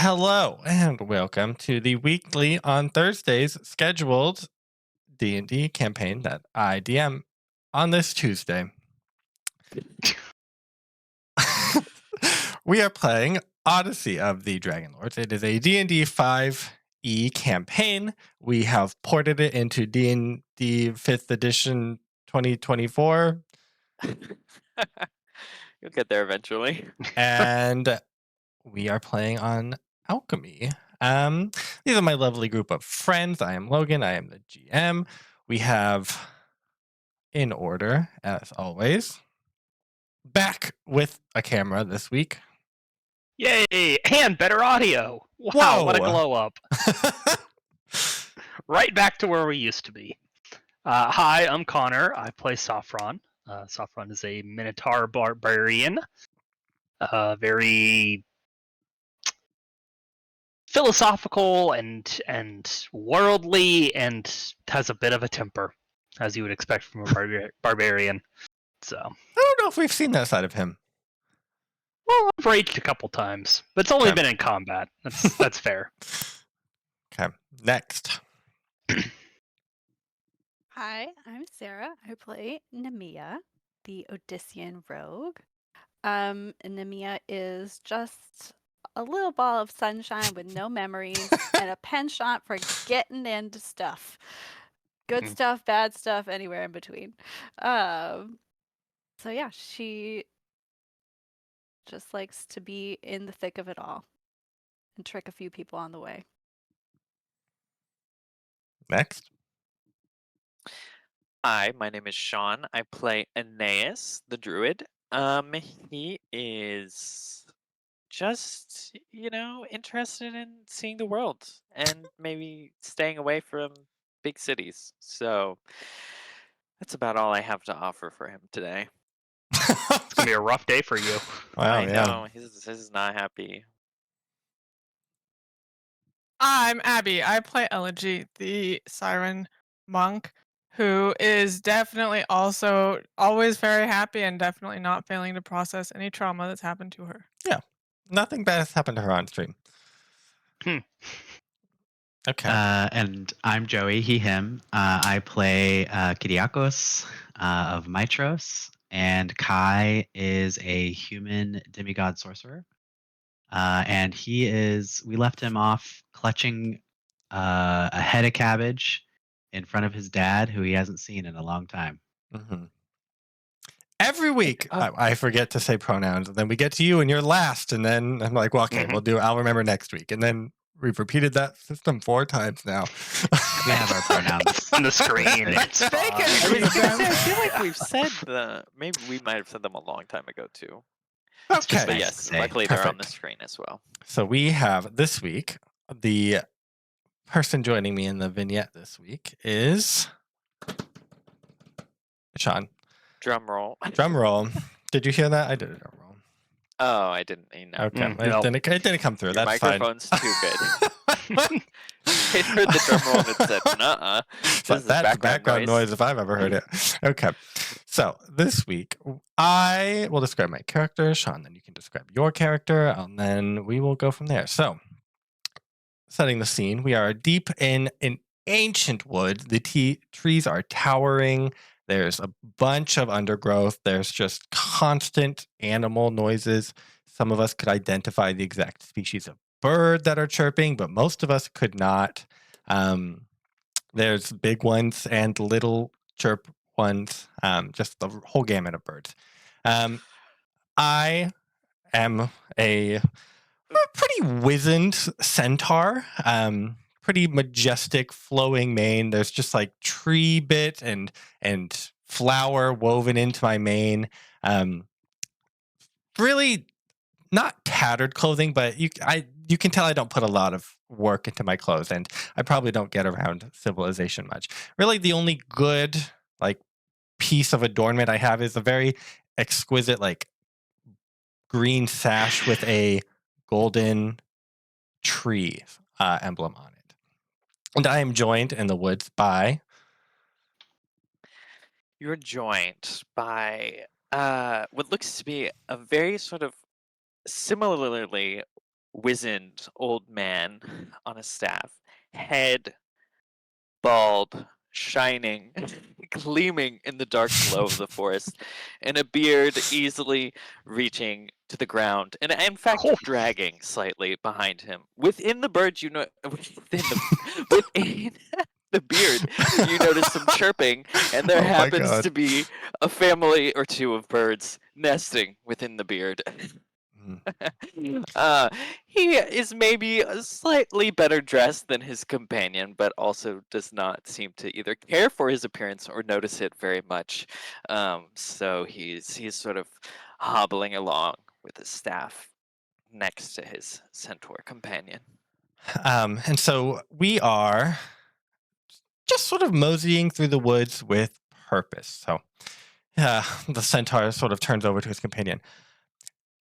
Hello and welcome to the weekly on Thursdays scheduled D&D campaign that I DM on this Tuesday. We are playing Odyssey of the Dragonlords. It is a D&D 5e campaign. We have ported it into D&D 5th edition 2024. You'll get there eventually. And we are playing on alchemy. These are my lovely group of friends. I am Logan. I am the GM. We have, in order, as always, back with a camera this week. Yay! And better audio! Wow, Whoa! what a glow up. Right back to where we used to be. Hi, I'm Connor. I play Sophron. Sophron is a minotaur barbarian. Very philosophical and worldly, and has a bit of a temper, as you would expect from a barbarian. So, I don't know if we've seen that side of him. well, I've raged a couple times, but it's only been in combat. That's fair. Okay, next. Hi, I'm Sarah. I play Nemea, the Odyssean rogue. Nemea is just a little ball of sunshine with no memories and a penchant for getting into stuff. Good stuff, bad stuff, anywhere in between. So yeah, she just likes to be in the thick of it all and trick a few people on the way. Next. Hi, my name is Sean. I play Aeneas, the druid. He is just, interested in seeing the world and maybe staying away from big cities. So that's about all I have to offer for him today. It's gonna be a rough day for you. Wow, I yeah. know, he's not happy. I'm Abby. I play Elegy, the siren monk, who is definitely also always very happy and definitely not failing to process any trauma that's happened to her. Yeah. Nothing bad has happened to her on stream. Okay. And I'm Joey, he, him. I play Kyriakos of Mitros, and Kai is a human demigod sorcerer. And we left him off clutching a head of cabbage in front of his dad, who he hasn't seen in a long time. Mm-hmm. Every week, I forget to say pronouns, and then we get to you, and you're last, and then I'm like, well, okay, I'll remember next week, and then we've repeated that system 4 times now. We have our pronouns on the screen. It's fine. I feel like we've said maybe we might have said them a long time ago too. Okay. But yes, luckily they're on the screen as well. So we have this week, the person joining me in the vignette this week is Sean. Drum roll. Drum roll. Did you hear that? I did a drum roll. Oh, I didn't. Okay, no. it didn't come through. Your That's microphone's too good. It heard the drum roll and it said, "Nuh-uh." That's background noise if I've ever heard it. Okay, so this week I will describe my character, Sean. Then you can describe your character, and then we will go from there. So, setting the scene, we are deep in an ancient wood. The trees are towering. There's a bunch of undergrowth. There's just constant animal noises. Some of us could identify the exact species of bird that are chirping, but most of us could not. There's big ones and little chirp ones, just the whole gamut of birds. I am a pretty wizened centaur. Pretty majestic flowing mane. There's just like tree bit and flower woven into my mane. Really not tattered clothing, but you can tell I don't put a lot of work into my clothes, and I probably don't get around civilization much. Really, the only good like piece of adornment I have is a very exquisite like green sash with a golden tree emblem on it. And I am joined in the woods by... You're joined by what looks to be a very sort of similarly wizened old man on a staff, head bald, shining, gleaming in the dark glow of the forest, and a beard easily reaching to the ground, and in fact Oh. dragging slightly behind him. Within the birds, within the beard, you notice some chirping, and there Oh my happens God. to be a family or two of birds nesting within the beard. He is maybe slightly better dressed than his companion, but also does not seem to either care for his appearance or notice it very much. So he's sort of hobbling along with his staff next to his centaur companion. And so we are just sort of moseying through the woods with purpose. So the centaur sort of turns over to his companion.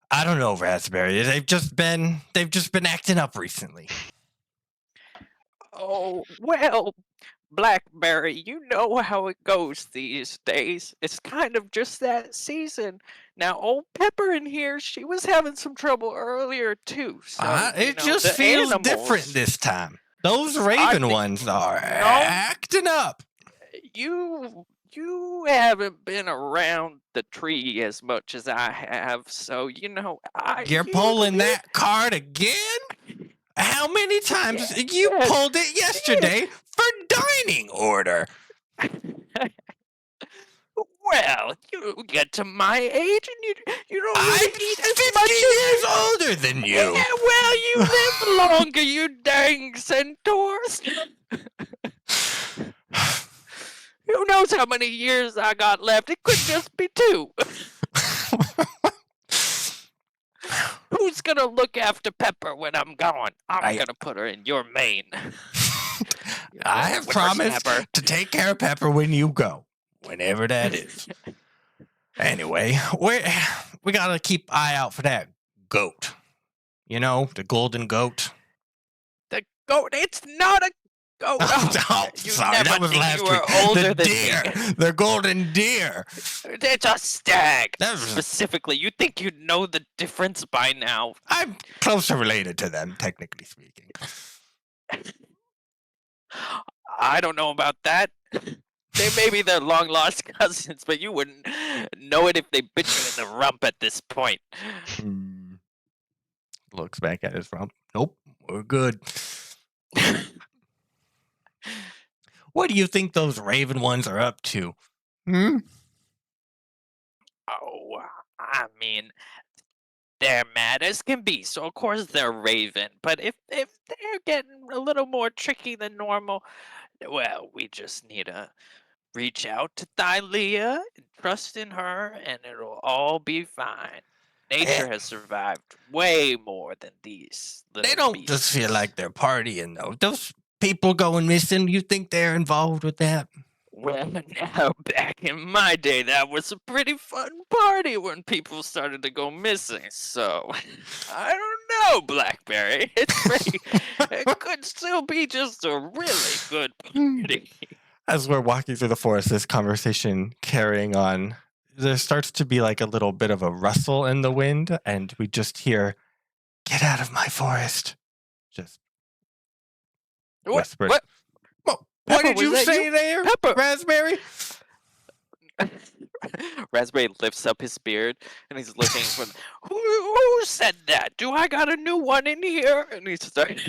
I don't know, Raspberry. They've just been acting up recently. Oh, well, Blackberry, you know how it goes these days. It's kind of just that season. Now, old Pepper in here, she was having some trouble earlier, too. So, It just feels different this time. Those raven ones are acting up. You haven't been around the tree as much as I have, so You're pulling that card again? How many times you pulled it yesterday for dining order? Well, you get to my age and you don't I'm really eat as 50 much years older than you. Yeah, well, you live longer, you dang centaurs. Who knows how many years I got left? It could just be 2. Who's gonna look after Pepper when I'm gone? I'm gonna put her in your mane. I have promised to take care of Pepper when you go, whenever that is. Anyway, we gotta keep eye out for that goat. You know, the golden goat. The goat? It's not a goat. Sorry, that was last week. The deer, the golden deer. It's a stag. That was Specifically, you think you'd know the difference by now? I'm closer related to them, technically speaking. I don't know about that. They may be their long lost cousins, but you wouldn't know it if they bit you in the rump at this point. Looks back at his rump. Nope, we're good. What do you think those raven ones are up to? Oh, I mean, they're mad as can be, so of course they're raven. But if they're getting a little more tricky than normal, well, we just need to reach out to Thylea and trust in her, and it'll all be fine. Nature has survived way more than these little They don't beasts. just feel like they're partying, though. Those people going missing, you think they're involved with that? Well, now, back in my day, that was a pretty fun party when people started to go missing, so I don't know, Blackberry. It could still be just a really good party. As we're walking through the forest, this conversation carrying on, there starts to be like a little bit of a rustle in the wind, and we just hear, "Get out of my forest." Just whispered. What? What Pepper, did you was that say you? there, Pepper. Raspberry? Raspberry lifts up his beard and he's looking for. Who said that? Do I got a new one in here? And he starts.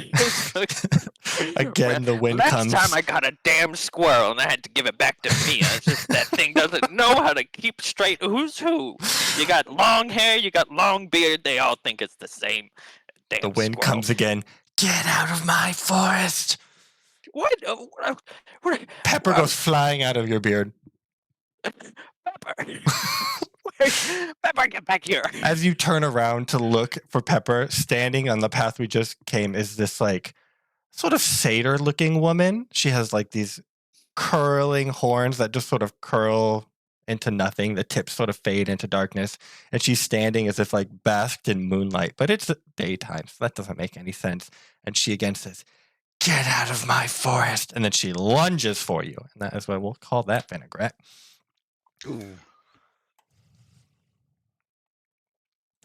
Again, the wind Last comes. time I got a damn squirrel and I had to give it back to Mia. It's just that thing doesn't know how to keep straight who's who. You got long hair, you got long beard. They all think it's the same. Damn The wind squirrel. comes again. Get out of my forest. What? Pepper goes flying out of your beard. Pepper. Pepper, get back here. As you turn around to look for Pepper, standing on the path we just came is this like sort of satyr-looking woman. She has like these curling horns that just sort of curl into nothing. The tips sort of fade into darkness. And she's standing as if like basked in moonlight. But it's daytime, so that doesn't make any sense. And she again says, "Get out of my forest." And then she lunges for you. And that is why we'll call that vinaigrette. Ooh.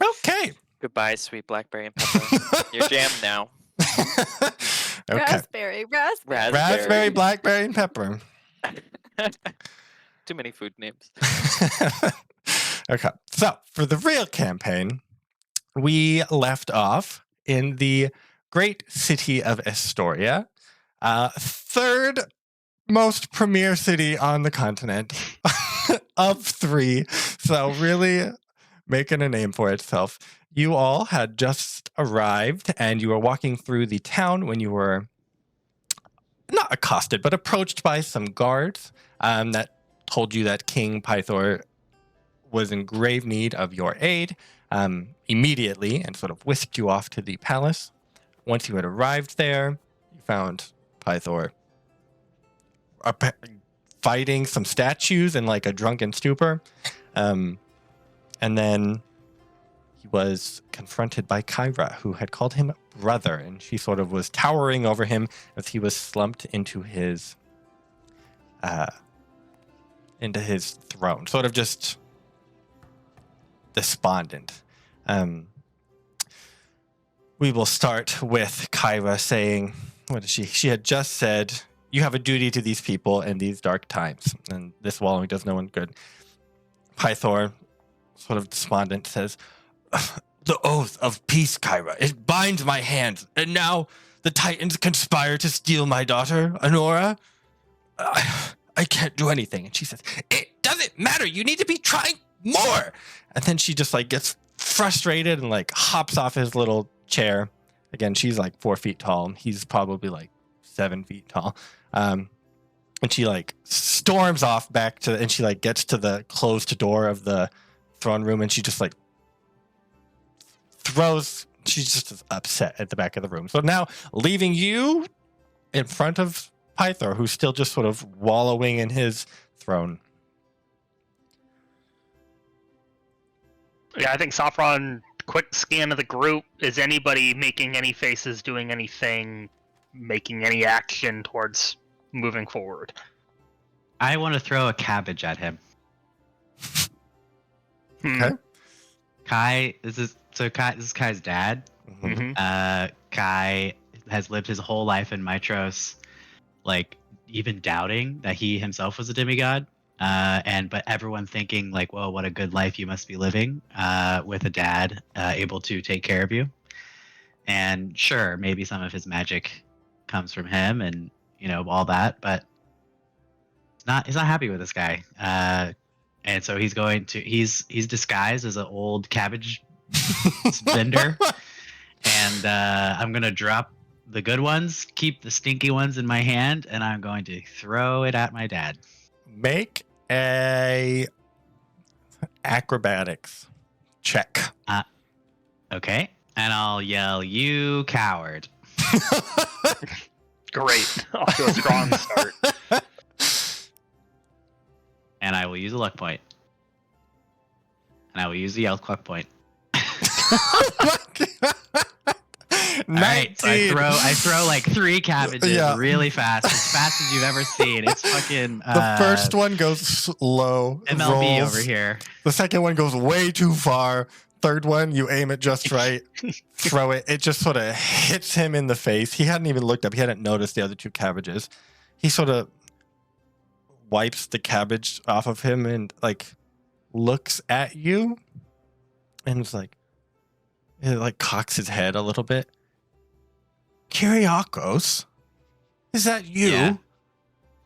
Okay. Goodbye, sweet blackberry and pepper. You're jammed now. Okay. Raspberry. Raspberry, blackberry, and pepper. Too many food names. Okay. So for the real campaign, we left off in the great city of Astoria, third most premier city on the continent of 3. So really making a name for itself. You all had just arrived and you were walking through the town when you were not accosted, but approached by some guards that told you that King Pythor was in grave need of your aid immediately and sort of whisked you off to the palace. Once you had arrived there, you found Pythor fighting some statues in like a drunken stupor. And then he was confronted by Kyra, who had called him brother, and she sort of was towering over him as he was slumped into his throne, sort of just despondent. We will start with Kyra saying, what is she? She had just said, you have a duty to these people in these dark times, and this wallowing does no one good. Pythor, sort of despondent, says, the oath of peace, Kyra, it binds my hands, and now the Titans conspire to steal my daughter, Honora. I can't do anything. And she says, it doesn't matter. You need to be trying more. And then she just like gets frustrated and like hops off his little chair. Again, she's like 4 feet tall. He's probably like 7 feet tall. And she like storms off back to, and she like gets to the closed door of the throne room, and she just like she's just upset at the back of the room. So now leaving you in front of Pythor, who's still just sort of wallowing in his throne. Yeah, I think Sophron, quick scan of the group. Is anybody making any faces, doing anything, making any action towards moving forward? I want to throw a cabbage at him. Okay. Kai, this is Kai's dad. Mm-hmm. Kai has lived his whole life in Mytros, like even doubting that he himself was a demigod. But everyone thinking like, well, what a good life you must be living with a dad able to take care of you. And sure, maybe some of his magic comes from him and, you know, all that, but he's not happy with this guy. And so he's disguised as an old cabbage vendor. And I'm going to drop the good ones, keep the stinky ones in my hand, and I'm going to throw it at my dad. Make a acrobatics check. Okay. And I'll yell, you coward. Great. Off to a strong start. And I will use a luck point. And I will use the yell cluck point. All right, so I throw like 3 cabbages really fast, as fast as you've ever seen. It's fucking. The first one goes slow. MLB rolls. over here. The second one goes way too far. Third one, you aim it just right, throw it. It just sort of hits him in the face. He hadn't even looked up. He hadn't noticed the other 2 cabbages. He sort of wipes the cabbage off of him and like looks at you, and it's like, it like cocks his head a little bit. Kyriakos, is that you? Yeah.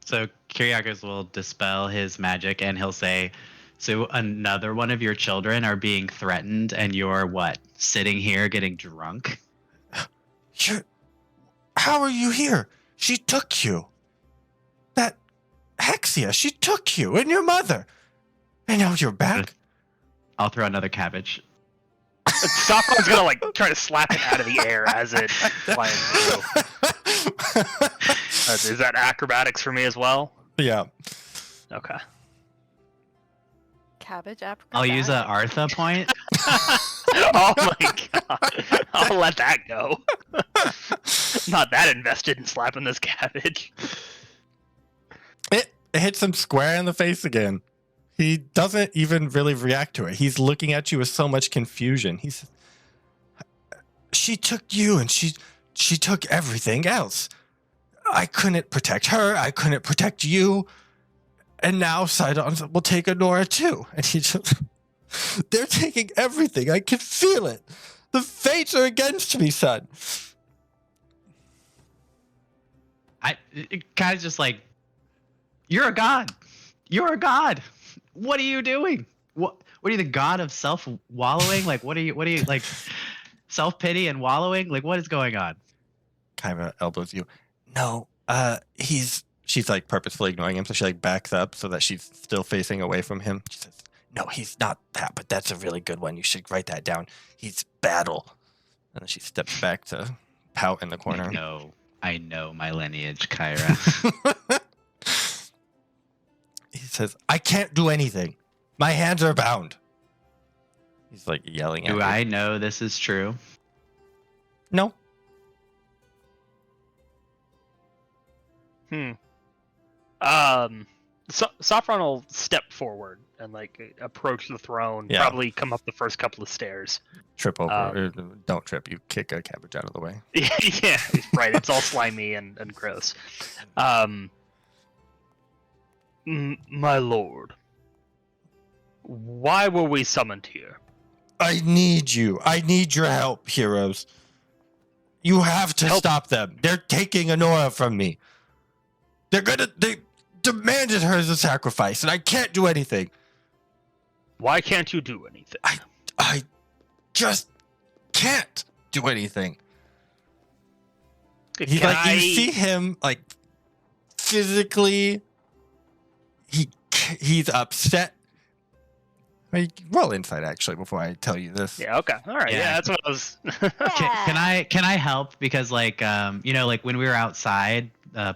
So Kyriakos will dispel his magic and he'll say, so another one of your children are being threatened and you're what? Sitting here getting drunk? How are you here? She took you. That Hexia, she took you and your mother. And now you're back? I'll throw another cabbage. Sophron's gonna like try to slap it out of the air as it flies through. Is that acrobatics for me as well? Yeah. Okay. Cabbage apricot. I'll use a Artha point. Oh my god. I'll let that go. Not that invested in slapping this cabbage. It hits him square in the face again. He doesn't even really react to it. He's looking at you with so much confusion. He says, she took you and she took everything else. I couldn't protect her. I couldn't protect you. And now Sidon will take Honora too. And he just, they're taking everything. I can feel it. The fates are against me, son. Kai's just like, you're a god. You're a god. What are you doing? What are you, the god of self wallowing? Like, what are you like, self pity and wallowing? Like, what is going on? Kyra elbows you. No, she's like purposefully ignoring him, so she like backs up so that she's still facing away from him. She says, no, he's not that, but that's a really good one. You should write that down. He's battle. And then she steps back to pout in the corner. I know my lineage, Kyra. He says, I can't do anything. My hands are bound. He's like yelling at Do me. I know this is true? No. Sophron will step forward and like approach the throne. Yeah. Probably come up the first couple of stairs. Trip over. Don't trip. You kick a cabbage out of the way. Yeah, right. It's all slimy and gross. My lord, why were we summoned here? I need you. I need your help, heroes. You have to stop them. They're taking Honora from me. They demanded her as a sacrifice, and I can't do anything. Why can't you do anything? I just can't do anything. He's like, you see him like physically. He's upset. Roll insight actually before I tell you this. Yeah. Okay. All right. Yeah, that's what I was. Can I help? Because like like when we were outside,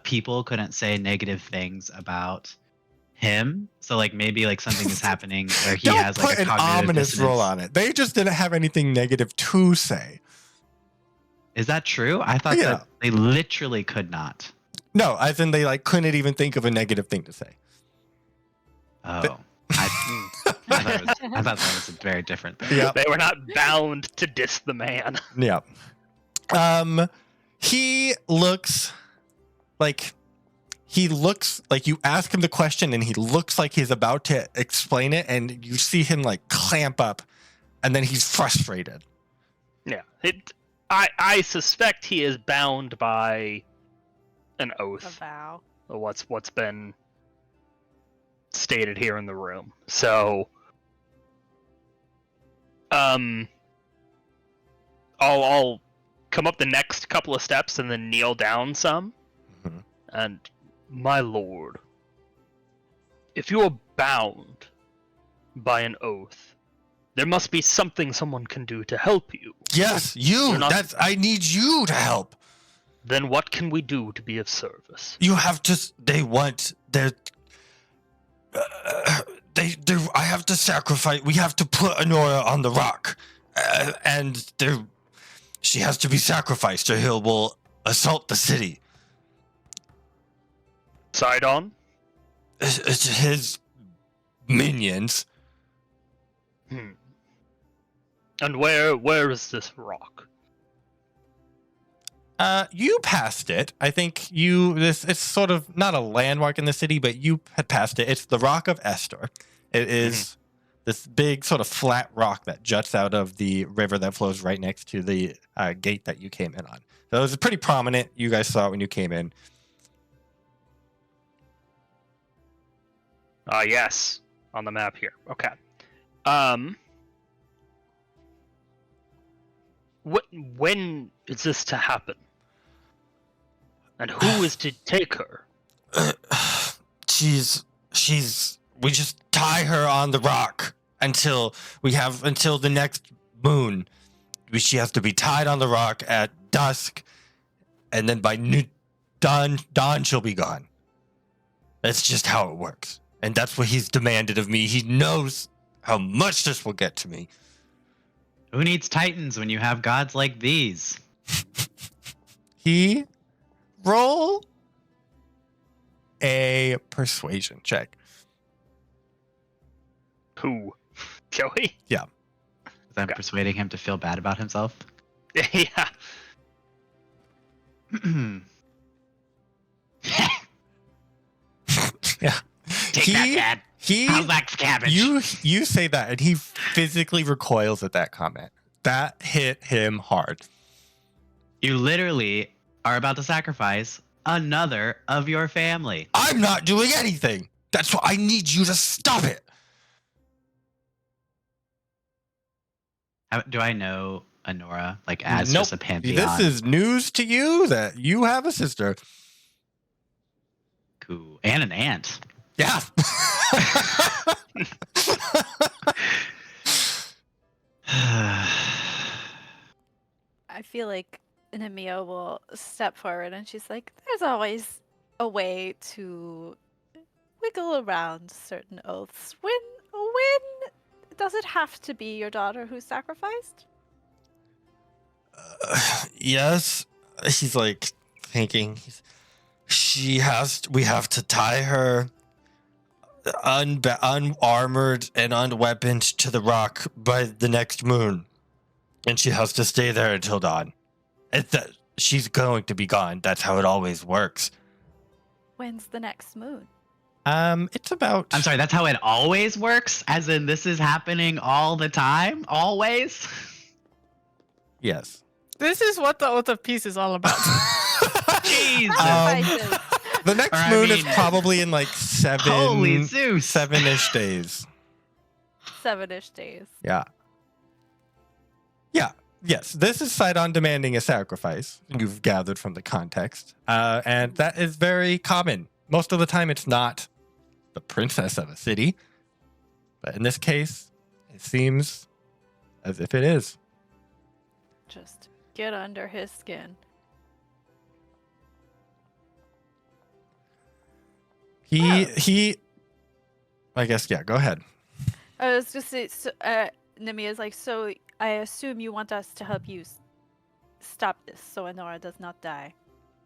people couldn't say negative things about him. So like maybe like something is happening where he has like a an cognitive ominous dissonance. roll on it. They just didn't have anything negative to say. Is that true? I thought that they literally could not. No, as in they like couldn't even think of a negative thing to say. Oh. I thought that was a very different thing. Yeah. They were not bound to diss the man. Yeah. He looks like you ask him the question and he looks like he's about to explain it, and you see him like clamp up, and then he's frustrated. Yeah. I suspect he is bound by an oath. A vow. What's been stated here in the room. So I'll come up the next couple of steps and then kneel down some. Mm-hmm. And my lord, if you are bound by an oath, there must be something someone can do to help you. Yes, you. I need you to help. Then what can we do to be of service? You have to. They want their. I have to sacrifice. We have to put Honora on the rock, and she has to be sacrificed, or he will assault the city. Sidon? It's his minions. And where is this rock? You passed it. I think it's sort of not a landmark in the city, but you had passed it. It's the Rock of Estor. It is this big sort of flat rock that juts out of the river that flows right next to the gate that you came in on. So it was pretty prominent. You guys saw it when you came in. Yes. On the map here. Okay. When is this to happen? And who is to take her? We just tie her on the rock until the next moon. She has to be tied on the rock at dusk, and then by dawn she'll be gone. That's just how it works. And that's what he's demanded of me. He knows how much this will get to me. Who needs titans when you have gods like these? He roll a persuasion check. Who? Joey? Yeah. I'm persuading him to feel bad about himself. Yeah. Yeah. Take that, Dad. How's that cabbage? You say that, and he physically recoils at that comment. That hit him hard. You literally are about to sacrifice another of your family. I'm not doing anything. That's why I need you to stop it. Do I know Honora like as Nope. just a pantheon? This is news to you that you have a sister. Cool. And an aunt. Yeah. I feel like Nemea will step forward and she's like, there's always a way to wiggle around certain oaths. When does it have to be your daughter who's sacrificed? Yes. He's like thinking. We have to tie her unarmored and unweaponed to the rock by the next moon. And she has to stay there until dawn. She's going to be gone. That's how it always works. When's the next moon? It's about... I'm sorry, that's how it always works? As in this is happening all the time? Always? Yes. This is what the Oath of Peace is all about. Jesus. Sacrifices. The next Or I moon is mean- probably in like Holy Zeus. 7-ish days. 7-ish days. Yeah. Yeah. Yes. This is Sidon demanding a sacrifice. You've gathered from the context. And that is very common. Most of the time, it's not the princess of a city. But in this case, it seems as if it is. Just get under his skin. He. I guess, yeah, go ahead. I was just saying, Nemea's like, so I assume you want us to help you stop this so Honora does not die.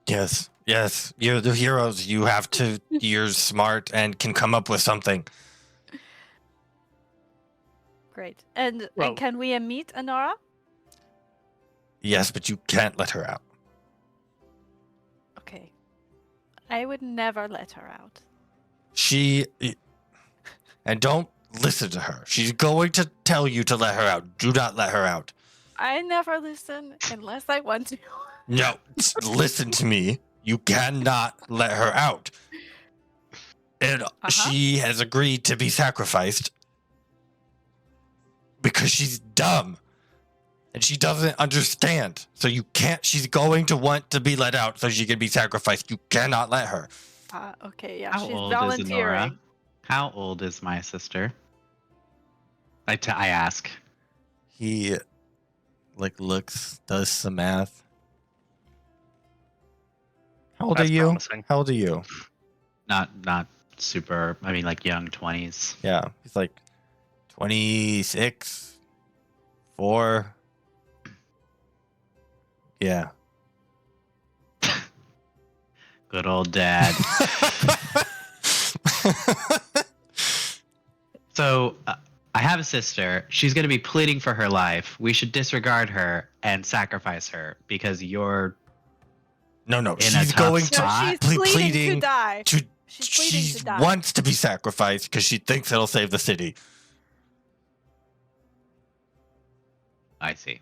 Yes. Yes. You're the heroes. You have to. You're smart and can come up with something. Great. And Well- can we meet Honora? Yes, but you can't let her out. Okay. I would never let her out. And don't listen to her. She's going to tell you to let her out. Do not let her out. I never listen unless I want to. No, listen to me. You cannot let her out. And she has agreed to be sacrificed because she's dumb. And she doesn't understand. So you can't, she's going to want to be let out so she can be sacrificed. You cannot let her. Okay, yeah, How she's old is volunteering. Honora? How old is my sister? I ask. He looks, does some math. How old That's are you? promising. How old are you? Not super. I mean, like young 20s. Yeah, he's like 26, 4. Yeah. Good old dad. So I have a sister. She's going to be pleading for her life. We should disregard her and sacrifice her because you're No, in a she's tough going No, spot. to she's pleading pleading to die. to. She's pleading She to die. wants to be sacrificed because she thinks it'll save the city. I see.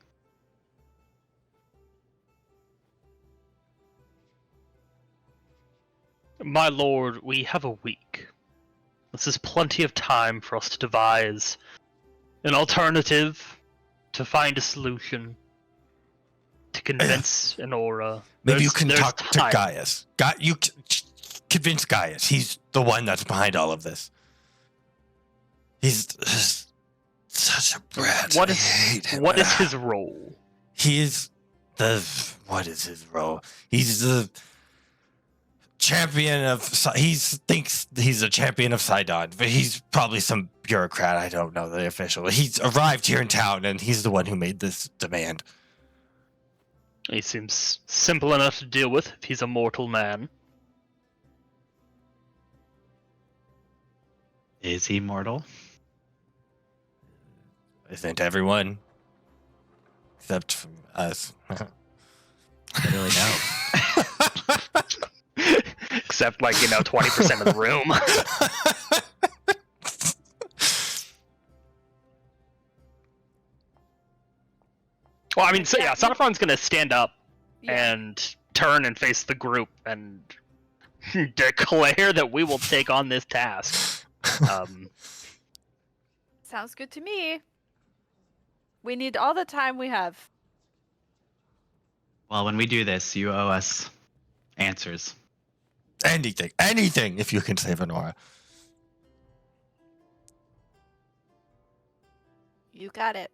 My lord, we have a week. This is plenty of time for us to devise an alternative, to find a solution, to convince Honora. Maybe you There's- can there's talk to time. Gaius. Convince Gaius. He's the one that's behind all of this. He's such a brat. What I is hate him. what is his role? He's what is his role? He's the champion of. He thinks he's a champion of Sidon, but he's probably some bureaucrat. I don't know the official. He's arrived here in town, and he's the one who made this demand. He seems simple enough to deal with if he's a mortal man. Is he mortal? Isn't everyone? except from us. I really know. Except, like, 20% of the room. Well, I mean, so yeah, Sophron's gonna stand up and turn and face the group and declare that we will take on this task. Sounds good to me. We need all the time we have. Well, when we do this, you owe us answers. Anything, if you can save Honora. You got it.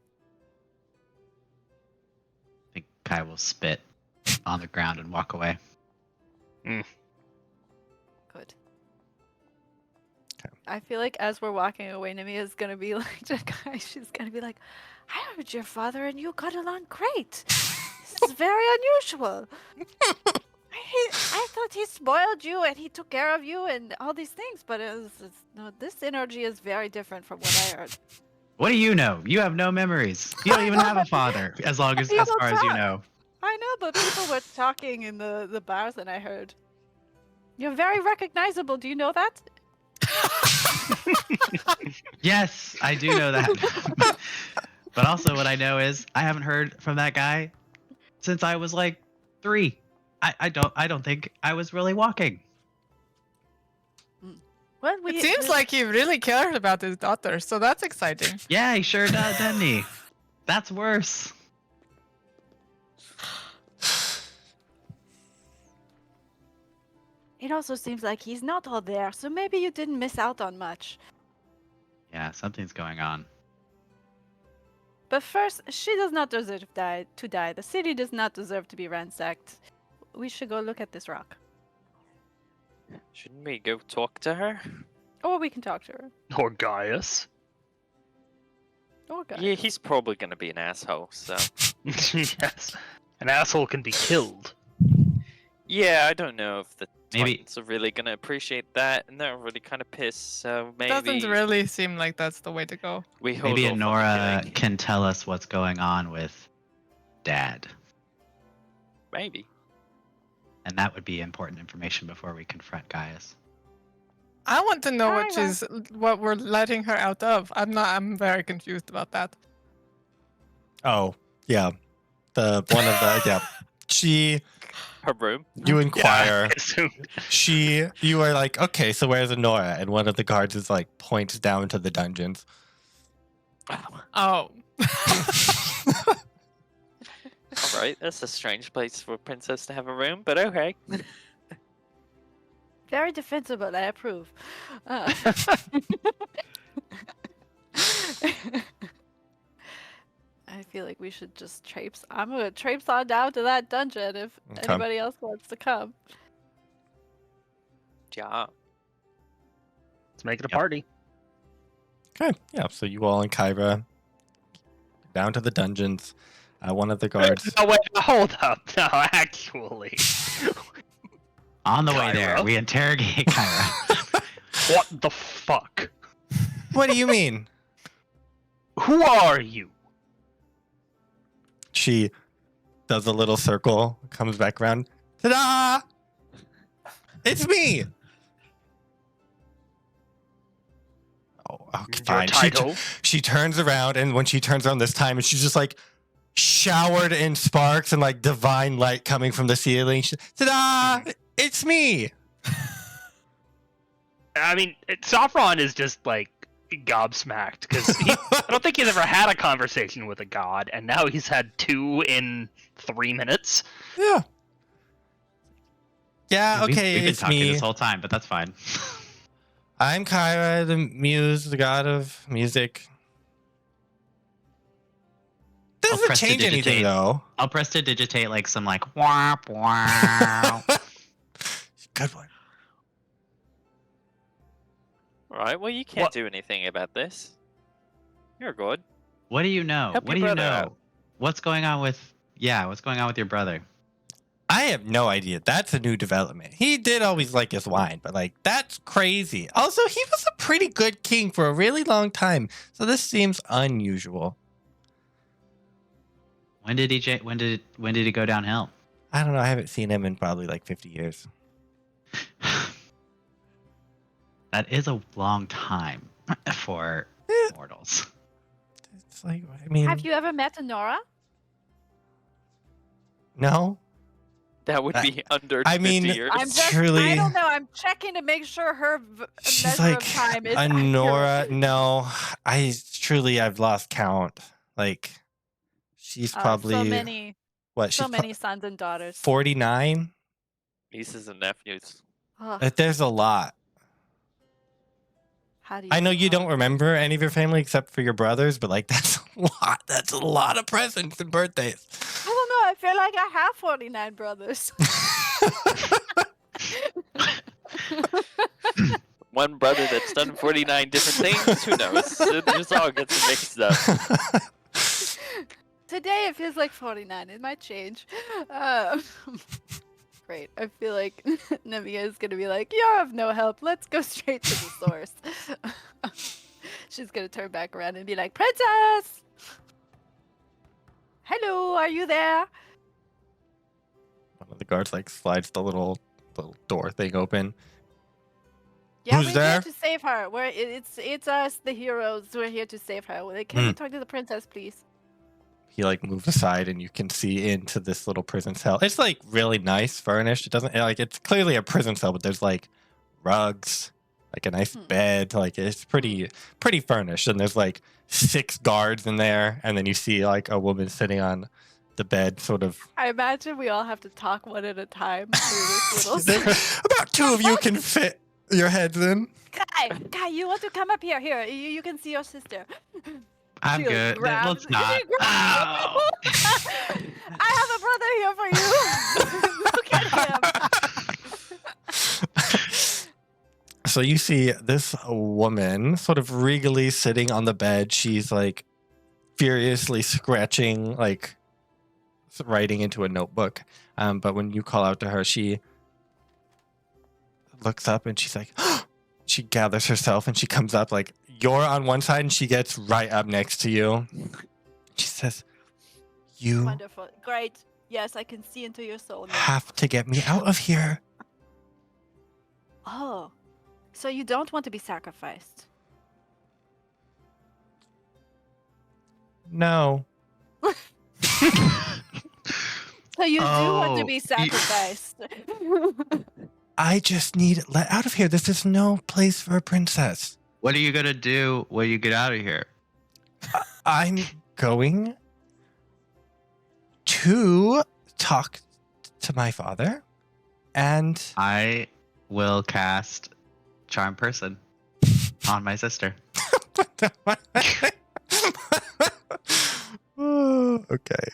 I think Kai will spit on the ground and walk away. Good. Okay. I feel like as we're walking away, Nemea is gonna be like, she's gonna be like, I heard your father and you got along great. This is very unusual. I thought he spoiled you and he took care of you and all these things, but no, this energy is very different from what I heard. What do you know? You have no memories. You don't even have a father, as far as you know. I know, but people were talking in the bars and I heard. You're very recognizable. Do you know that? Yes, I do know that. But also what I know is I haven't heard from that guy since I was like 3. I don't think I was really walking. Well, It seems like he really cared about his daughter, so that's exciting. Yeah, he sure does, doesn't he? That's worse. It also seems like he's not all there, so maybe you didn't miss out on much. Yeah, something's going on. But first, she does not deserve to die. The city does not deserve to be ransacked. We should go look at this rock. Shouldn't we go talk to her? Or we can talk to her. Or Gaius. Or go. Yeah, he's probably gonna be an asshole, so... Yes. An asshole can be killed. Yeah, I don't know if the Maybe- Titans are really gonna appreciate that, and they're already kind of pissed, so maybe... Doesn't really seem like that's the way to go. we hold Maybe off on the Honora killing. can tell us what's going on with Dad. Maybe. And that would be important information before we confront Gaius. I want to know Kyra. what we're letting her out of. I'm very confused about that. Oh, yeah. She, Her room. you inquire. Yeah, I assumed. You are like, okay, so where's Honora? And one of the guards is like, points down to the dungeons. Oh. Alright, that's a strange place for a princess to have a room, but okay. Very defensible, I approve. I feel like we should just traipse. I'm gonna traipse on down to that dungeon if Okay. anybody else wants to come. Yeah. Let's make it a Yep. party. Okay, yeah. So you all and Kyra down to the dungeons. One of the guards. No, wait, hold up. No, actually. On the way there, Kyra? we interrogate Kyra. What the fuck? What do you mean? Who are you? She does a little circle, comes back around. Ta-da! It's me. Oh, okay, Your fine. title? She turns around, and when she turns around this time, and she's just like showered in sparks and like divine light coming from the ceiling. Ta-da! It's me. I mean, Sophron is just like gobsmacked because I don't think he's ever had a conversation with a god, and now he's had 2 in 3 minutes. Yeah. Yeah. We've Okay, been it's talking me. this whole time, but that's fine. I'm Kyra, the muse, the god of music. Doesn't change anything prestidigitate. though. I'll prestidigitate like some like womp womp. Good one. Alright, well you can't What- do anything about this. You're good. What do you know? Help What do your you brother know? out. What's going on with what's going on with your brother? I have no idea. That's a new development. He did always like his wine, but like that's crazy. Also, he was a pretty good king for a really long time, so this seems unusual. When did he go downhill? I don't know. I haven't seen him in probably like 50 years. That is a long time for mortals. It's like, I mean, Have you ever met Nora? no. That would be under I 50 mean, years. I'm just, Truly- I don't know. I'm checking to make sure her She's measure like of time is a Nora. accurate. No, I've lost count. Like, she's probably so many, what? so She's many sons and daughters. 49. Nieces and nephews. Ugh, There's a lot. how do you I know you don't count? remember any of your family except for your brothers, but like that's a lot. That's a lot of presents and birthdays. I don't know. I feel like I have 49 brothers. One brother that's done 49 different things. Who knows? It just all gets mixed up. Today it feels like 49. It might change. Great. I feel like Nemea is going to be like, you're of no help. Let's go straight to the source. She's going to turn back around and be like, Princess! Hello, are you there? One of the guards like slides the little door thing open. Yeah, Who's we're there? here to save her. It's us, the heroes. We're here to save her. Can we talk to the princess, please? He like moves aside and you can see into this little prison cell. It's like really nice furnished. It doesn't like it's clearly a prison cell, but there's like rugs, like a nice bed. Like it's pretty furnished. And there's like 6 guards in there, and then you see like a woman sitting on the bed, sort of. I imagine we all have to talk one at a time through this little. About 2 of you can fit your heads in. Guy, you want to come up here? Here, you can see your sister. I'm She, like, good. grabs- Let's not. she grabs- Ow. I have a brother here for you. Look at him. So you see this woman sort of regally sitting on the bed. She's like furiously scratching, like writing into a notebook. But when you call out to her, she looks up and she's like, she gathers herself and she comes up like, you're on one side and she gets right up next to you. She says, you Wonderful. Great. Yes, I can see into your soul now. have to get me out of here. Oh, so you don't want to be sacrificed? No. So you do want to Oh, be you- sacrificed? I just need let out of here. This is no place for a princess. What are you gonna do when you get out of here? I'm going to talk to my father and I will cast Charm Person on my sister. okay.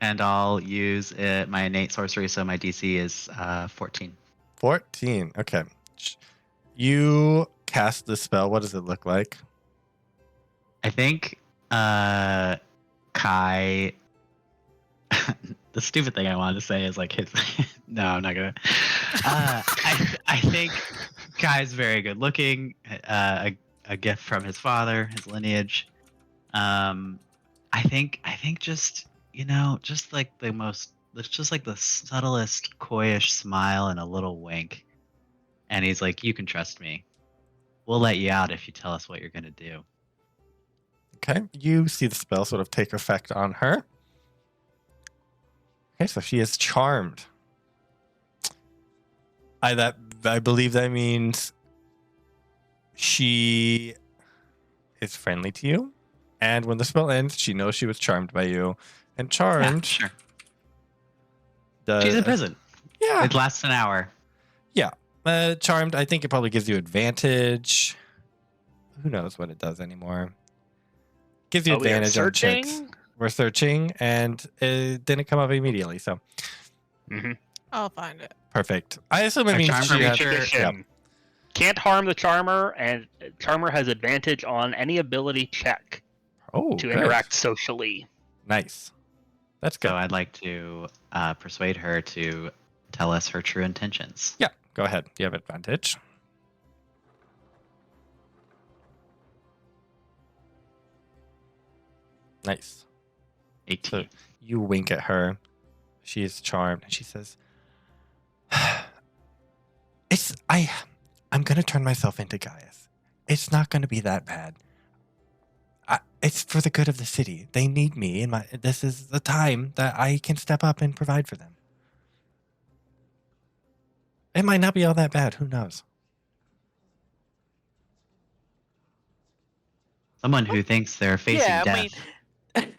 And I'll use my innate sorcery, so my DC is 14. 14. Okay. You cast the spell. What does it look like? I think Kai. The stupid thing I wanted to say is like his. No, I'm not gonna. I think Kai's very good looking. A gift from his father, his lineage. I think just just like just like the subtlest coyish smile and a little wink, and he's like, "You can trust me. We'll let you out if you tell us what you're gonna do." Okay. You see the spell sort of take effect on her. Okay, so she is charmed. I believe that means she is friendly to you, and when the spell ends, she knows she was charmed by you. And charmed, Yeah, sure. does, She's in prison. Yeah, It lasts an hour. charmed. I think it probably gives you advantage. Who knows what it does anymore? Gives you Oh, we are advantage on checks. searching. We're searching, and it didn't come up immediately. So I'll find it. perfect. I assume it A means charm she has- creature. Condition. Can't harm the charmer, and charmer has advantage on any ability check Oh, to good. interact socially. Nice. That's good. So I'd like to persuade her to tell us her true intentions. Yeah, go ahead. You have advantage. Nice. 18. So you wink at her. She is charmed, and she says, I'm gonna turn myself into Gaius. It's not gonna be that bad. It's for the good of the city. They need me, and this is the time that I can step up and provide for them. It might not be all that bad. Who knows? Someone who thinks they're facing Yeah, I death. mean,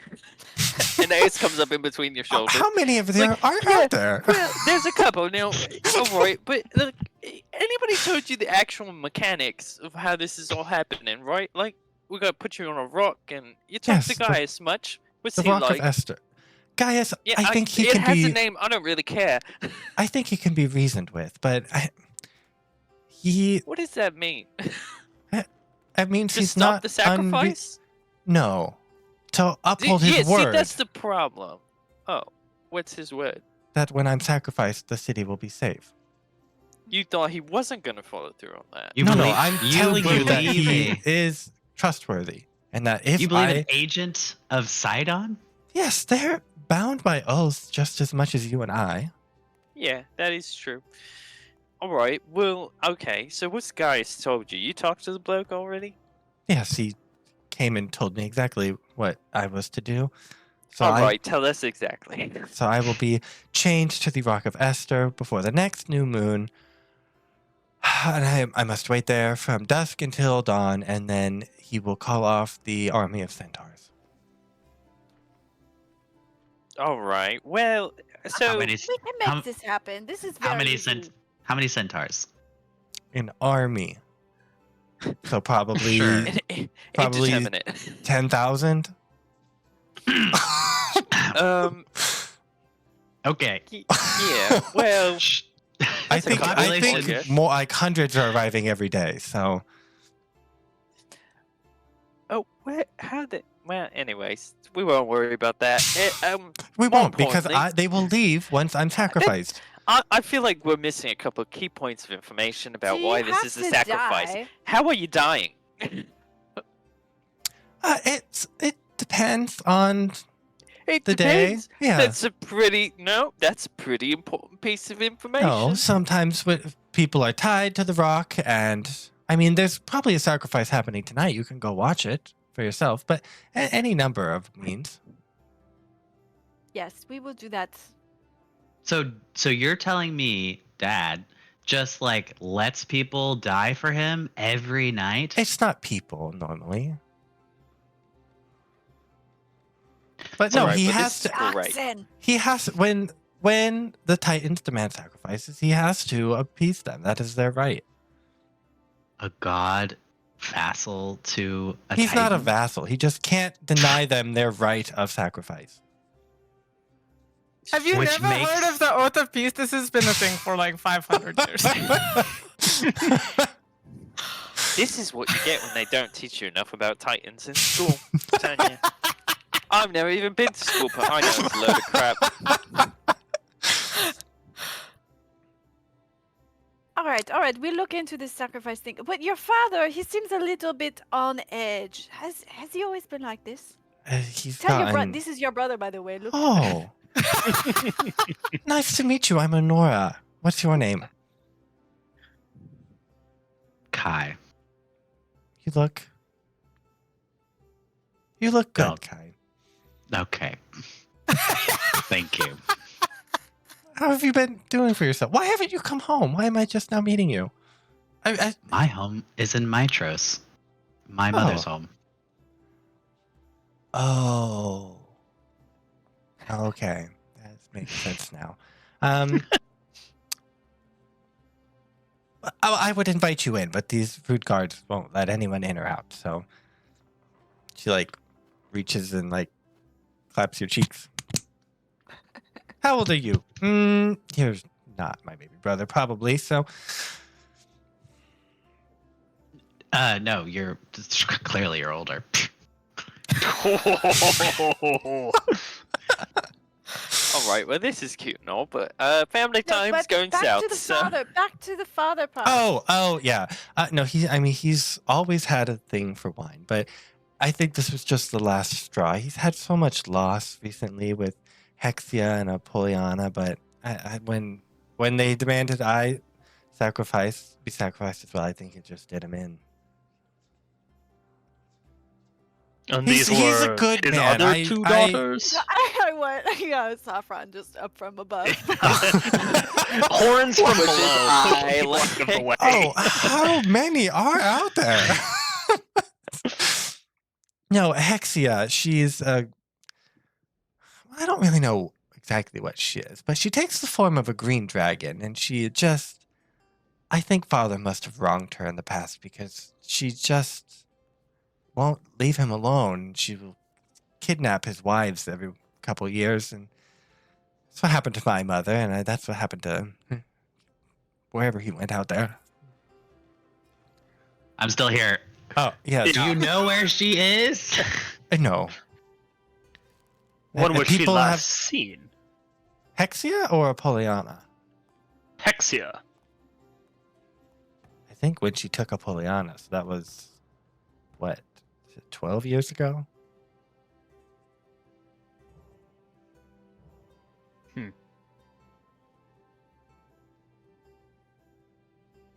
Aeneas comes up in between your shoulders. How many of them Like, are out there? Well, there's a couple now. All right, but look, anybody told you the actual mechanics of how this is all happening, right? Like, we gotta put you on a rock, and you talk Yes, to Gaius much. What's The he Rock like? of Esther. Gaius, Yeah, I think he it can has be. a name. I don't really care. I think he can be reasoned with, but he. What does that mean? That means Just he's stop not the sacrifice? No, to uphold Yeah, his see, word that's the problem. Oh, what's his word? that when I'm sacrificed, the city will be safe. You thought he wasn't gonna follow through on that. You no, believe, I'm you telling you that believe he a- is trustworthy, and that if You believe I, an agent of Sidon? yes, they're bound by oaths just as much as you and I. Yeah, that is true. All right. Well, okay. So what's Gaius told you? You talked to the bloke already? Yes, he came and told me exactly what I was to do. So All right. Tell us exactly. So I will be chained to the Rock of Esther before the next new moon. And I must wait there from dusk until dawn, and then he will call off the army of centaurs. All right. Well, so How many, We can make how, this happen. This is very how many easy. how many centaurs? An army. So probably Sure. Probably- indeterminate. 10,000? Okay. Yeah. Well, Shh. I That's a think population, yes. more like hundreds are arriving every day. So oh, where? How did? Well, anyways, we won't worry about that. we More won't because importantly- they will leave once I'm sacrificed. I feel like we're missing a couple of key points of information about So you why this have is a to sacrifice. die. How are you dying? It depends on It the day. depends. Yeah. That's a pretty important piece of information. No, sometimes people are tied to the rock, and I mean, there's probably a sacrifice happening tonight. You can go watch it for yourself, but any number of means. Yes, we will do that. So you're telling me, Dad, just like lets people die for him every night? It's not people normally, but All no, right, he but has this to. is great. Oxen. He has when the Titans demand sacrifices, he has to appease them. That is their right. A god vassal to a He's not a titan? vassal. He just can't deny them their right of sacrifice. Have you Which never makes- heard of the Oath of Peace? This has been a thing for like 500 years. This is what you get when they don't teach you enough about Titans in school. I'm telling you. I've never even been to school, but I know it's a load of crap. All right. We'll look into this sacrifice thing. But your father, he seems a little bit on edge. Has he always been like this? He's Tell your brother. gotten- This is your brother, by the way. Look. Oh, nice to meet you. I'm Honora. What's your name? Kai. You look good, Oh. Kai. Okay. Thank you. How have you been doing for yourself? Why haven't you come home? Why am I just now meeting you? My home is in Mitros. My mother's home. Oh. Okay. That makes sense now. I would invite you in, but these food guards won't let anyone in or out. So she like reaches and like claps your cheeks. How old are you? You're not my baby brother, probably. So No, you're clearly you're older. All right, well, this is cute and all, but family No, time's but going back south. to the so father. Back to the father part. oh yeah. No, he's always had a thing for wine, but I think this was just the last straw. He's had so much loss recently with Hexia and Apolloniana, but when they demanded I be sacrificed as well, I think it just did him in. And He's these a were good his man. other two daughters. I went, Sophron just up from above. Horns from Which is below. I Walk like- the way. Oh, how many are out there? No, Hexia, she's I don't really know exactly what she is, but she takes the form of a green dragon, and I think Father must have wronged her in the past because she just won't leave him alone. She will kidnap his wives every couple of years, and that's what happened to my mother, and that's what happened to wherever he went out there. I'm still here. Oh, yeah. Do you know where she is? No. When And was she people last have seen? Hexia or Apolloniana? Hexia. I think when she took Apolloniana, so that was, what, 12 years ago?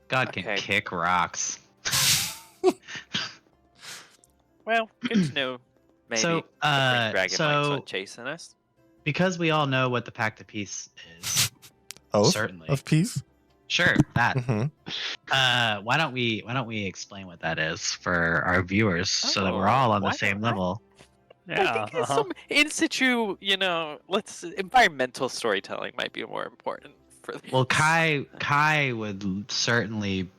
God can Okay. kick rocks. Well, good to know. Maybe So, the green dragon might so start chasing us. because we all know what the Pact of Peace is, Oath certainly. of peace? Sure, that. Mm-hmm. Why don't we explain what that is for our viewers so that we're Oh, all on the why same not? level? I Yeah. think some in situ, environmental storytelling might be more important for this. Well, Kai would certainly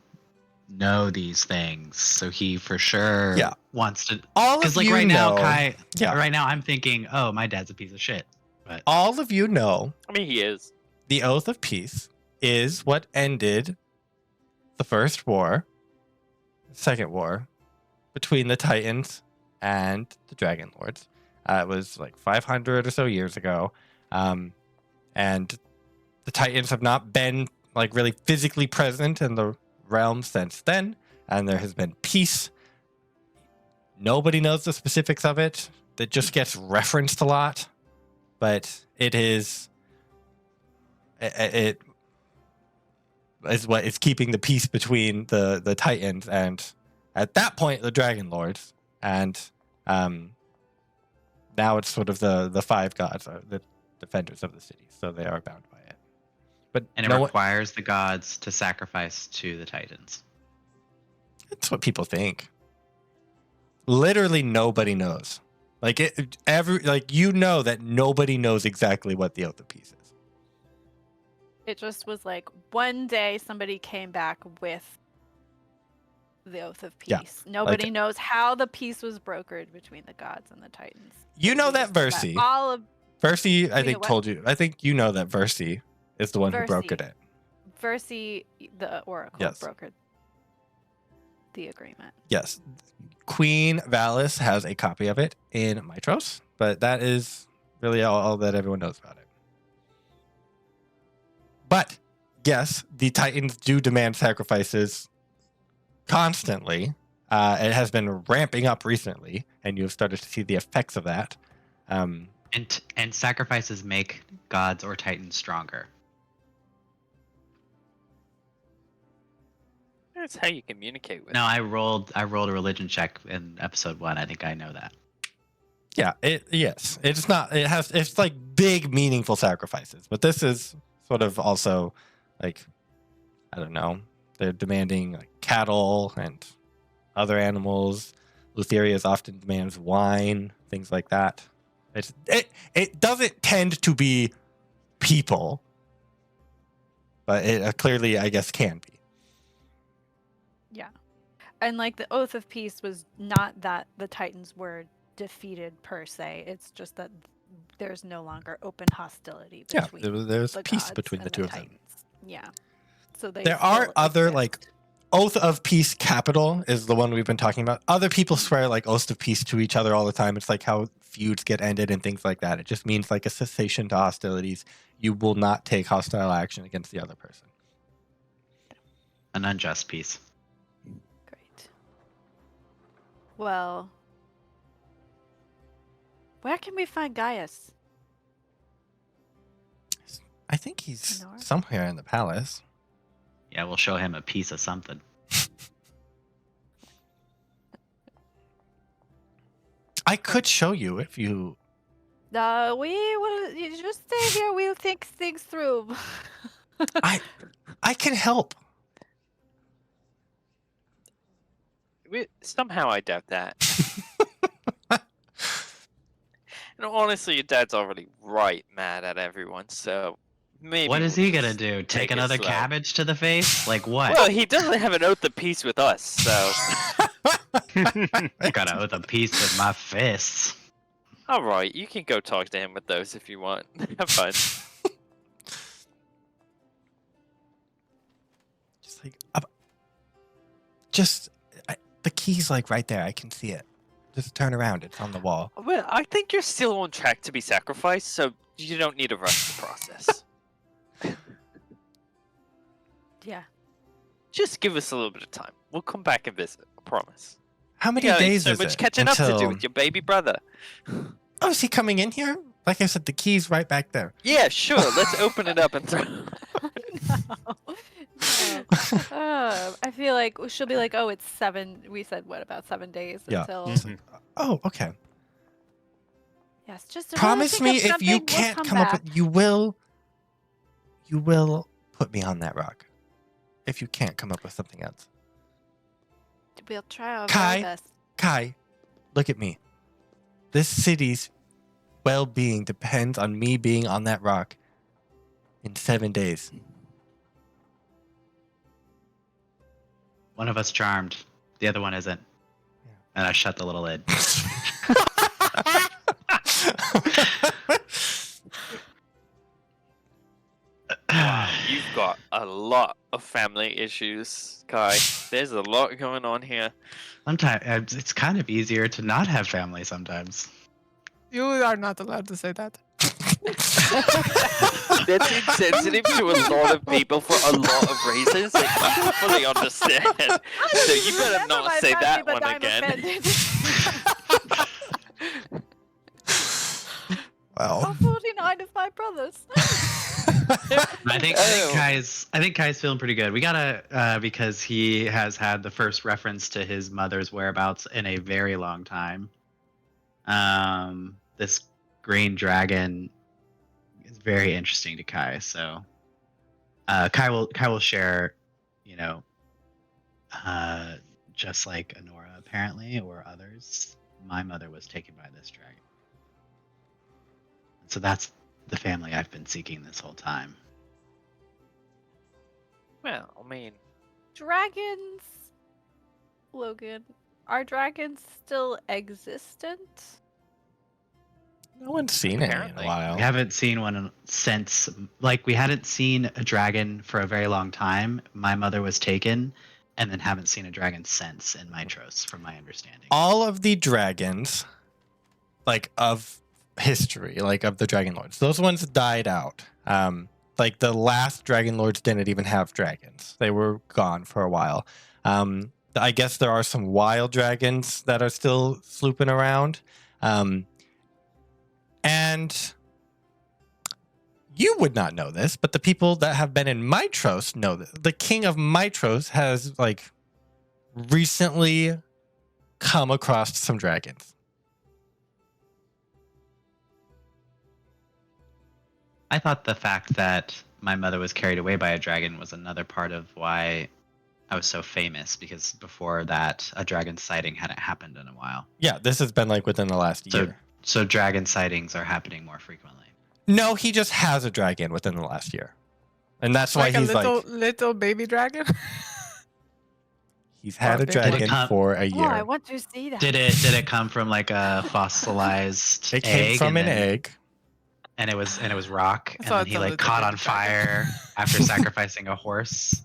know these things, so he for sure Yeah. wants to. All Because of like you right know, now, Kai. yeah. Right now, I'm thinking, oh, my dad's a piece of shit. But all of you know I mean, he is. the Oath of Peace is what ended the first war, second war, between the Titans and the Dragonlords. It was like 500 or so years ago. And the Titans have not been like really physically present in the realm since then. And there has been peace. Nobody knows the specifics of it. That just gets referenced a lot. But it is what is keeping the peace between the Titans and at that point the Dragonlords, and now it's sort of the five gods, the defenders of the city, so they are bound by it. But and it requires the gods to sacrifice to the Titans. That's what people think. Literally nobody knows. Like that nobody knows exactly what the Oath of Peace is. It just was like one day somebody came back with the Oath of Peace. Yeah, Nobody knows how the peace was brokered between the gods and the Titans. You know that Versi. Versi, I think, told you. I think you know that Versi is the one who brokered it. Versi, the Oracle, Yes. brokered the agreement. Yes. Queen Valis has a copy of it in Mytros, but that is really all that everyone knows about it. But yes, the Titans do demand sacrifices constantly. It has been ramping up recently, and you have started to see the effects of that. And sacrifices make gods or Titans stronger. That's how you communicate with. No, I rolled a religion check in episode 1. I think I know that. Yeah, yes. It's like big meaningful sacrifices, but this is sort of also like, I don't know, they're demanding like cattle and other animals. Lutherius often demands wine, things like that. It doesn't tend to be people, but it clearly, I guess, can be. Yeah. And like the Oath of Peace was not that the Titans were defeated per se. It's just that there's no longer open hostility between there's the peace gods between the and two of Titans. them. Yeah. So There are other like Oath of Peace capital is the one we've been talking about. Other people swear like oaths of peace to each other all the time. It's like how feuds get ended and things like that. It just means like a cessation to hostilities. You will not take hostile action against the other person. An unjust peace. Great. Well, Where can we find Gaius? I think he's North? somewhere in the palace. Yeah, we'll show him a piece of something. I could show you if you. We will. You just stay here. We'll think things through. I can help. Somehow I doubt that. And honestly, your dad's already right mad at everyone, so maybe. What is we'll he gonna just do? take Take it another slow. cabbage to the face? Like what? Well, he doesn't have an oath of peace with us, so. I got an oath of peace with my fists. All right, you can go talk to him with those if you want. Have fun. Just like, the key's like right there. I can see it. Just turn around. It's on the wall. Well, I think you're still on track to be sacrificed, so you don't need to rush the process. Yeah. Just give us a little bit of time. We'll come back and visit. I promise. How many Yeah, days so is much it catching up to do until- with your baby brother. Oh, is he coming in here? Like I said, the key's right back there. Yeah, sure. Let's open it up and throw. No. I feel like she'll be like, oh, it's 7. We said what about 7 days Yeah. until. Oh, okay. Yes, just to Promise really me think of if you something, we'll can't come come up back. with, you will put me on that rock. If you can't come up with something else. We'll try our Kai? very best. Kai, look at me. This city's well-being depends on me being on that rock in 7 days. One of us charmed, the other one isn't. Yeah. And I shut the little lid. Wow, you've got a lot of family issues, Kai. There's a lot going on here. Sometimes it's kind of easier to not have family sometimes. You are not allowed to say that. That's insensitive to a lot of people for a lot of reasons. And I fully understand. So you better Never not mind, say Abby, that but one I'm again. offended. Well, All 49 of my brothers. I think Kai's feeling pretty good. We gotta because he has had the first reference to his mother's whereabouts in a very long time. This green dragon is very interesting to Kai. So, Kai will share, just like Honora apparently or others. My mother was taken by this dragon. So that's the family I've been seeking this whole time. Well, I mean, Dragons, Logan, are dragons still existent? no one's seen it in a Apparently. while. We haven't seen one since, we hadn't seen a dragon for a very long time. My mother was taken, and then haven't seen a dragon since in Mitros, from my understanding. All of the dragons, of history, of the Dragonlords, those ones died out. The last Dragonlords didn't even have dragons. They were gone for a while. I guess there are some wild dragons that are still slooping around. And you would not know this, but the people that have been in Mitros know this. The king of Mitros has, recently come across some dragons. I thought the fact that my mother was carried away by a dragon was another part of why I was so famous, because before that, a dragon sighting hadn't happened in a while. Yeah, this has been within the last year. So dragon sightings are happening more frequently. No, he just has a dragon within the last year. And that's why Like a he's little baby dragon. he's had a Did it dragon come- for a Oh, I year. want to see that. Did it come from a fossilized It egg? came from and an then- egg. And it was rock, and So then it's he a little caught baby on fire dragon. after sacrificing a horse.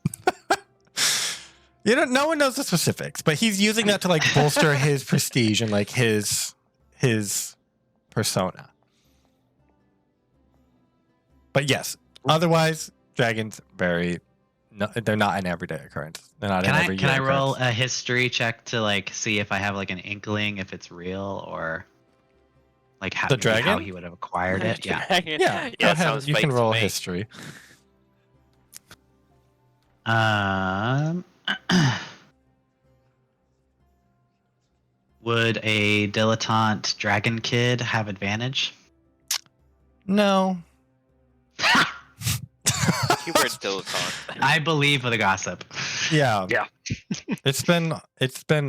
No one knows the specifics, but he's using that to bolster his prestige and his persona. But yes, otherwise dragons they're not an everyday occurrence. They're not Can an I every can year I roll occurrence. a history check to see if I have an inkling if it's real or? like how, The maybe how dragon? he would have acquired it. Yeah. Dragon. Yeah, go yeah, ahead. sounds You fake can to roll me. history. Um, would a dilettante dragon kid have advantage? No. Keyword dilettante. I believe the gossip. Yeah. Yeah. It's been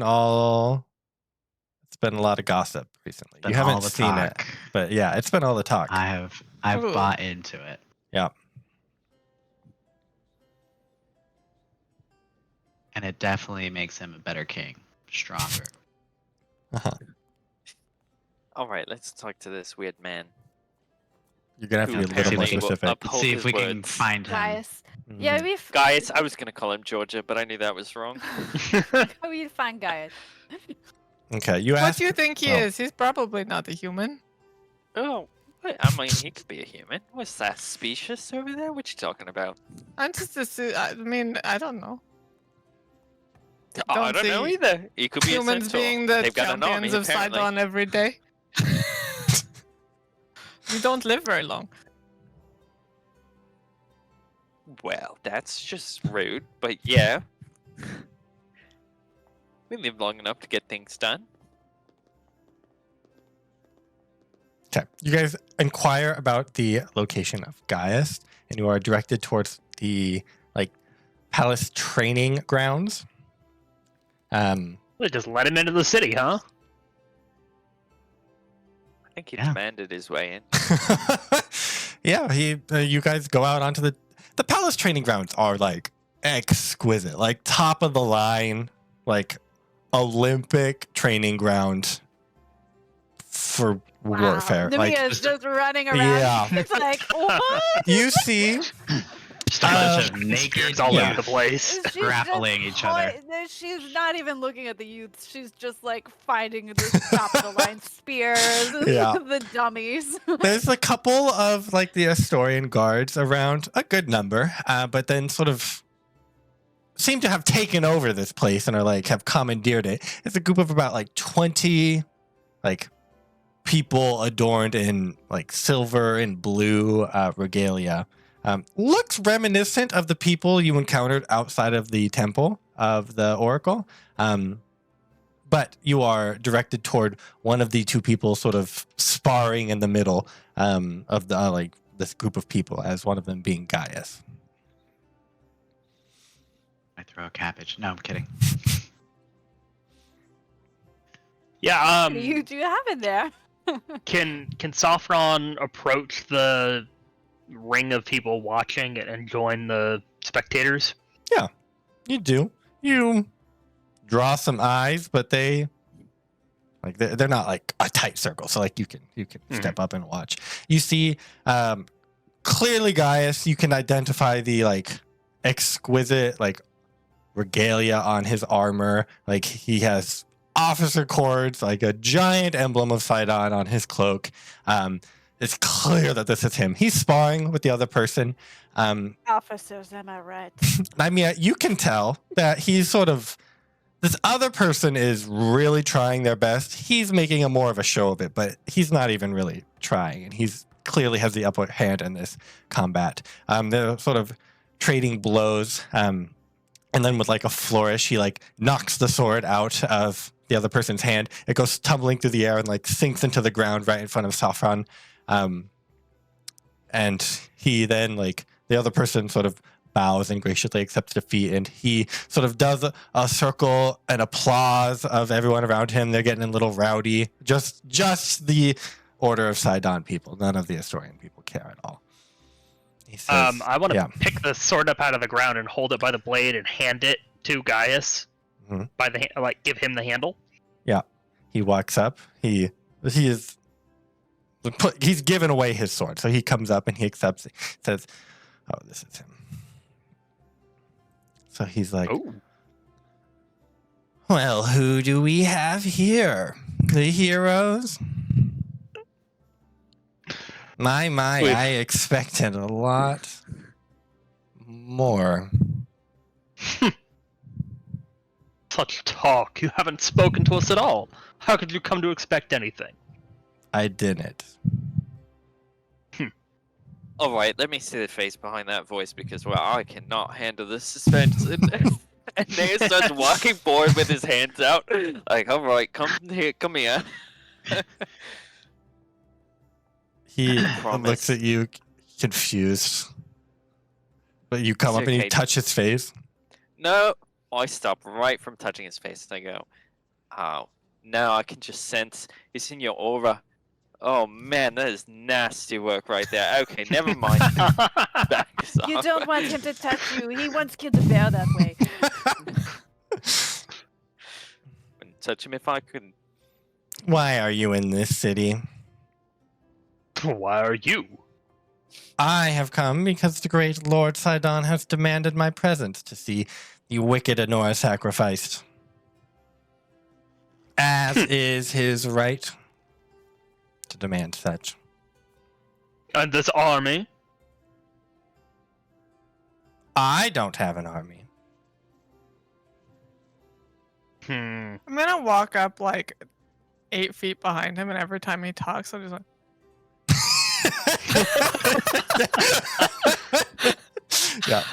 a lot of gossip recently. Been You haven't all the seen it, talk. but yeah, it's been all the talk. I've Ooh. bought into it. Yeah. And it definitely makes him a better king, stronger. Uh-huh. All right, let's talk to this weird man. You're gonna have to be a Okay. little more Apparently will specific. uphold See his if we can words. find him. Gaius. Yeah, Mhm. Gaius, I was gonna call him Georgia, but I knew that was wrong. How will you find Gaius? Okay, you What asked. do you think he oh. is? He's probably not a human. Oh, what? I mean, he could be a human. What's that specious over there? What you talking about? I'm just I mean, I don't know. I Don't don't know see either. He could be a Humans centaur. being the They've got an army, champions of apparently. Sidon every day. We don't live very long. Well, that's just rude, but yeah. We live long enough to get things done. Okay, you guys inquire about the location of Gaius, and you are directed towards the palace training grounds. They just let him into the city, huh? I think he Yeah. demanded his way in. Yeah, you guys go out onto the palace training grounds are exquisite, top of the line, Olympic training ground for warfare. Nemea is just running around. Yeah. It's like, what? You see, Just a bunch of naked all yeah. over the place. She's grappling just each other. no, she's not even looking at the youths. She's just finding the top of the line spears, Yeah. the dummies. there's a couple of the Astorian guards around, a good number, but then sort of seem to have taken over this place and are have commandeered it. It's a group of about 20 people adorned in silver and blue regalia. Looks reminiscent of the people you encountered outside of the temple of the oracle, but you are directed toward one of the two people sort of sparring in the middle of the this group of people, as one of them being Gaius. I throw a cabbage. No, I'm kidding. Yeah. What do you have in there? Can Sophron approach the ring of people watching and join the spectators? You do. You draw some eyes, but they're not a tight circle, so you can step up and watch. You see clearly Gaius. You can identify the exquisite regalia on his armor. He has officer cords, a giant emblem of Sidon on his cloak. It's clear that this is him. He's sparring with the other person. Officers, am I right? I mean, you can tell that he's this other person is really trying their best. He's making more of a show of it, but he's not even really trying, and he's clearly has the upper hand in this combat. They're sort of trading blows, and then with a flourish, he knocks the sword out of the other person's hand. It goes tumbling through the air and sinks into the ground right in front of Sophron. And he then the other person sort of bows and graciously accepts defeat, and he sort of does a circle and applause of everyone around him. They're getting a little rowdy. Just the Order of Sidon people. None of the Astorian people care at all. He says, I want to yeah. pick the sword up out of the ground and hold it by the blade and hand it to Gaius. Mhm. By the give him the handle. He walks up. He's given away his sword, so he comes up and he accepts it. Says, "Oh, this is him." So he's like, Oh. "Well, who do we have here? The heroes?" My, Wait. I expected a lot more. Such talk. You haven't spoken to us at all. How could you come to expect anything? I didn't. All right, let me see the face behind that voice because, well, I cannot handle this suspense. And Nate starts walking forward with his hands out, like, all right, come here. He Promise. looks at you confused. But you come It's up and you okay. touch his face. No, I stop right from touching his face. And I go, oh, now I can just sense it's in your aura. Oh man, that is nasty work right there. Okay, never mind. Back us You off. don't want him to touch you. He wants Kid the Bear that way. Wouldn't touch him if I couldn't. Why are you in this city? Why are you? I have come because the great Lord Sidon has demanded my presence to see the wicked Aeneas sacrificed. As is his right to demand such. And this army? I don't have an army. Hmm. I'm gonna walk up like 8 feet behind him, and every time he talks, I'm just like, Yeah.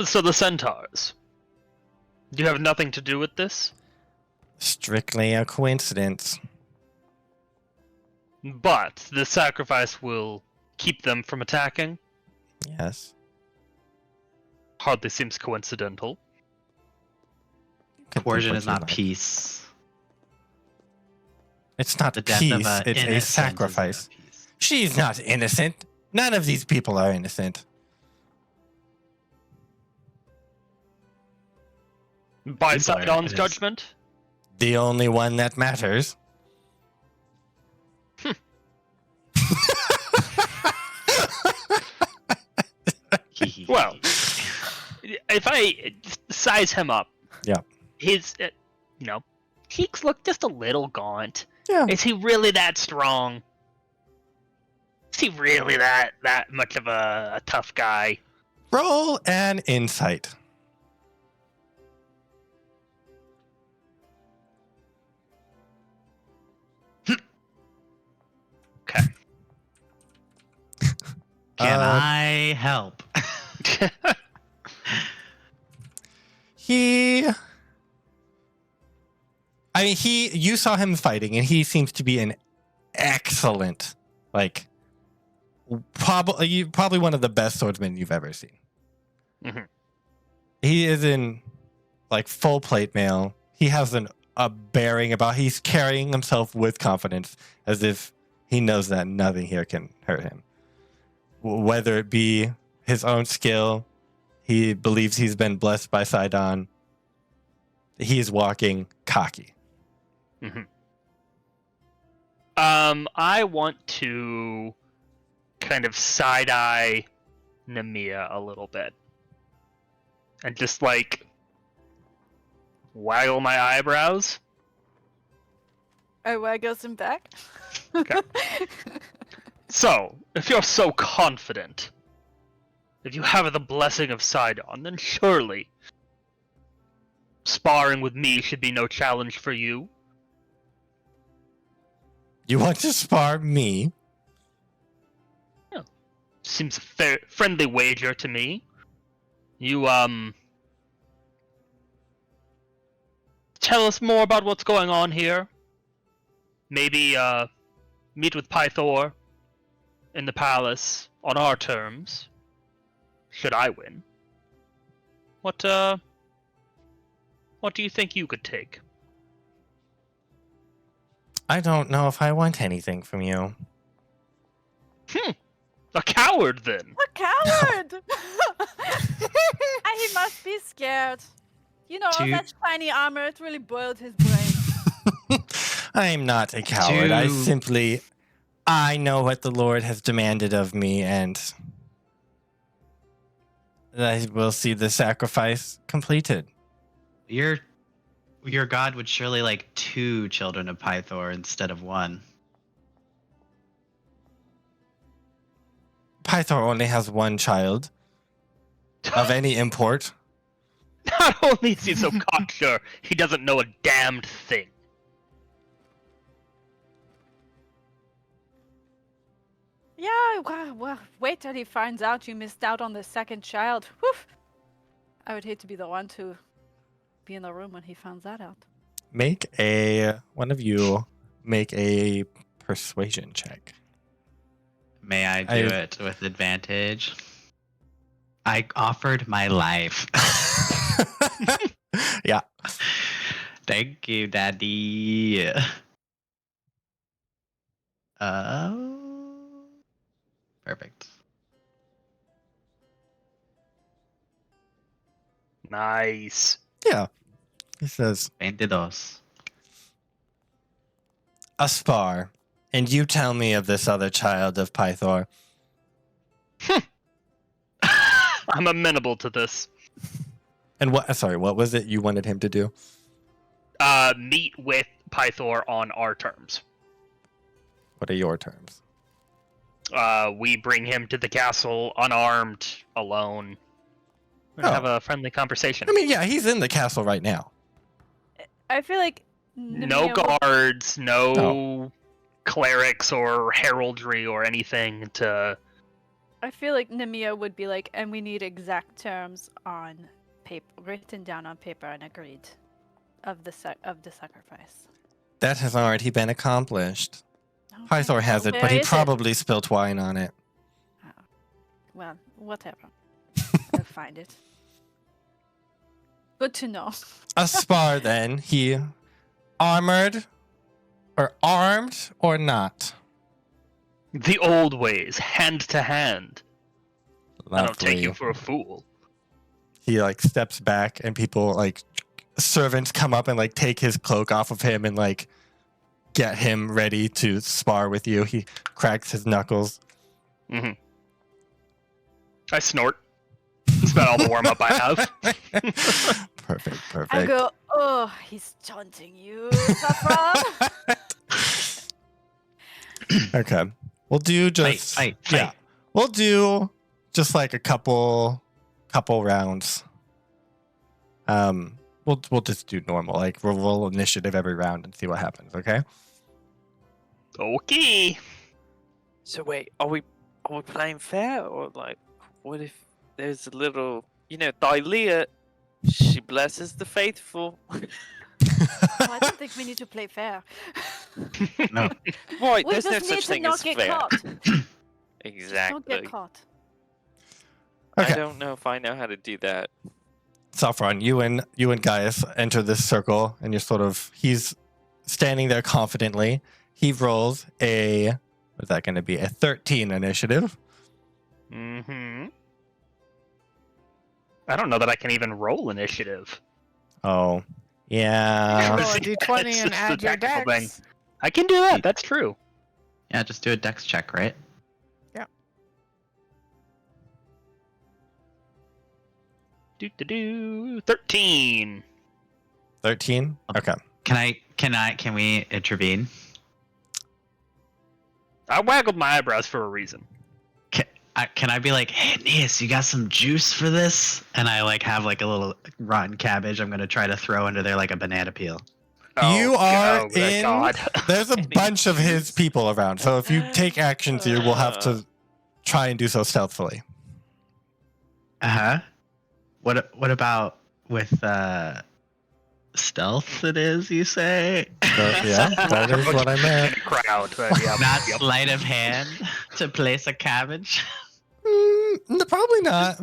So the centaurs. You have nothing to do with this? Strictly a coincidence. But the sacrifice will keep them from attacking? Yes. Hardly seems coincidental. Could think Coercion what is you not like. peace. It's not The death peace, of a it's a innocent is not sacrifice. peace. She's not innocent. None of these people are innocent. By People are Sidon's innocent. judgment? The only one that matters. Well, if I size him up, Yeah. his, cheeks look just a little gaunt. Yeah. Is he really that strong? Is he really that much of a tough guy? Roll an insight. Okay. Can Uh, I help? You saw him fighting, and he seems to be an excellent, probably one of the best swordsmen you've ever seen. Mhm. He is in, full plate mail. He has a bearing about, he's carrying himself with confidence, as if he knows that nothing here can hurt him. Whether it be his own skill, he believes he's been blessed by Sidon. He is walking cocky. I want to kind of side-eye Nemea a little bit. And just, waggle my eyebrows. I waggles him back. Okay. So, if you're so confident, if you have the blessing of Sidon, then surely sparring with me should be no challenge for you. You want to spar me? Seems a fair, friendly wager to me. You, tell us more about what's going on here. Maybe, meet with Pythor in the palace on our terms. Should I win. What do you think you could take? I don't know if I want anything from you. A coward, then. A coward! He must be scared. All To- that shiny armor, it really boiled his brain. I'm not a coward. I know what the Lord has demanded of me, and I will see the sacrifice completed. Your god would surely like 2 children of Pythor instead of 1. Pythor only has one child of any import. Not only is he so cocksure, he doesn't know a damned thing. Yeah, well, wait till he finds out you missed out on the second child. Woof. I would hate to be the one to be in the room when he finds that out. One of you make a persuasion check. May I do it with advantage? I offered my life. Yeah. Thank you, Daddy. Perfect. Nice. Yeah. He says, 22. Aspar, and you tell me of this other child of Pythor. I'm amenable to this. And what was it you wanted him to do? Meet with Pythor on our terms. What are your terms? We bring him to the castle unarmed, alone. We're gonna have a friendly conversation. I mean, yeah, he's in the castle right now. I feel like No guards, no clerics or heraldry or anything to... I feel like Nemea would be like, and we need exact terms on paper, written down on paper and agreed, of the sacrifice. That has already been accomplished. Okay, Pythor has it, where but he is it? probably spilled wine on it. Well, whatever. I'll find it. Good to know. Aspar, then, he armed or not? The old ways, hand to hand. I don't take you Lovely. for a fool. He like steps back and people like servants come up and like take his cloak off of him and like get him ready to spar with you. He cracks his knuckles. Mm-hmm. I snort. That's about all the warm-up I have. Perfect. I go, oh, he's taunting you, Sophron. Okay. We'll do just Fight. yeah. We'll do just like a couple rounds. We'll just do normal. Like we'll roll initiative every round and see what happens, okay? Okay. So wait, are we playing fair, or like, what if there's a little, Thylea, she blesses the faithful. I don't think we need to play fair. No. Right, We there's no just need such to thing not as get fair. caught. Exactly. Don't get caught. Okay. I don't know if I know how to do that. Sophron, you and Gaius enter this circle, and he's standing there confidently. He rolls what is that going to be? A 13 initiative. Mm-hmm. I don't know that I can even roll initiative. Oh, yeah. Roll a It's d20 just and a add your tactical dex. thing. I can do that. That's true. Yeah, just do a dex check, right? Do 13. 13. Okay. Can we intervene? I waggled my eyebrows for a reason. Can I be like, hey, Aeneas, you got some juice for this? And I like have like a little rotten cabbage I'm gonna try to throw under there like a banana peel. You are my in. God. There's a bunch of his people around, so if you take actions, you will have to try and do so stealthily. Uh-huh. What about with stealth it is, you say? Yeah, that is what I meant. Crowd, but yeah. Not Yep. sleight of hand to place a cabbage? No, probably not.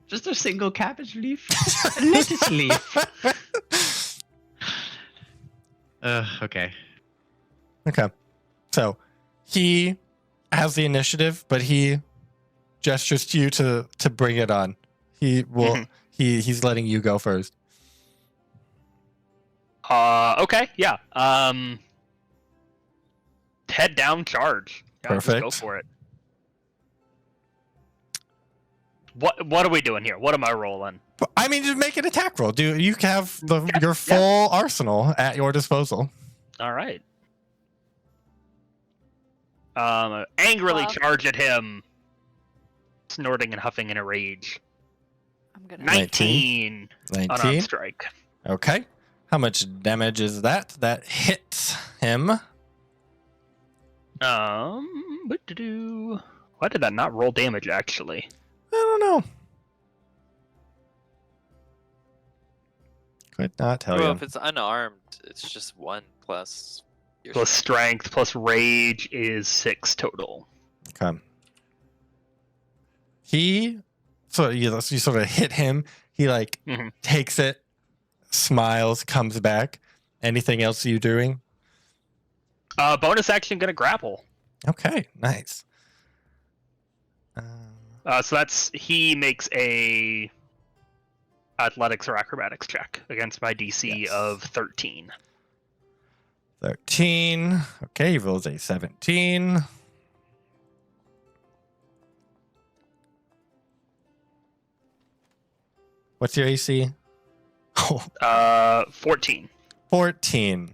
Just a single cabbage leaf? Lettuce leaf. Okay. Okay. So he has the initiative, but he gestures to you to bring it on. He will. He's letting you go first. Okay, yeah. Head down, charge. Yeah, Perfect. Just go for it. What are we doing here? What am I rolling? I mean, just make an attack roll. You have your full arsenal at your disposal? All right. Angrily Well- charge at him, snorting and huffing in a rage. I'm gonna. 19 unarmed 19. strike. Okay. How much damage is that? That hits him. Why did that not roll damage, actually? I don't know. Could not tell Well, you. if it's unarmed, it's just 1 plus your Plus strength, plus rage is 6 total. Okay. So you sort of hit him. He like Mhm. takes it, smiles, comes back. Anything else you doing? Bonus action, gonna grapple. Okay, nice. So he makes a athletics or acrobatics check against my DC Yes. of 13. 13. Okay, he rolls a 17. What's your AC? Oh, 14. 14.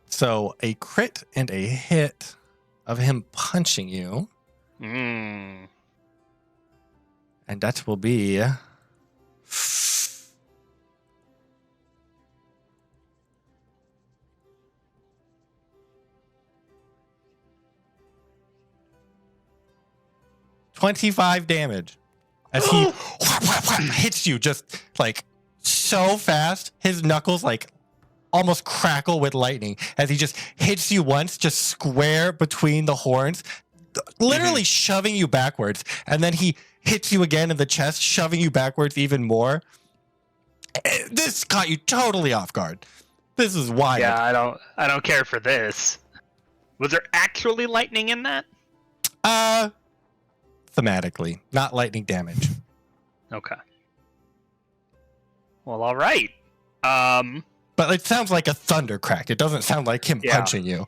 So a crit and a hit of him punching you. Mm. And that will be 25 damage as he hits you just like so fast. His knuckles like almost crackle with lightning as he just hits you once, just square between the horns, literally shoving you backwards. And then he hits you again in the chest, shoving you backwards even more. This caught you totally off guard. This is wild. Yeah, I don't care for this. Was there actually lightning in that? Thematically, not lightning damage. Okay. Well, all right. But it sounds like a thunder crack. It doesn't sound like him Yeah. punching you.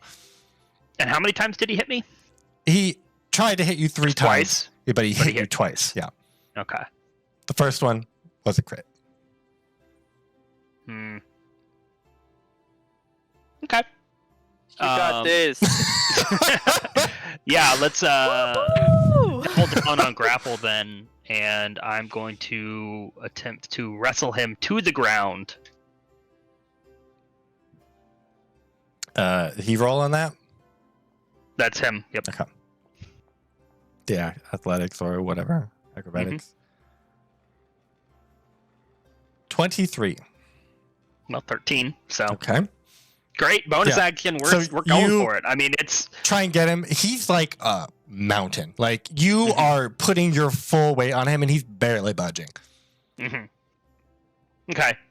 And how many times did he hit me? He tried to hit you 3 times, Twice? yeah, but he But hit he you hit twice. Yeah. Okay. The first one was a crit. Okay. You got this. Yeah, let's Woo! hold the phone on grapple then, and I'm going to attempt to wrestle him to the ground. He roll on that? That's him. Yep. Okay. Yeah, athletics or whatever. Acrobatics. 23. Well, 13. So Okay. great bonus Yeah. action. So We're going you- for it. I mean, it's Try and get him. He's like a mountain. Like you are putting your full weight on him and he's barely budging. okay.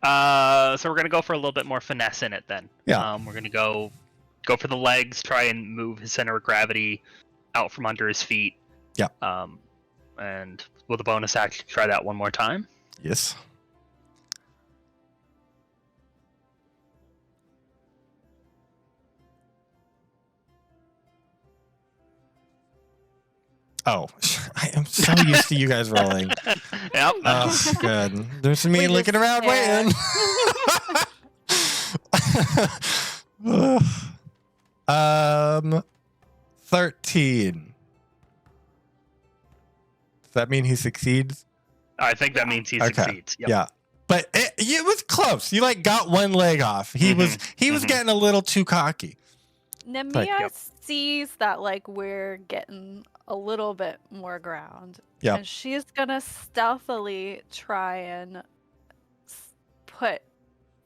So we're gonna go for a little bit more finesse in it then. Yeah. We're gonna go for the legs. Try and move his center of gravity out from under his feet. Yeah. And with a bonus action, try that one more time. Yes. Oh, I am so used to you guys rolling. Yep. Oh, good. There's me We looking just- around yeah. waiting. 13. Does that mean he succeeds? I think that means he Okay. succeeds. Yep. Yeah. But it was close. You like got one leg off. He was getting a little too cocky. Nemea Yep. sees that like we're getting a little bit more ground. Yep. And she's gonna stealthily try and put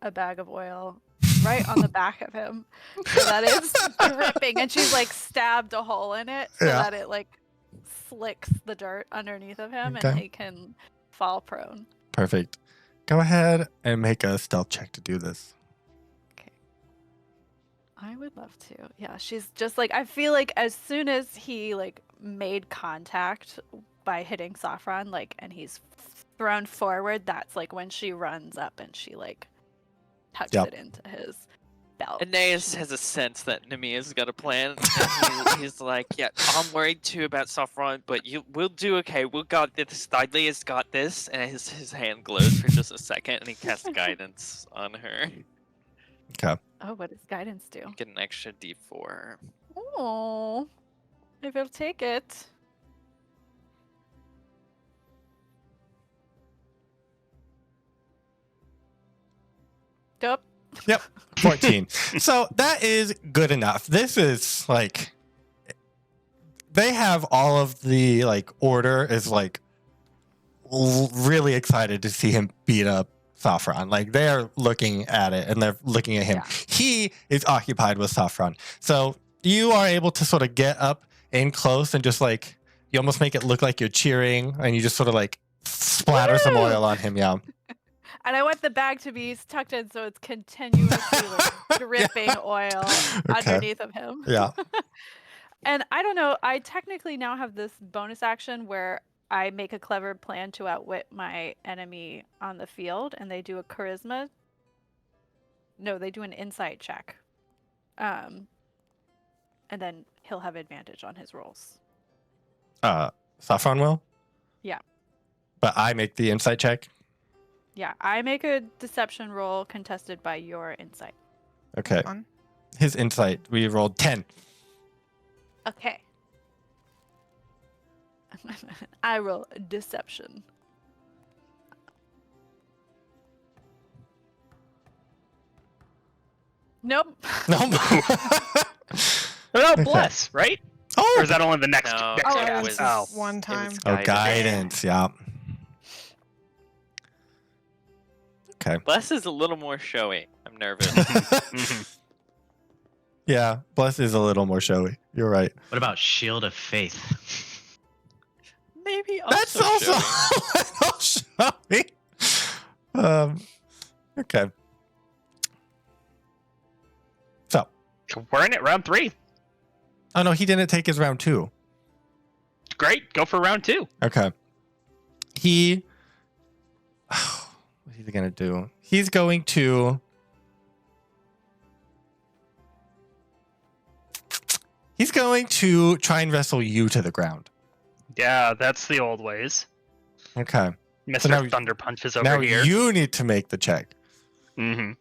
a bag of oil right on the back of him so that it's dripping, and she's like stabbed a hole in it so Yeah. that it like slicks the dirt underneath of him Okay. and he can fall prone. Perfect. Go ahead and make a stealth check to do this. I would love to. Yeah, she's just like, I feel like as soon as he like made contact by hitting Sophron, like, and he's thrown forward, that's like when she runs up and she like tucks Yep. it into his belt. Aeneas has a sense that Nemea's got a plan, and he's like, "Yeah, I'm worried too about Sophron, but we'll do okay. We'll got this. Thylea's got this." And his hand glows for just a second, and he casts guidance on her. Okay. Oh, what does guidance do? Get an extra D4. Oh, I will take it. Yep. Yep. 14. So that is good enough. This is like they have all of the like order is like really excited to see him beat up Sophron. Like they're looking at it and they're looking at him. Yeah. He is occupied with Sophron. So you are able to sort of get up in close and just like you almost make it look like you're cheering and you just sort of like splatter some Woo! oil on him. Yeah. And I want the bag to be tucked in so it's continuously like, dripping oil Okay. underneath of him. Yeah. And I don't know, I technically now have this bonus action where I make a clever plan to outwit my enemy on the field, and they do a charisma. No, they do an insight check. And then he'll have advantage on his rolls. Sophron will? Yeah. But I make the insight check? Yeah, I make a deception roll contested by your insight. Okay. Fun. His insight, we rolled 10. Okay. I roll deception. Nope. No. Oh, bless, right? Or Oh, is that only the next? No, next Oh, it cast? was Oh. One it time. was oh, guidance. Yeah. Okay. Bless is a little more showy. I'm nervous. Mhm. Yeah, Bless is a little more showy. You're right. What about Shield of Faith? Maybe That's also also showy. a little showy. Okay. So, We're in it, round 3. oh no, he didn't take his round 2. Great, go for round 2. Okay. He. What is he gonna do? He's going to. He's going to try and wrestle you to the ground. Yeah, that's the old ways. Okay. Mr. now- Thunder Punches over Now here. you need to make the check. Mm-hmm.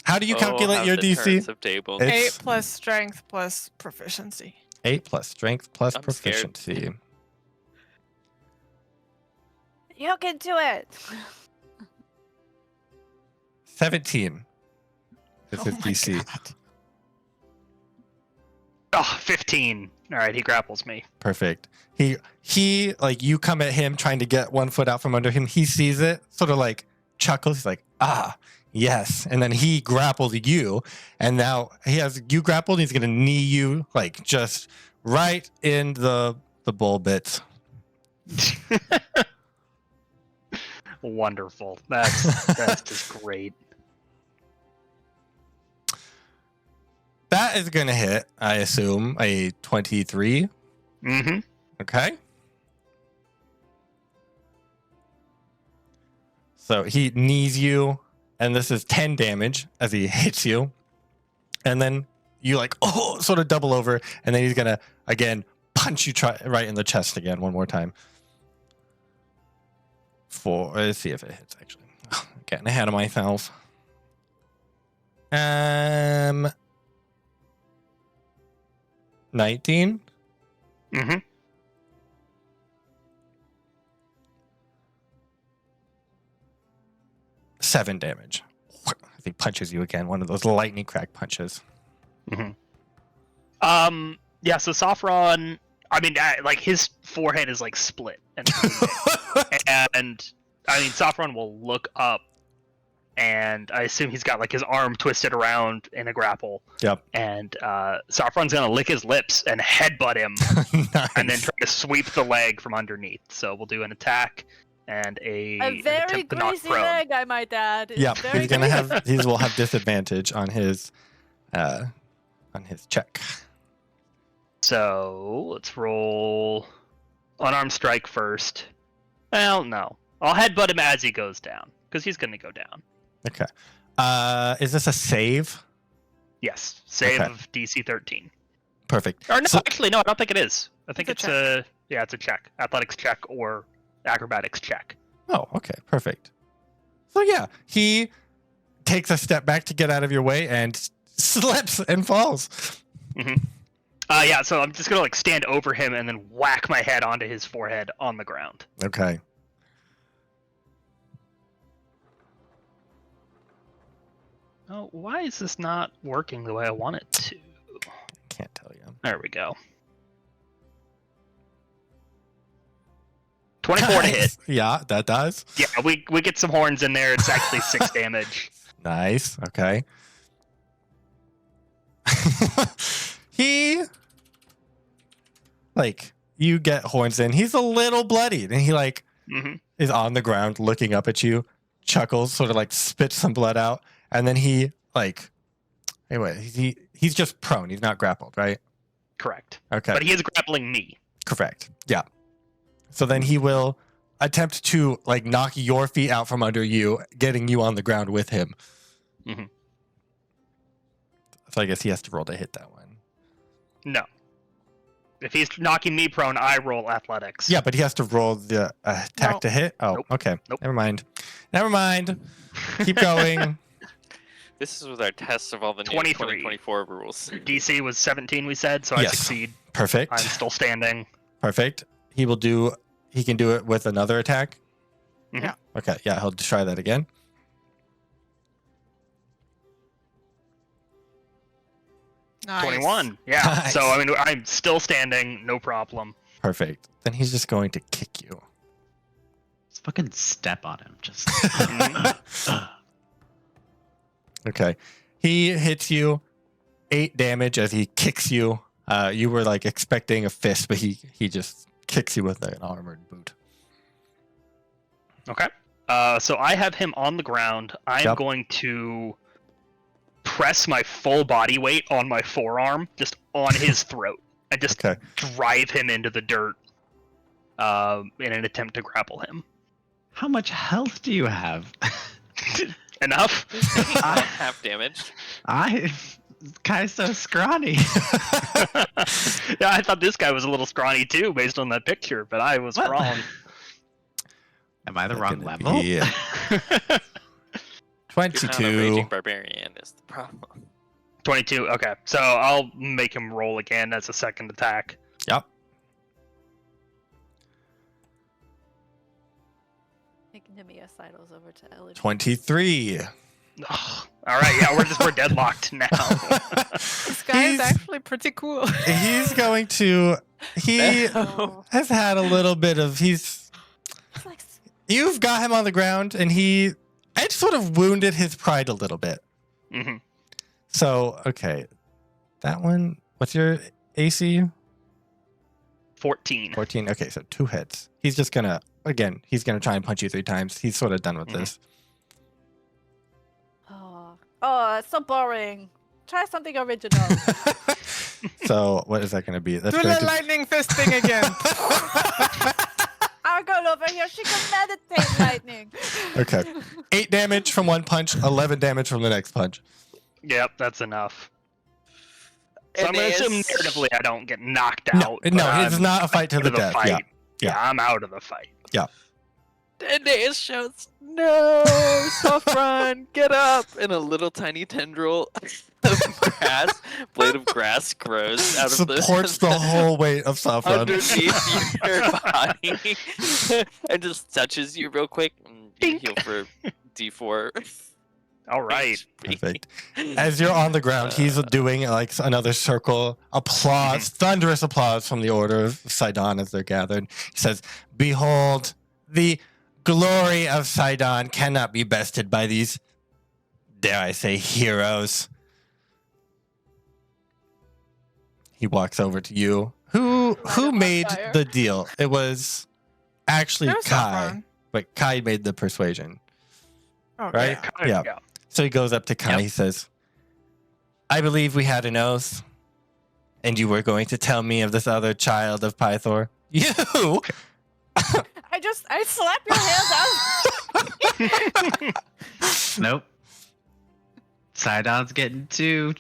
How do you Oh, calculate how's your the DC? turns of tables. It's 8 plus strength plus proficiency. 8 plus strength plus I'm scared. proficiency. You can do it. 17 is his Oh my DC. God. Oh, 15. All right, he grapples me. Perfect. He like you come at him trying to get one foot out from under him. He sees it, sort of like chuckles. He's like, ah, yes. And then he grapples you, and now he has you grappled. He's gonna knee you like just right in the bull bits. Wonderful. That's just great. That is gonna hit, I assume, a 23. Mm-hmm. Okay. So he knees you, and this is 10 damage as he hits you. And then you like, oh, sort of double over, and then he's gonna again punch you right in the chest again one more time. Let's see if it hits actually. Getting ahead of myself. 19. Mm-hmm. 7 damage. I think punches you again. One of those lightning crack punches. Mm-hmm. Yeah, so Sophron, I mean, like, his forehead is, like, split. And I mean, Sophron will look up, and I assume he's got, like, his arm twisted around in a grapple. Yep. And Sophron's gonna lick his lips and headbutt him, Nice. and then try to sweep the leg from underneath. So we'll do an attack and A an very attempt to knock greasy prone. leg, I might add. It's Yep, very he's gonna greasy. have he will have disadvantage on his check. So let's roll unarmed strike first. Well, no, I'll headbutt him as he goes down because he's going to go down. Okay. Is this a save? Yes, save Okay. of DC 13. Perfect. Or no, So- actually, no, I don't think it is. I think It's it's a a it's a check, athletics check or acrobatics check. Oh, okay, perfect. So yeah, he takes a step back to get out of your way and slips and falls. Yeah, so I'm just gonna like stand over him and then whack my head onto his forehead on the ground. Okay. Oh, why is this not working the way I want it to? can't tell you. There we go. 24 to hit. Yeah, that does. Yeah, we get some horns in there. It's actually 6 damage. Nice. Okay. He, like, you get horns in. He's a little bloodied, and he like is on the ground looking up at you, chuckles, sort of like spits some blood out, and then he like, anyway, he's just prone. He's not grappled, right? Correct. Okay. But he is grappling me. Correct. Yeah. So then he will attempt to like knock your feet out from under you, getting you on the ground with him. Mhm. So I guess he has to roll to hit that one. No. If he's knocking me prone, I roll athletics. Yeah, but he has to roll the attack No. to hit. Oh, Nope. okay. Nope. Never mind. Never mind. Keep going. This is with our test of all the new 23. 2024 rules. DC was 17, we said, so I Yes. succeed. Perfect. I'm still standing. Perfect. He can do it with another attack. Yeah. Okay. Yeah, he'll try that again. Nice. 21. Yeah. Nice. So, I mean, I'm still standing, no problem. Perfect. Then he's just going to kick you. Just fucking step on him. Just. Okay. He hits you 8 damage as he kicks you. You were like expecting a fist, but he just kicks you with an armored boot. Okay. So I have him on the ground. I'm Yep. going to press my full body weight on my forearm, just on his throat, and just Okay. drive him into the dirt in an attempt to grapple him. How much health do you have? Enough? He's taking about half damage. Kai's so scrawny. Yeah, I thought this guy was a little scrawny too, based on that picture, but I was What? wrong. Am I the That's wrong gonna level? be You're not a 22. raging barbarian is the problem. 22. Okay, so I'll make him roll again as a second attack. Yep. I think Nemea sidles over to Elegy. 23. Ugh. All right, yeah, we're deadlocked now. This guy is actually pretty cool. He's going to. He Oh, has had a little bit of. it's like You've got him on the ground, and it sort of wounded his pride a little bit. hmm So, okay. That one. What's your AC? 14. 14. Okay, so 2 hits. He's just gonna. Again, he's gonna try and punch you 3 times. He's sort of done with this. oh, it's so boring. Try something original. So, what is that gonna be? That's Do going the to. lightning fist thing again. Our girl over here, she can meditate lightning. Okay. 8 damage from one punch, 11 damage from the next punch. Yep, that's enough. So I'm going to assume Aeneas- narratively I don't get knocked No, out. no, but it's I'm not a fight to out the of the death. fight. Yeah. Yeah, I'm out of the fight. Aeneas shouts, "No, Sophron, get up!" And a little tiny tendril of grass, blade of grass grows out of Supports the whole weight of Sophron. underneath your body and just touches you real quick. And you heal for D4. All right. HP. Perfect. As you're on the ground, he's doing like another circle. Applause, thunderous applause from the Order of Sidon as they're gathered. He says, "Behold, the glory of Sidon cannot be bested by these, dare I say, heroes." He walks over to you. Who on made fire. the deal? It was actually There's Kai. Sophron. But Kai made the persuasion. Oh, Right? yeah. Yeah. So he goes up to Kai. Yep. He says, "I believe we had an oath, and you were going to tell me of this other child of Pythor." You? I slap your hands out. Nope. Sidon's getting 2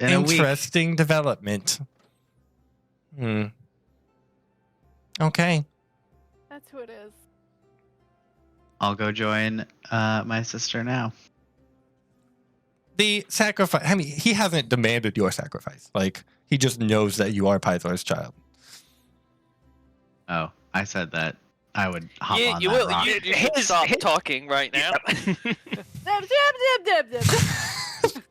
in a week. Interesting development. Okay. That's who it is. I'll go join my sister now. The sacrifice. I mean, he hasn't demanded your sacrifice. Like, he just knows that you are Pythor's child. Oh, I said that I would hop You, on you that will. rock. You should stop talking right now. Dib, dib, dib, dib, dib.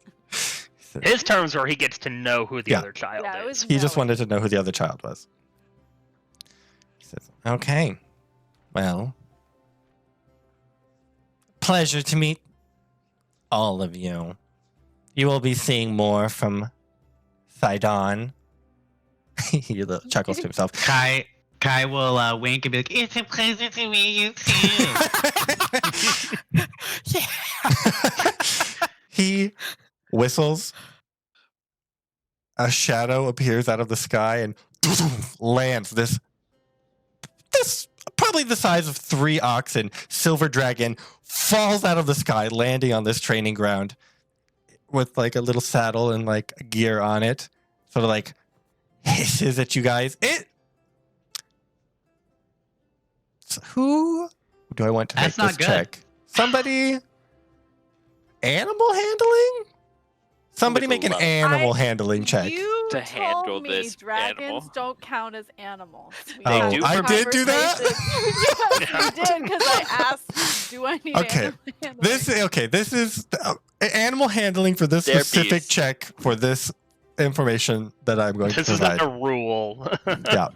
His terms were he gets to know who the Yeah. other child Yeah, it was is. He just knowing. wanted to know who the other child was. He says, okay. Well, pleasure to meet all of you. You will be seeing more from Sidon. He chuckles to himself. Kai will wink and be like, "It's a pleasure to meet you too." He whistles. A shadow appears out of the sky and lands this probably the size of 3 oxen silver dragon falls out of the sky, landing on this training ground with like a little saddle and like gear on it, sort of like hisses at you guys. Who do I want to That's make not this good. check? Somebody animal handling? Somebody With make an love. animal handling check. You To told handle me this dragons animal. don't count as animals. We They had do this for I did do that? conversation. Yes, you did, because I asked, do I need Okay, animal handling? This is animal handling for this They're specific beasts. check for this information that I'm going This to is provide. not a rule. Yeah.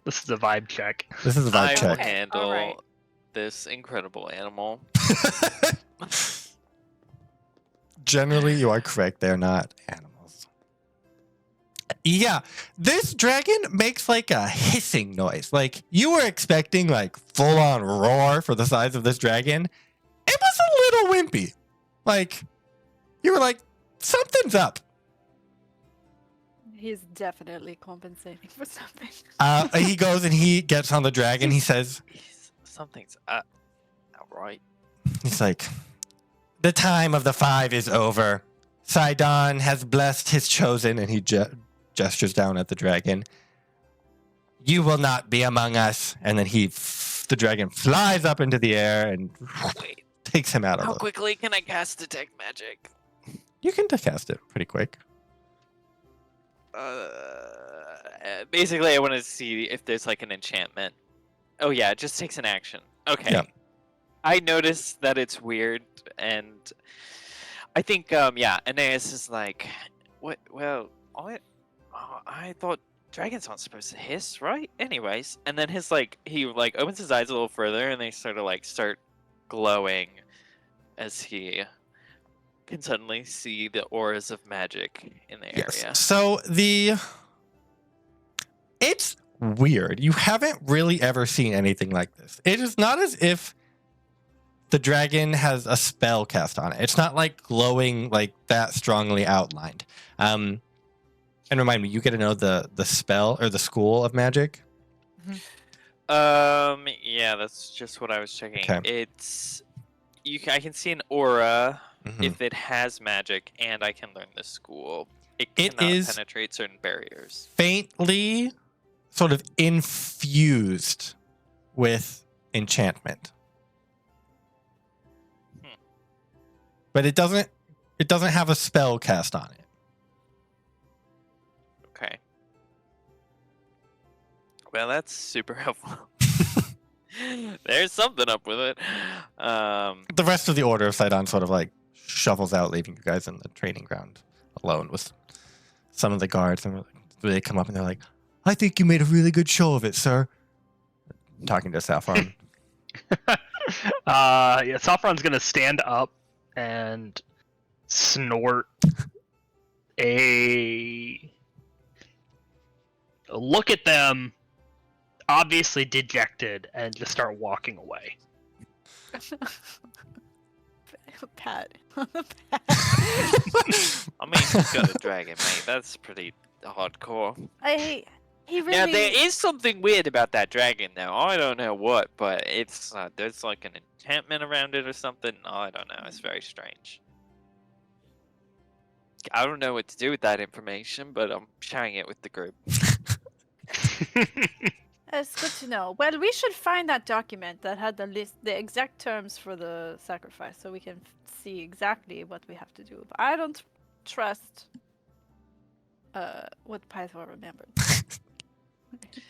This is a vibe check. This is a vibe I will check. Okay, handle alright. this incredible animal. Generally, you are correct. They're not animals. Yeah, this dragon makes like a hissing noise. Like you were expecting like full on roar for the size of this dragon. It was a little wimpy. Like you were like, something's up. He's definitely compensating for something. He goes and he gets on the dragon. He says, Something's up. Right. he's like, the time of the 5 is over. Sidon has blessed his chosen, and he gestures down at the dragon. You will not be among us. And then the dragon flies up into the air and Wait. takes him out of How it. quickly can I cast detect magic? You can cast it pretty quick. Basically, I want to see if there's like an enchantment. Oh yeah, it just takes an action. Okay. Yeah. I noticed that it's weird, and I think Aeneas is like, what? Well, I thought dragons aren't supposed to hiss, right? Anyways, and then he opens his eyes a little further, and they sort of start glowing as he can suddenly see the auras of magic in the area. So it's weird. You haven't really ever seen anything like this. It is not as if the dragon has a spell cast on it. It's not like glowing like that strongly outlined. And remind me, you get to know the spell or the school of magic. Yeah, that's just what I was checking. Okay. It's I can see an aura Mhm. if it has magic, and I can learn the school. It It cannot is- penetrate certain barriers. Faintly sort of infused with enchantment. But it doesn't have a spell cast on it. Okay. Well, that's super helpful. There's something up with it. The rest of the Order of Sidon sort of like shuffles out, leaving you guys in the training ground alone with some of the guards. And they come up and they're like, I think you made a really good show of it, sir. Talking to Sophron. Sophron's gonna stand up and snort a look at them, obviously dejected, and just start walking away. Pat. I mean, he's got a dragon, mate. That's pretty hardcore. He really. Now, there is something weird about that dragon, though. I don't know what, but it's there's like an enchantment around it or something. I don't know. It's very strange. I don't know what to do with that information, but I'm sharing it with the group. It's good to know. Well, we should find that document that had the exact terms for the sacrifice, so we can see exactly what we have to do. But I don't trust what Pythor remembered.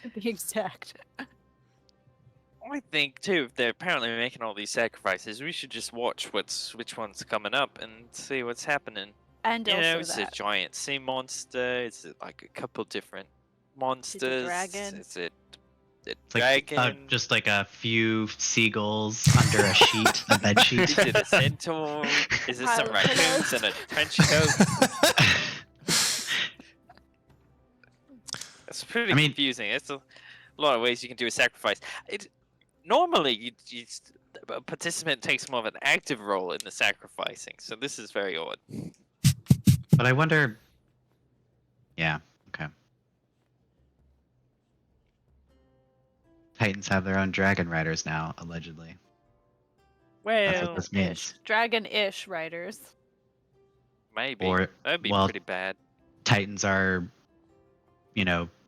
To be exact. I think too, if they're apparently making all these sacrifices, we should just watch which one's coming up and see what's happening. And You know, also it's that. a giant sea monster. It's like a couple different monsters. dragon. Is it a It's like dragon? just like a few seagulls under a sheet, a bed sheet. Is it a centaur? Is it some Pile of raccoons pillows. in a trench coat? It's pretty I mean- confusing. It's a lot of ways you can do a sacrifice. Normally, a participant takes more of an active role in the sacrificing, so this is very odd. But I wonder. Yeah. Okay. Titans have their own dragon riders now, allegedly. That's Well, what this means. Ish. Dragon-ish writers. maybe. Or That'd be well, pretty bad. Titans are,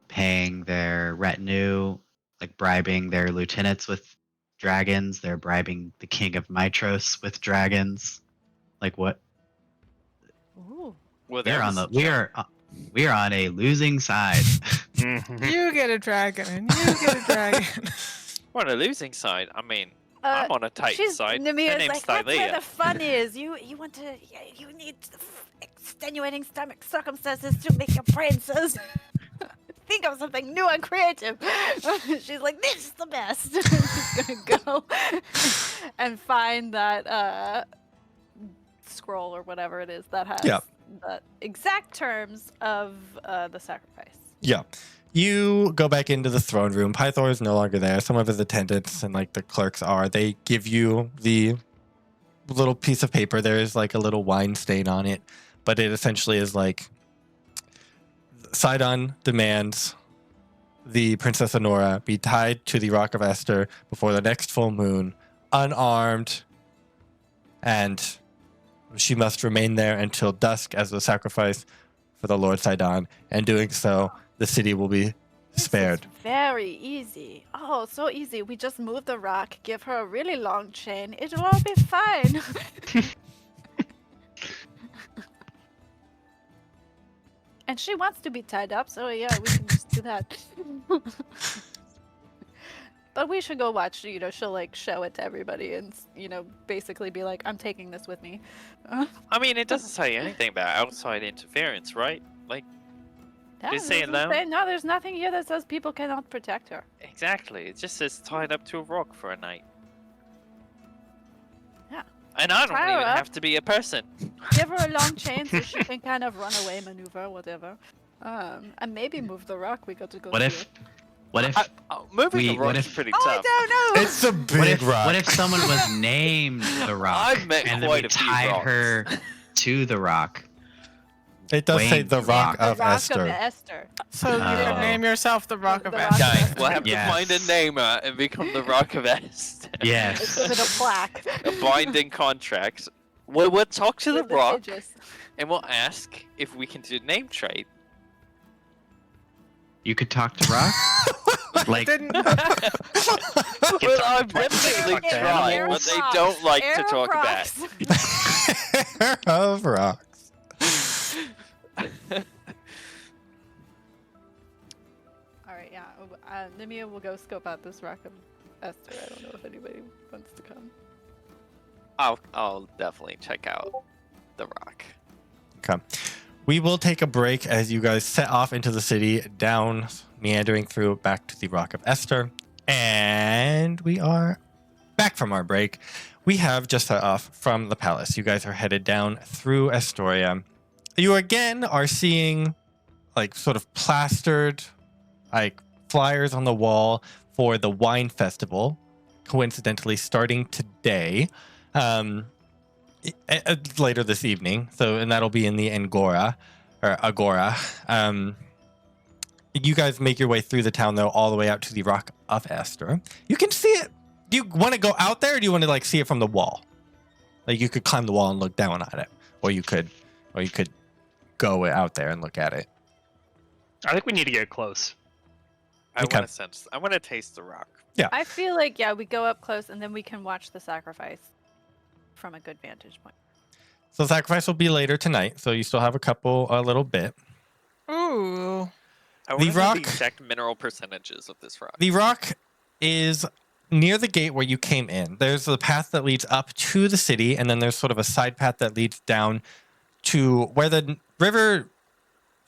paying their retinue, like bribing their lieutenants with dragons. They're bribing the king of Mytros with dragons. Like what? Ooh. Well, We are on a losing side. You get a dragon, and you get a dragon. We're on a losing side. I mean, Uh, I'm on a Titan side. Her Nemea's name's like, that's where Thylea. the fun is. You want to, you need extenuating stomach circumstances to make your princes. Think of something new and creative. She's like, this is the best. She's gonna go and find that scroll or whatever it is that has the exact terms of the sacrifice. Yeah. You go back into the throne room. Pythor is no longer there. Some of his attendants and like the clerks are. They give you the little piece of paper. There's like a little wine stain on it, but it essentially is like Sidon demands the Princess Honora be tied to the Rock of Esther before the next full moon, unarmed, and she must remain there until dusk as a sacrifice for the Lord Sidon. And doing so, the city will be spared. This is very easy. Oh, so easy. We just move the rock, give her a really long chain. It'll all be fine. And she wants to be tied up, so yeah, we can just do that. But we should go watch, she'll like show it to everybody and, basically be like, I'm taking this with me. I mean, it doesn't say anything about outside interference, right? Like, Yeah, Did it say doesn't alone? no, there's nothing here that says people cannot protect her. exactly. It just says tied up to a rock for a night. Yeah. And I don't Tie her even up. have to be a person. Give her a long chain so she can kind of run away, maneuver, whatever. And maybe move the rock. We got to go. What see if? it. What if? Moving the what rock is if- pretty Oh, tough. I don't know. It's a big What if? rock. What if someone was named the Rock, I've met and then quite we a few tied rocks. her to the Rock? It does say Wayne the Rock Rock. of the Rock Esther. of Esther. So you Oh. can name yourself the Rock of The Rock Esther. of Dang, Esther. we'll have to Yes. find a namer and become the Rock of Est. Let's Yes. give it a plaque. A binding contract. We'll talk to the With Rock images. and we'll ask if we can do name trade. You could talk to Rock. Like Didn't Well, I've definitely Air tried, of but they rocks. don't like Air to of talk about. rocks. of rocks. All right, yeah. Nemea will go scope out this Rock of Esther. I don't know if anybody wants to come. I'll definitely check out the Rock. Okay. We will take a break as you guys set off into the city, down, meandering through back to the Rock of Esther. And we are back from our break. We have just set off from the palace. You guys are headed down through Astoria. You again are seeing like sort of plastered like flyers on the wall for the wine festival, coincidentally starting today. Later this evening. So, and that'll be in the Agora. You guys make your way through the town though, all the way out to the Rock of Esther. You can see it. Do you want to go out there, or do you want to like see it from the wall? Like you could climb the wall and look down at it, or you could go out there and look at it. I think we need to get close. I Okay. want to taste the Rock. I feel like, yeah, we go up close and then we can watch the sacrifice from a good vantage point. So the sacrifice will be later tonight. So you still have a little bit. Ooh. I want to know rock- the exact mineral percentages of this rock. The rock is near the gate where you came in. There's the path that leads up to the city, and then there's sort of a side path that leads down to where the river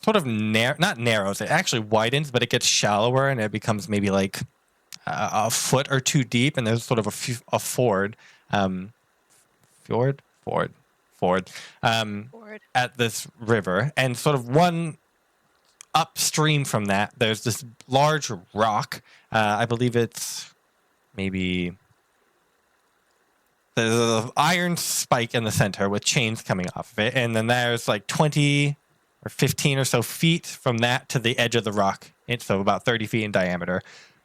sort of not narrows, it actually widens, but it gets shallower and it becomes maybe like a foot or two deep, and there's sort of a ford, ford at this river, and sort of one upstream from that, there's this large rock. I believe it's maybe there's an iron spike in the center with chains coming off of it, and then there's like 20 or 15 or so feet from that to the edge of the rock. It's so about 30 feet in diameter.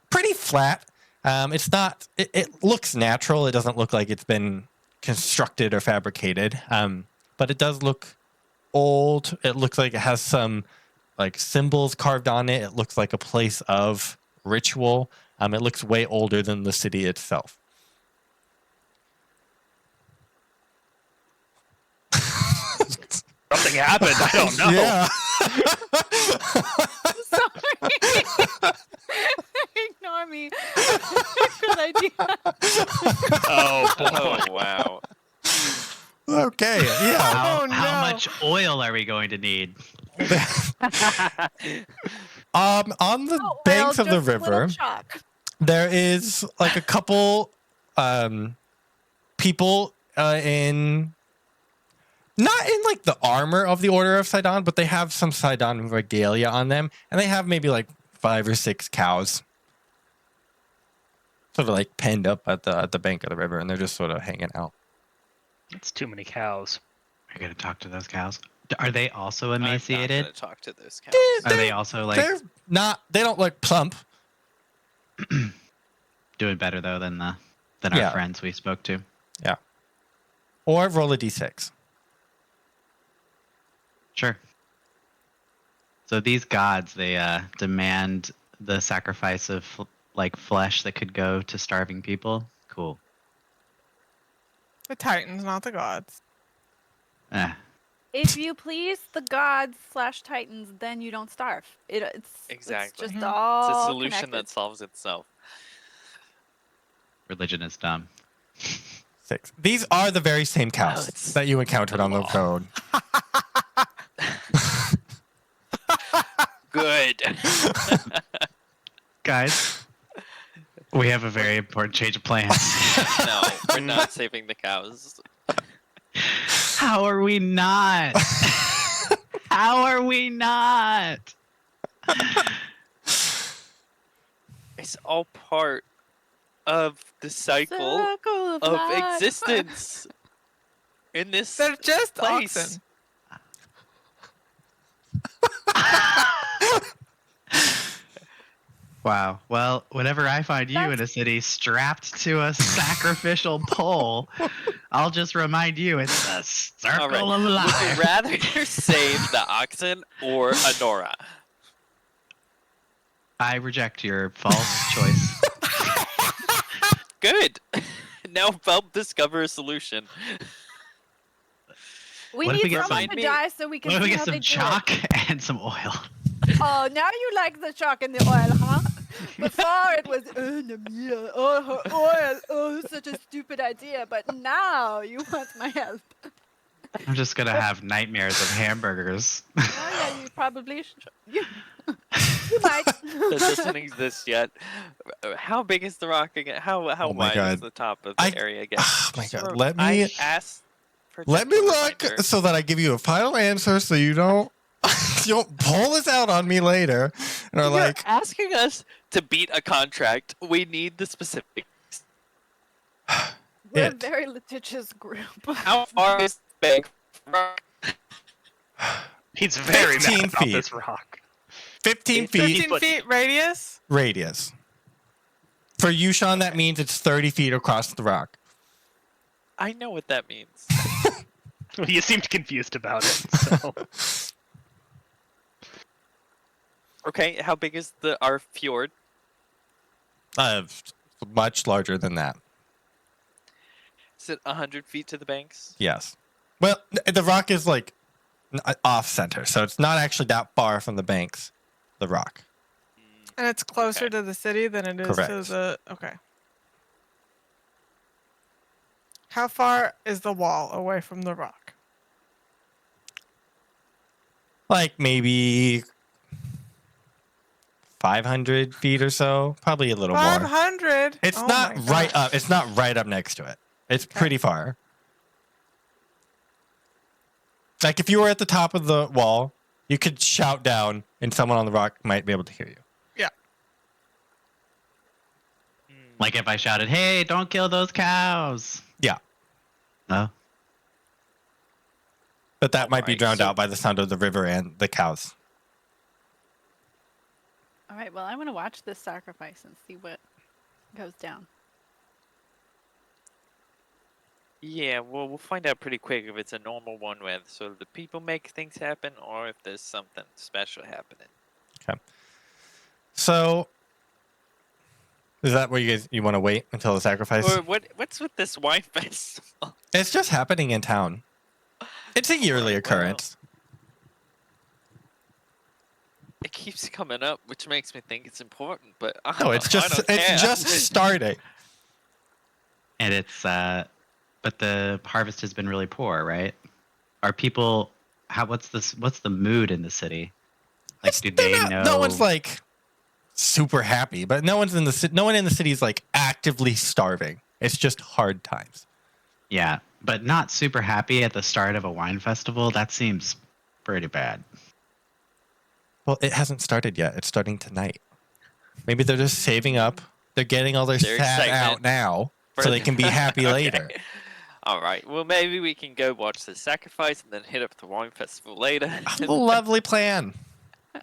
Pretty flat. It's not. It looks natural. It doesn't look like it's been constructed or fabricated. But it does look old. It looks like it has some like symbols carved on it. It looks like a place of ritual. It looks way older than the city itself. Something happened. I don't know. Yeah. Sorry. Ignore me. Good idea. Oh, boy. Oh wow. Okay. Yeah. How much oil are we going to need? On the banks of the river, there is like a couple people in. Not in like the armor of the Order of Sidon, but they have some Sidon regalia on them, and they have maybe like 5 or 6 cows, sort of like penned up at the bank of the river, and they're just sort of hanging out. That's too many cows. Are you gonna talk to those cows? Are they also I'm not emaciated? gonna talk to those cows. Are they also like They're not. They don't look plump. doing better though than our Yeah. friends we spoke to? Yeah. Or roll a d6. Sure. So these gods, they demand the sacrifice of like flesh that could go to starving people. Cool. The Titans, not the gods. If you please the gods / Titans, then you don't starve. It's Exactly. It's just Mhm. all It's a solution connected. that solves itself. Religion is dumb. 6. These are the very same cows it's that you encountered the on the law. road. Good. Guys, we have a very important change of plans. No, we're not saving the cows. How are we not? How are we not? It's all part of the cycle Circle of life. existence in this They're just place. oxen. Wow. Well, whenever I find you in a city strapped to a sacrificial pole, I'll just remind you it's the circle All right. of Would life. you rather save the oxen or Honora? I reject your false choice. Good. Now Bump discover a solution. We What if we need get someone some- to die so we can What if we see get how some they chalk do it. and some oil? Oh, now you like the chalk and the oil, huh? Before it was, oh, Nemea, oh, her oil, oh, such a stupid idea. But now you want my help. I'm just gonna have nightmares of hamburgers. Oh, yeah, you probably you might. That doesn't exist yet. How big is the rock again? How Oh my wide God. is the top of the I- area again? Oh my Just a God. re- Let I me asked for let me gentle look reminder. so that I give you a final answer, so you don't you don't pull this out on me later and are You're like, asking us to beat a contract. We need the specifics. We're a It. very litigious group. How far is the bank from the rock? He's very 15 mad about feet. this rock. 15 feet 15 foot. feet radius? radius. For you, Sean, that means it's 30 feet across the rock. I know what that means. You seemed confused about it. So. Okay, how big is our fjord? Much larger than that. Is it 100 feet to the banks? Yes. Well, the rock is like off center, so it's not actually that far from the banks. The rock. And it's closer Okay. to the city than it is to Correct. the. Okay. How far is the wall away from the rock? like maybe 500 feet or so, probably a little more. 500. It's Oh not my right gosh. up. It's not right up next to it. It's pretty far. Like if you were at the top of the wall, you could shout down, and someone on the rock might be able to hear you. Like if I shouted, "Hey, don't kill those cows." Yeah. No. But that might be Alright, drowned so- out by the sound of the river and the cows. All right, well, I'm going to watch this sacrifice and see what goes down. Yeah, well, we'll find out pretty quick if it's a normal one where sort of the people make things happen or if there's something special happening. So, is that what you want to wait until the sacrifice? Or what's with this wine festival? It's just happening in town. It's a yearly Right, well. occurrence. It keeps coming up, which makes me think it's important, but I No, don't- it's I just don't care. it's just starting. And it's but the harvest has been really poor, right? Are people what's the mood in the city? Like do They're they not- know No one's like super happy, but no one in the city is like actively starving. It's just hard times. Yeah, but not super happy at the start of a wine festival. That seems pretty bad. Well, it hasn't started yet. It's starting tonight. Maybe they're just saving up. They're getting all their Their sad out excitement now for so they the- can be happy Okay. later. All right. Well, maybe we can go watch the sacrifice and then hit up the wine festival later. Lovely plan. Can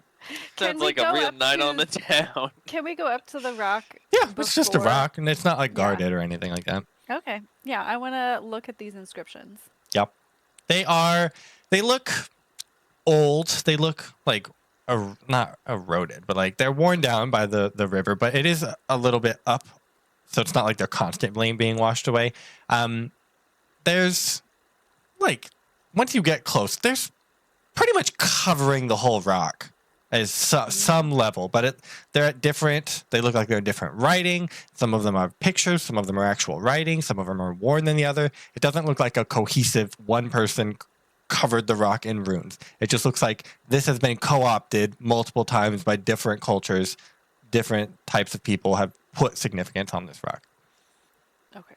Sounds we like a go real up night on to- the town. Can we go up to the rock? Yeah, it's just a before- rock, and it's not like Yeah. guarded or anything like that. Okay. Yeah, I want to look at these inscriptions. Yep. They look old. They look like not eroded, but like they're worn down by the river, but it is a little bit up. So it's not like they're constantly being washed away. There's like, once you get close, there's pretty much covering the whole rock as some level, but they're at different, they look like they're in different writing. Some of them are pictures, some of them are actual writing, some of them are worn than the other. It doesn't look like a cohesive one person covered the rock in runes. It just looks like this has been co-opted multiple times by different cultures. Different types of people have put significance on this rock. Okay.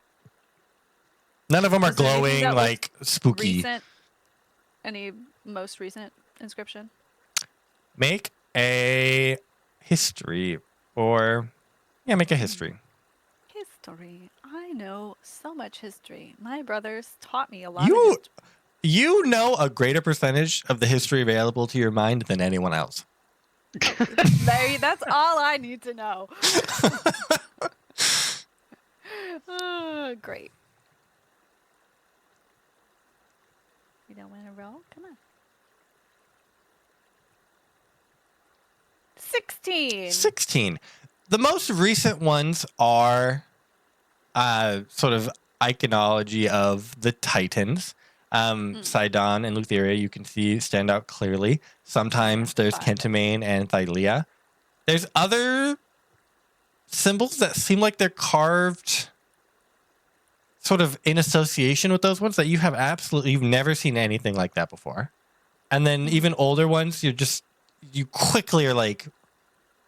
None of them are Is there anything glowing that like spooky. Recent? Any most recent inscription? Make a history make a history. History. I know so much history. My brothers taught me a lot of You history. you know a greater percentage of the history available to your mind than anyone else. That's all I need to know. Great. You don't want to roll? Come on. 16. 16. The most recent ones are sort of iconology of the Titans. Sidon and Lutheria, you can see stand out clearly. Sometimes there's Fine. Kentamane and Thylea. There's other symbols that seem like they're carved sort of in association with those ones that you've never seen anything like that before. And then even older ones, you quickly are like,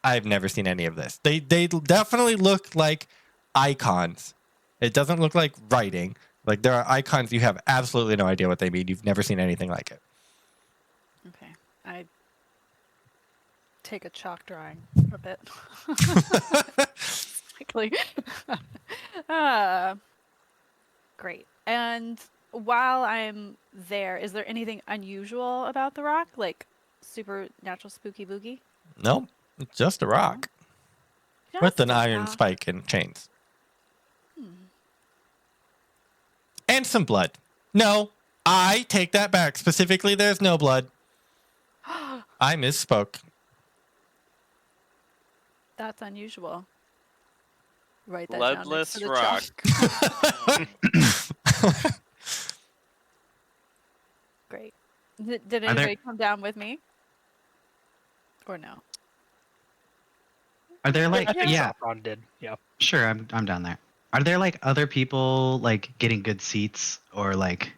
I've never seen any of this. They definitely look like icons. It doesn't look like writing. Like there are icons you have absolutely no idea what they mean. You've never seen anything like it. Okay. I take a chalk drawing a bit. Quickly. Great. And while I'm there, is there anything unusual about the rock? Like supernatural spooky boogie? Nope, it's just a rock with Just an a iron rock. spike and chains. Hmm. And some blood. No, I take that back. Specifically, there's no blood. I misspoke. That's unusual. Write that Bloodless down next to the rock. chalk. Great. Did there- anybody come down with me? Or no? Are there like I think yeah, Sophron did. Yeah. sure, I'm down there. Are there like other people like getting good seats or like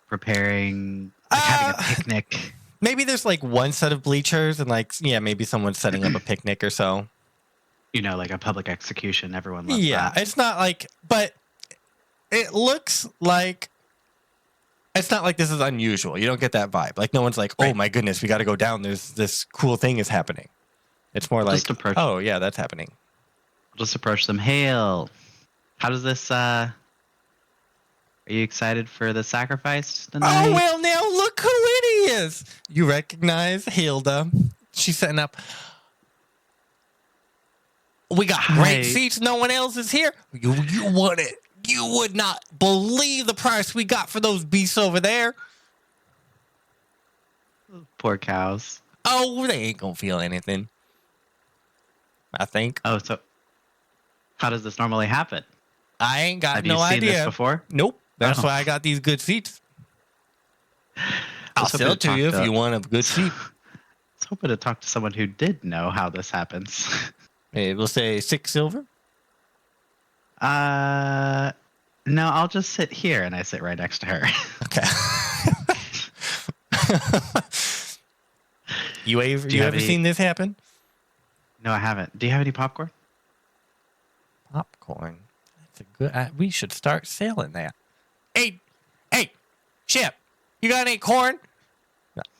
preparing like having a picnic? Maybe there's like one set of bleachers and like, yeah, maybe someone's setting up a picnic or so. You know, like a public execution. Everyone loves Yeah, that. it's not like, but it looks like, it's not like this is unusual. You don't get that vibe. Like no one's like, oh Right. my goodness, we got to go down. There's this cool thing is happening. It's more like, Just approach. oh yeah, that's happening. Just approach them. Hail. How does this? Are you excited for the sacrifice tonight? Oh, well, now look who it is. You recognize Hilda. She's setting up. We got Hi. great seats. No one else is here. You want it. You would not believe the price we got for those beasts over there. Poor cows. Oh, they ain't going to feel anything. I think. Oh, so how does this normally happen? I ain't got Have no you seen idea. this before? Nope. That's Oh. why I got these good seats. I'll was hoping sell it to you talk if you want a good seat. I was hoping to talk to someone who did know how this happens. Hey, we'll say 6 silver. No, I'll just sit here, and I sit right next to her. Okay. you ever, Do you have ever any- seen this happen? No, I haven't. Do you have any popcorn? Popcorn. That's a good. We should start selling that. Hey, Chip, you got any corn?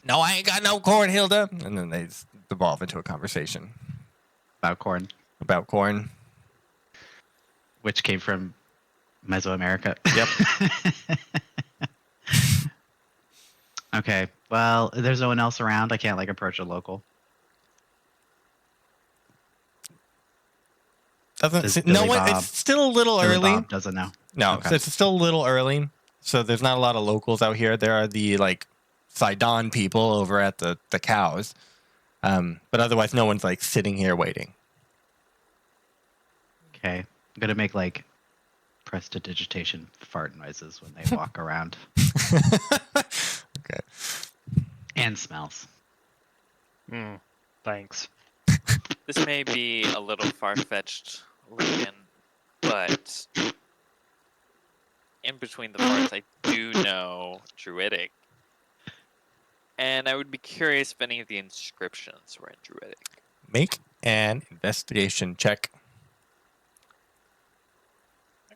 No, I ain't got no corn, Hilda. And then they just devolve into a conversation About corn, about corn. which came from Mesoamerica. Yep. Okay. Well, there's no one else around. I can't like approach a local. Doesn't Is no Billy one? Bob- It's still a little Billy early. Bob doesn't know. No, Okay. it's still a little early. So there's not a lot of locals out here. There are the like Sidon people over at the cows. But otherwise, no one's like sitting here waiting. Okay. I'm gonna make like prestidigitation fart noises when they walk around, Okay. and smells. Thanks. This may be a little far-fetched looking, but in between the parts, I do know druidic. And I would be curious if any of the inscriptions were in druidic. Make an investigation check.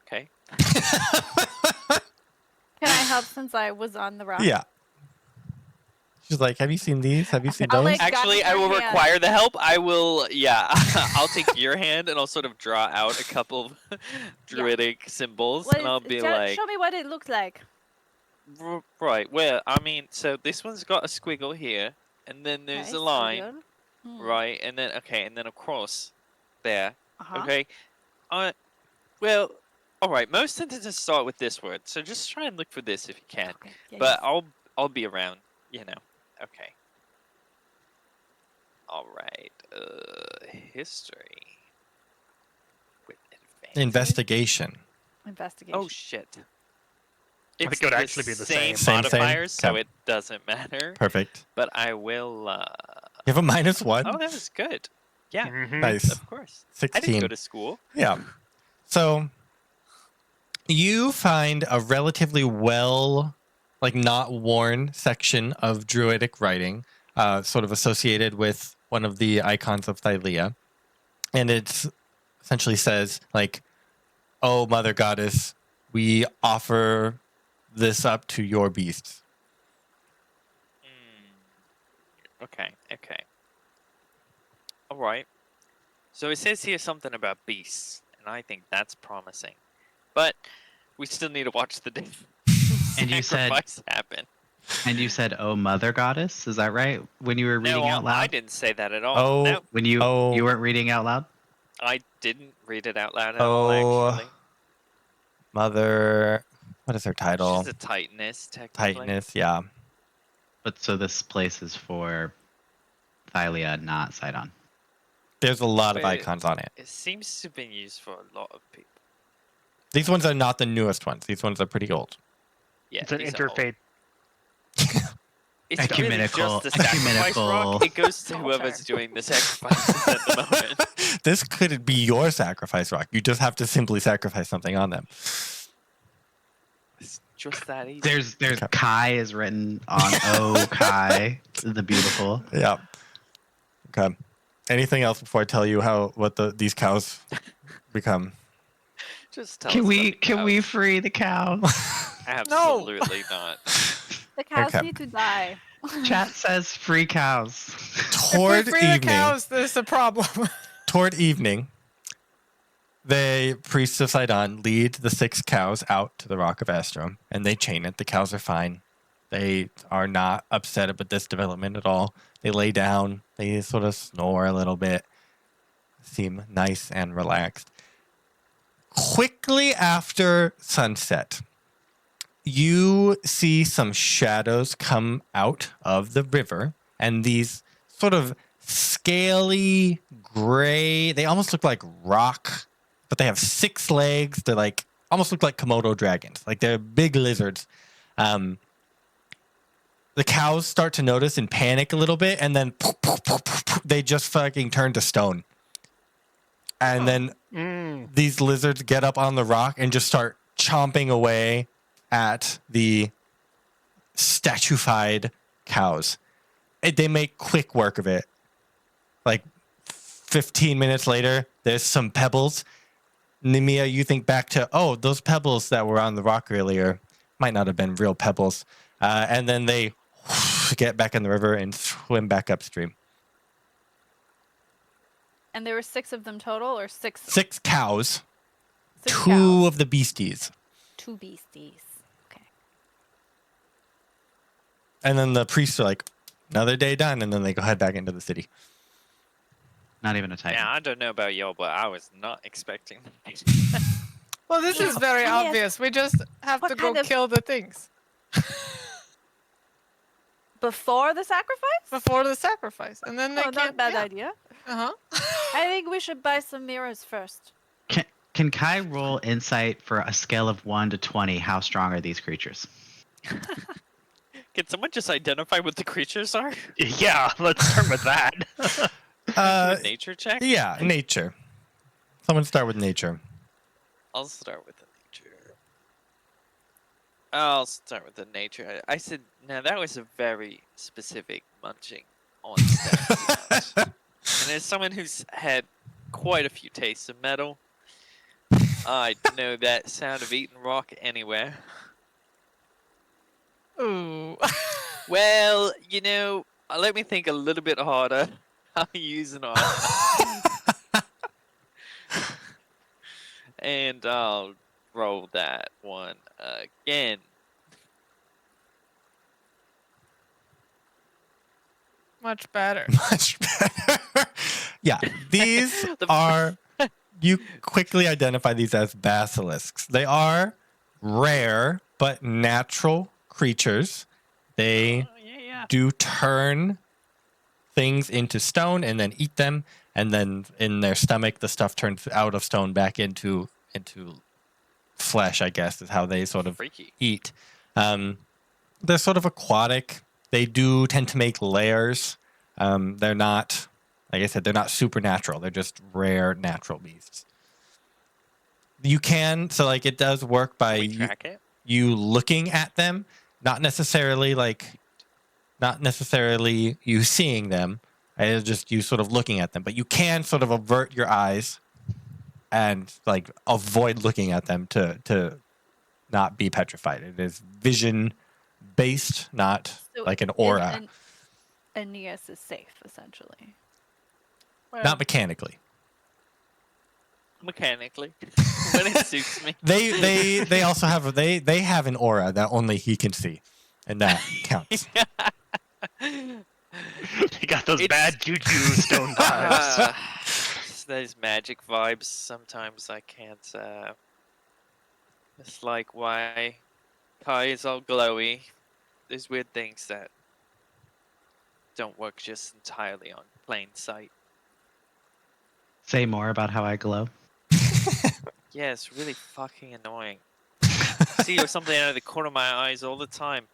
Okay. Can I help since I was on the rock? Yeah. She's like, have you seen these? Have you seen I'll, those? like, Actually, grab I will your hand. require the help. I will, yeah. I'll take your hand and I'll sort of draw out a couple of druidic symbols, What and I'll is- be tell- like, show me what it looks like. Right, well, I mean, so this one's got a squiggle here, and then there's Okay, a line, squiggle. Hmm. right, and then, okay, and then a cross there, Uh-huh. okay? Well, alright, most sentences start with this word, so just try and look for this if you can. Okay, yeah, But yes. I'll be around, you know. Okay. Alright, history. With advantage. Investigation. Investigation. Oh shit. think It's it would actually be the same. Same. modifiers, so Okay. it doesn't matter. Perfect. But I will. You have a -1. Oh, that was good. Yeah, Mhm. Nice. of course. I didn't 16. go to school. Yeah. So you find a relatively well, like not worn section of druidic writing, sort of associated with one of the icons of Thylea. And it essentially says, like, oh, Mother Goddess, we offer this up to your beasts. Okay. All right. So it says here something about beasts, and I think that's promising. But we still need to watch the day And you said- sacrifice happen. And you said, "Oh, Mother Goddess," is that right? When you were reading No, out loud, I didn't say that at all. Oh. No, when you Oh. you weren't reading out loud. I didn't read it out loud at all. Actually, Mother, what is her title? she's a Titaness, technically. Titaness, yeah. But so this place is for Thylea, not Sidon. There's a lot of Wait. icons on it. It seems to have been used for a lot of people. These ones are not the newest ones. These ones are pretty old. Yeah, It's an these are old. interfaith. It's really Ecumenical- just the sacrifice rock. ecumenical It goes to whoever's Altar. doing the sacrifices at the moment. This could be your sacrifice rock. You just have to simply sacrifice something on them. It's just that easy. There's Okay. Kai is written on O Kai, the beautiful. Yeah. Okay. Anything else before I tell you what these cows become? Just tell Can us we about the can we cows. free the cows? Absolutely not. The cows Okay. need to die. Chat says free cows. If we Toward free the evening. cows, there's a problem. Toward evening, the priests of Sidon lead the 6 cows out to the Rock of Astrum, and they chain it. The cows are fine. They are not upset about this development at all. They lay down. They sort of snore a little bit. Seem nice and relaxed. Quickly after sunset, you see some shadows come out of the river, and these sort of scaly, gray, they almost look like rock, but they have 6 legs. They're like, almost look like Komodo dragons. Like they're big lizards. The cows start to notice and panic a little bit, and then they just fucking turn to stone. And then these lizards get up on the rock and just start chomping away at the statuified cows. They make quick work of it. Like 15 minutes later, there's some pebbles. Nemea, you think back to, oh, those pebbles that were on the rock earlier might not have been real pebbles. And then they get back in the river and swim back upstream. And there were 6 of them total, or 6? 6 cows, 6 2 cows. of the beasties. 2 beasties. Okay. And then the priests are like, another day done, and then they go head back into the city. Not even a type. Yeah, I don't know about y'all, but I was not expecting that. Well, this is very Yes. obvious. We just have What to go kind of- kill the things Before the sacrifice? before the sacrifice, and then they Oh, can't. not a bad yeah. idea. Uh-huh. I think we should buy some mirrors first. Can Kai roll insight for a scale of 1 to 20? How strong are these creatures? Can someone just identify what the creatures are? Yeah, let's start with that. A nature check? Yeah, nature. Someone start with nature. I'll start with the nature. I'll start with the nature. I said, now that was a very specific munching on stats. And as someone who's had quite a few tastes of metal, I know that sound of eating rock anywhere. Ooh. Well, you know, let me think a little bit harder. I'm using on. And I'll roll that one again. Much better. Much better. Yeah, these The- are, you quickly identify these as basilisks. They are rare but natural creatures. They yeah. do turn things into stone and then eat them, and then in their stomach the stuff turns out of stone back into flesh, I guess, is how they sort of Freaky. eat. They're sort of aquatic. They do tend to make lairs. They're not, like I said, they're not supernatural. They're just rare natural beasts. You can, so like it does work by We track it. you looking at them, not necessarily you seeing them. It's just you sort of looking at them, but you can sort of avert your eyes and like avoid looking at them to not be petrified. It is vision based, not So like an aura, Aeneas is safe, essentially. Well, not mechanically. mechanically. When it suits me. They also have they have an aura that only he can see, and that counts. They got those It's- bad juju stone vibes. Those magic vibes. Sometimes I can't. It's like why Kai is all glowy. There's weird things that don't work just entirely on plain sight. Say more about how I glow. Yeah, it's really fucking annoying. See something out of the corner of my eyes all the time.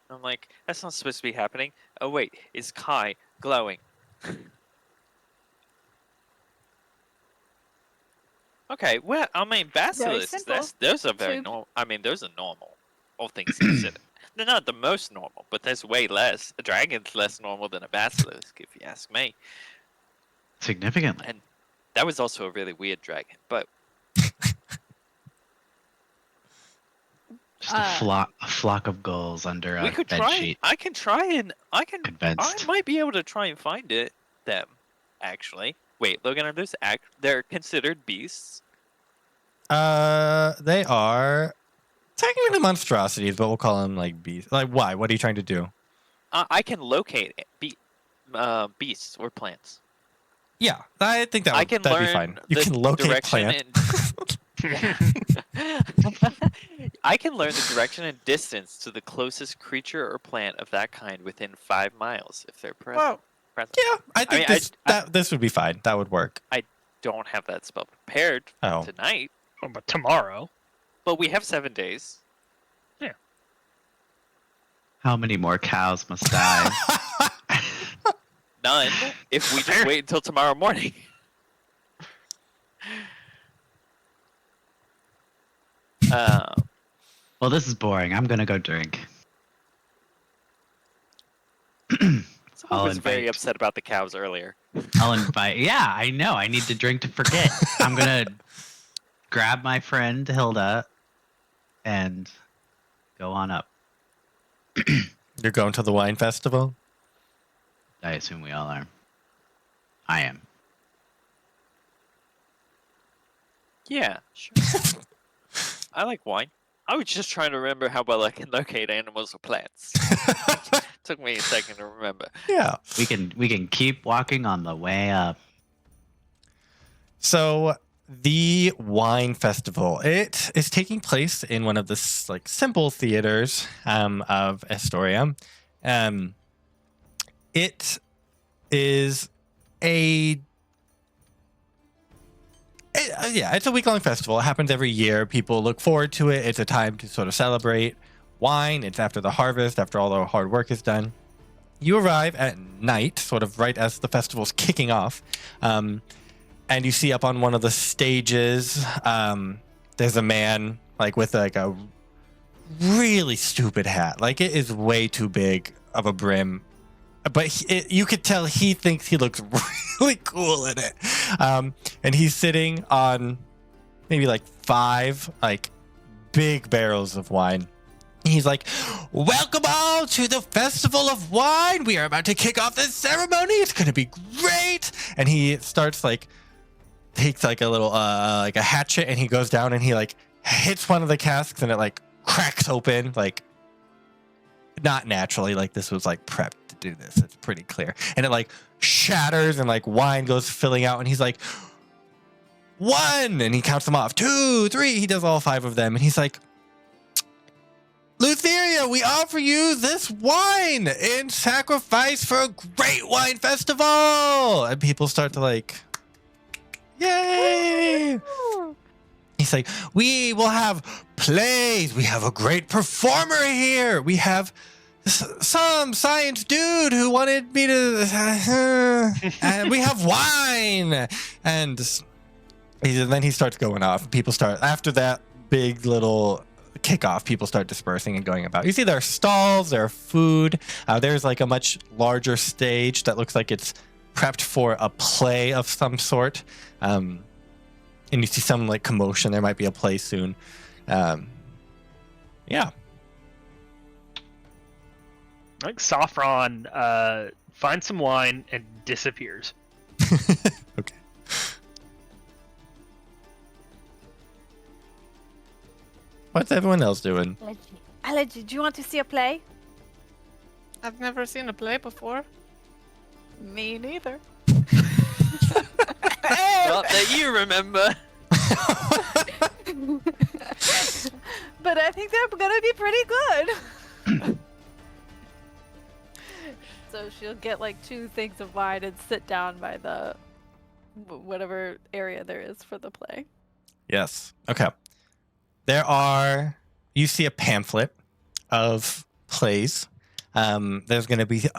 I'm like, that's not supposed to be happening. Oh wait, it's Kai glowing. Okay, well, I mean, basilisks. simple. Those are very Two- normal. I mean, those are normal. all things considered. They're not the most normal, but there's way less. A dragon's less normal than a basilisk, if you ask me. Significantly. And that was also a really weird dragon, but Just a flock of gulls under we a could bed try. sheet. I can Convinced. I might be able to try and find them. Actually, wait. Logan, are those they're considered beasts? They are technically monstrosities, but we'll call them like beasts. Like, why? What are you trying to do? I can locate beasts or plants. Yeah, I think that'd be fine. You can locate plant. I can learn the direction and distance to the closest creature or plant of that kind within 5 miles if they're present. Whoa. present. Yeah, I think this would be fine. That would work. Don't have that spell prepared tonight, Oh, but tomorrow. but we have 7 days. How many more cows must die? None if we just wait until tomorrow morning. Well, this is boring. I'm gonna go drink. Someone I'll was very invite- upset about the cows earlier. I'll invite. Yeah, I know. I need to drink to forget. I'm gonna grab my friend Hilda and go on up. You're going to the wine festival? I assume we all are. I am. Yeah, sure. I like wine. I was just trying to remember how well I can locate animals or plants. Took me a second to remember. Yeah. We can keep walking on the way up. So the wine festival, it is taking place in one of the simple theaters of Astoria. It is it's a week-long festival. It happens every year. People look forward to it. It's a time to sort of celebrate wine. It's after the harvest, after all the hard work is done. You arrive at night, sort of right as the festival's kicking off. And you see up on one of the stages, there's a man with a really stupid hat. Like, it is way too big of a brim. But you could tell he thinks he looks really cool in it. And he's sitting on maybe 5 big barrels of wine. He's like, "Welcome all to the Festival of Wine. We are about to kick off this ceremony. It's going to be great." And he starts takes a little a hatchet, and he goes down and he hits one of the casks, and it cracks open, not naturally. This was prepped to do this. It's pretty clear. And it shatters, and wine goes filling out, and he's like, "1," and he counts them off. 2, 3. He does all 5 of them, and he's like, "Lutheria, we offer you this wine in sacrifice for a great wine festival." And people start to yay! He's like, "We will have plays. We have a great performer here. We have some science dude who wanted me to, and we have wine." And then he starts going off. People start, after that big little kickoff, people start dispersing and going about. You see there are stalls, there are food. There's a much larger stage that looks like it's prepped for a play of some sort. And you see some commotion. There might be a play soon. Yeah. Sophron finds some wine and disappears. Okay. What's everyone else doing? Elegy, do you want to see a play? I've never seen a play before. Me neither. Not that you remember. But I think they're gonna be pretty good. So she'll get 2 things of wine and sit down by the whatever area there is for the play. Yes. Okay. You see a pamphlet of plays. There's going to be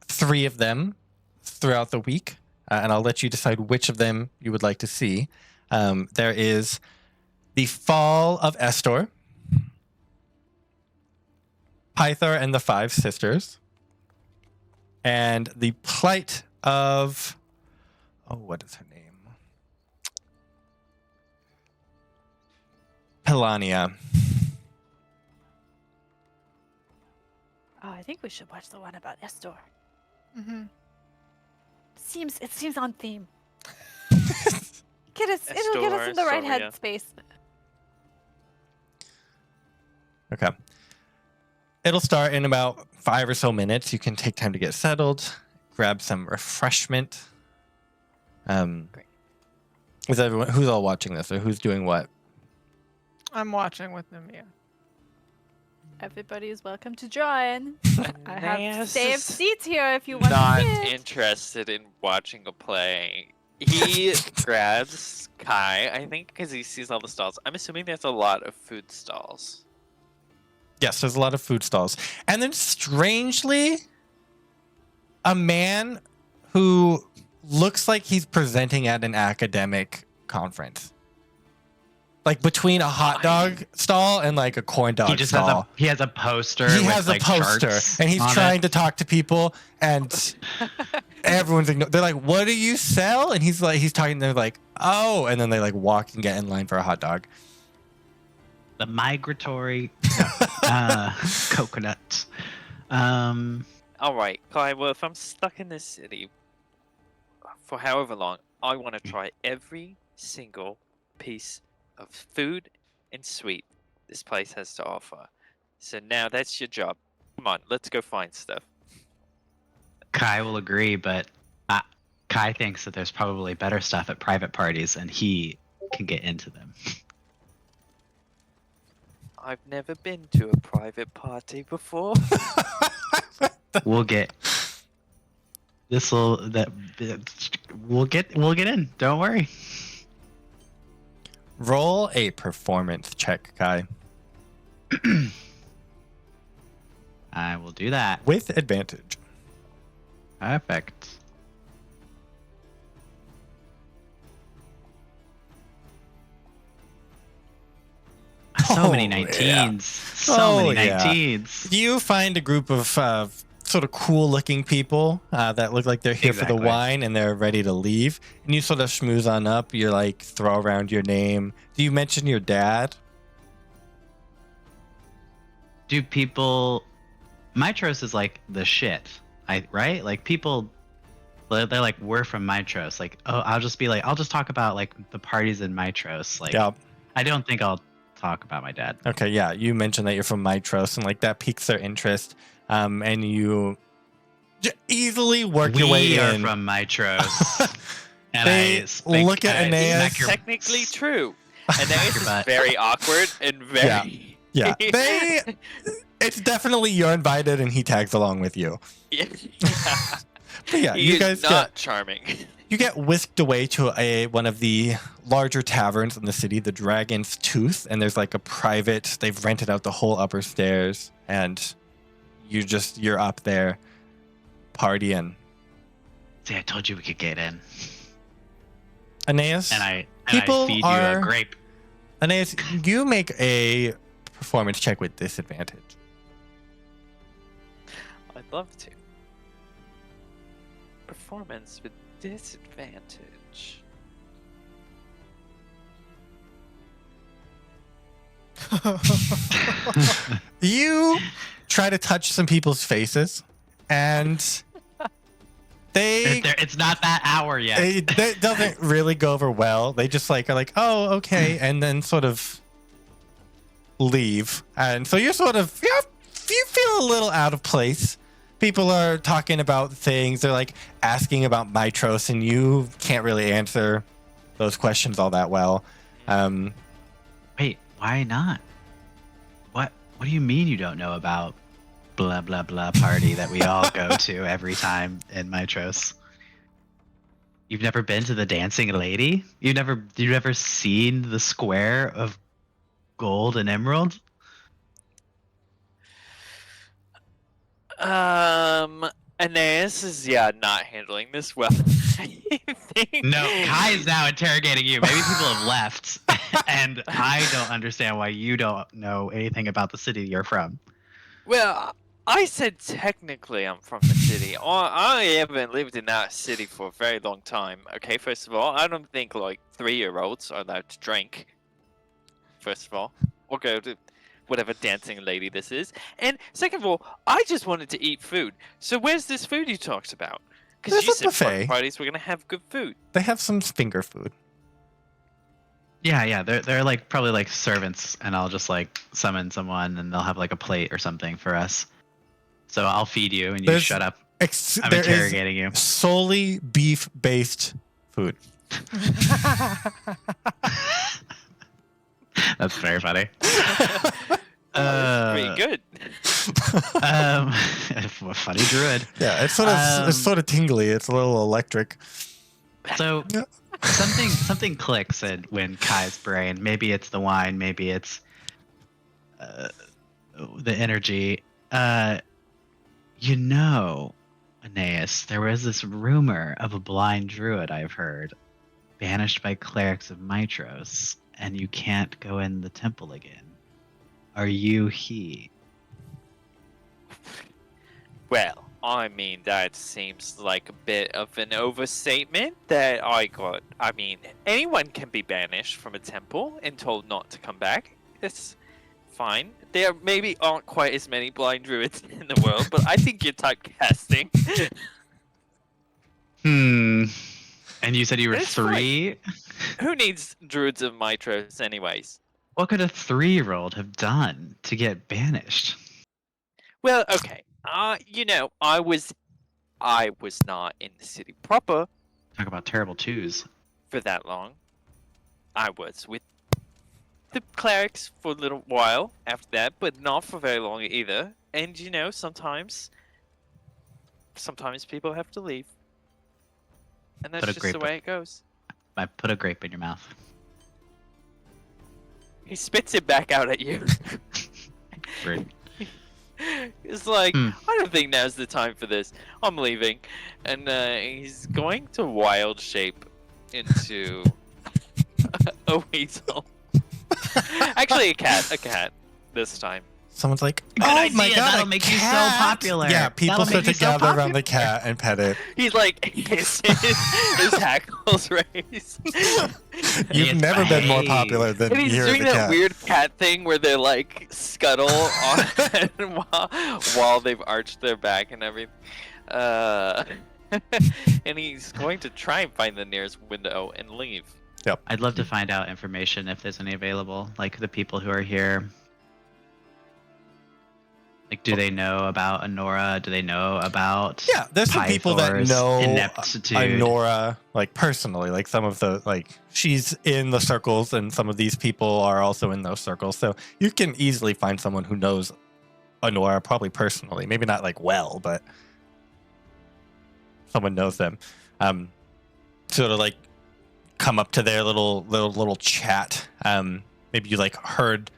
3 of them throughout the week, and I'll let you decide which of them you would like to see. There is The Fall of Estor, Pythor and the Five Sisters, and the plight of, oh, what is her name? Pelania. Oh, I think we should watch the one about Estor. Mm-hmm. It seems on theme. It'll get us in the right Soria. headspace. Okay. It'll start in about 5 or so minutes. You can take time to get settled, grab some refreshment. Great. Is everyone who's all watching this, or who's doing what? I'm watching with Nemea. Everybody is welcome to join. I have Aeneas saved is seats here if you want not to sit. interested in watching a play. He grabs Kai, I think, because he sees all the stalls. I'm assuming there's a lot of food stalls. Yes, there's a lot of food stalls. And then strangely, a man who looks like he's presenting at an academic conference. Like between a hot dog stall and like a corn dog He just stall. has a poster. He with, has a like, poster charts and he's on trying it. to talk to people, and everyone's they're like, "What do you sell?" And he's talking. They're like, "Oh," and then they like walk and get in line for a hot dog. The migratory coconut. All right, Kai. Well, if I'm stuck in this city for however long, I want to try every single piece of food and sweet this place has to offer. So now that's your job. Come on, let's go find stuff. Kai will agree, but Kai thinks that there's probably better stuff at private parties, and he can get into them. I've never been to a private party before. We'll get we'll get in. Don't worry. Roll a performance check, Kai, I will do that. with advantage. Perfect. So many Oh, 19s. yeah. So Oh, many yeah. 19s. You find a group of sort of cool-looking people that look like they're here for Exactly. the wine and they're ready to leave. And you sort of schmooze on up. You like throw around your name. Do you mention your dad? Do people? Mitros is like the shit, right? Like people, they're like, we're from Mitros. Like, oh, I'll just talk about like the parties in Mitros. Like, Yeah. I don't think I'll talk about my dad. Okay, yeah. You mentioned that you're from Mitros, and like that piques their interest. And you easily work your way We are in. from Mitros. And They I think look at I Aeneas. smack your- Technically true. And Smack Aeneas your is butt. very awkward and very. Yeah, it's definitely you're invited, and he tags along with you. Yeah. But yeah, He you is guys not charming. you get whisked away to one of the larger taverns in the city, the Dragon's Tooth, and there's like a private. They've rented out the whole upper stairs, and you're up there partying. See, I told you we could get in. Aeneas, And I People feed you are- a grape. Aeneas, you make a performance check with disadvantage. I'd love to. Performance with disadvantage. You try to touch some people's faces, and they It's not that hour yet. it doesn't really go over well. They just like are like, oh, okay, and then sort of leave. And so you're sort of you feel a little out of place. People are talking about things. They're like asking about Mitros, and you can't really answer those questions all that well. Wait, why not? What do you mean you don't know about blah blah blah party that we all go to every time in Mitros? You've never been to the Dancing Lady? You've never seen the square of gold and emerald? Aeneas is not handling this well. I think. No, Kai is now interrogating you. Maybe people have left, and I don't understand why you don't know anything about the city you're from. Well, I said technically I'm from the city. I haven't lived in that city for a very long time. Okay, first of all, I don't think like 3-year-olds are allowed to drink. First of all, or go to whatever dancing lady this is. And second of all, I just wanted to eat food. So where's this food you talked about? Because There's you a said fun buffet. parties were gonna have good food. They have some finger food. Yeah, they're like probably like servants, and I'll just like summon someone, and they'll have like a plate or something for us. So I'll feed you, and you There's- shut up. I'm There is interrogating you. solely beef-based food. That's very funny. Pretty good. Funny druid. Yeah, it's sort of tingly. It's a little electric. So Yeah. something clicks when Kai's brain. Maybe it's the wine. Maybe it's the energy. Aeneas, there was this rumor of a blind druid I've heard, banished by clerics of Mytros, and you can't go in the temple again. Are you he? Well, I mean, that seems like a bit of an overstatement that I got. I mean, anyone can be banished from a temple and told not to come back. It's fine. There maybe aren't quite as many blind druids in the world, but I think you're typecasting. And you said you were It's fine. 3? Who needs druids of Mytros anyways? What could a 3-year-old have done to get banished? Well, okay. I was not in the city proper Talk about terrible twos. for that long. I was with the clerics for a little while after that, but not for very long either. And sometimes people have to leave. And that's Put a just the grape way it goes. I put a grape in your mouth. He spits it back out at you. Rude. It's like, Hmm. I don't think now's the time for this. I'm leaving. And he's going to wild shape into a weasel. Actually, a cat this time. Someone's like, Good "Oh idea, my god, that'll a make you so cat!" popular. Yeah, people That'll start make to you so gather around the cat and pet it. He's like, his hackles raised. You've Yes, never been more hey. popular than And he's here doing the that cat. weird cat thing where they like scuttle on while they've arched their back and everything. And he's going to try and find the nearest window and leave. I'd love to find out information if there's any available, like the people who are here. Like, do they know about Honora? Do they know about Yeah, there's some people that Pythor's know ineptitude? Honora, like personally, like some of the she's in the circles, and some of these people are also in those circles. So you can easily find someone who knows Honora, probably personally, maybe not like well, but someone knows them. Sort of like come up to their little chat. Maybe you like heard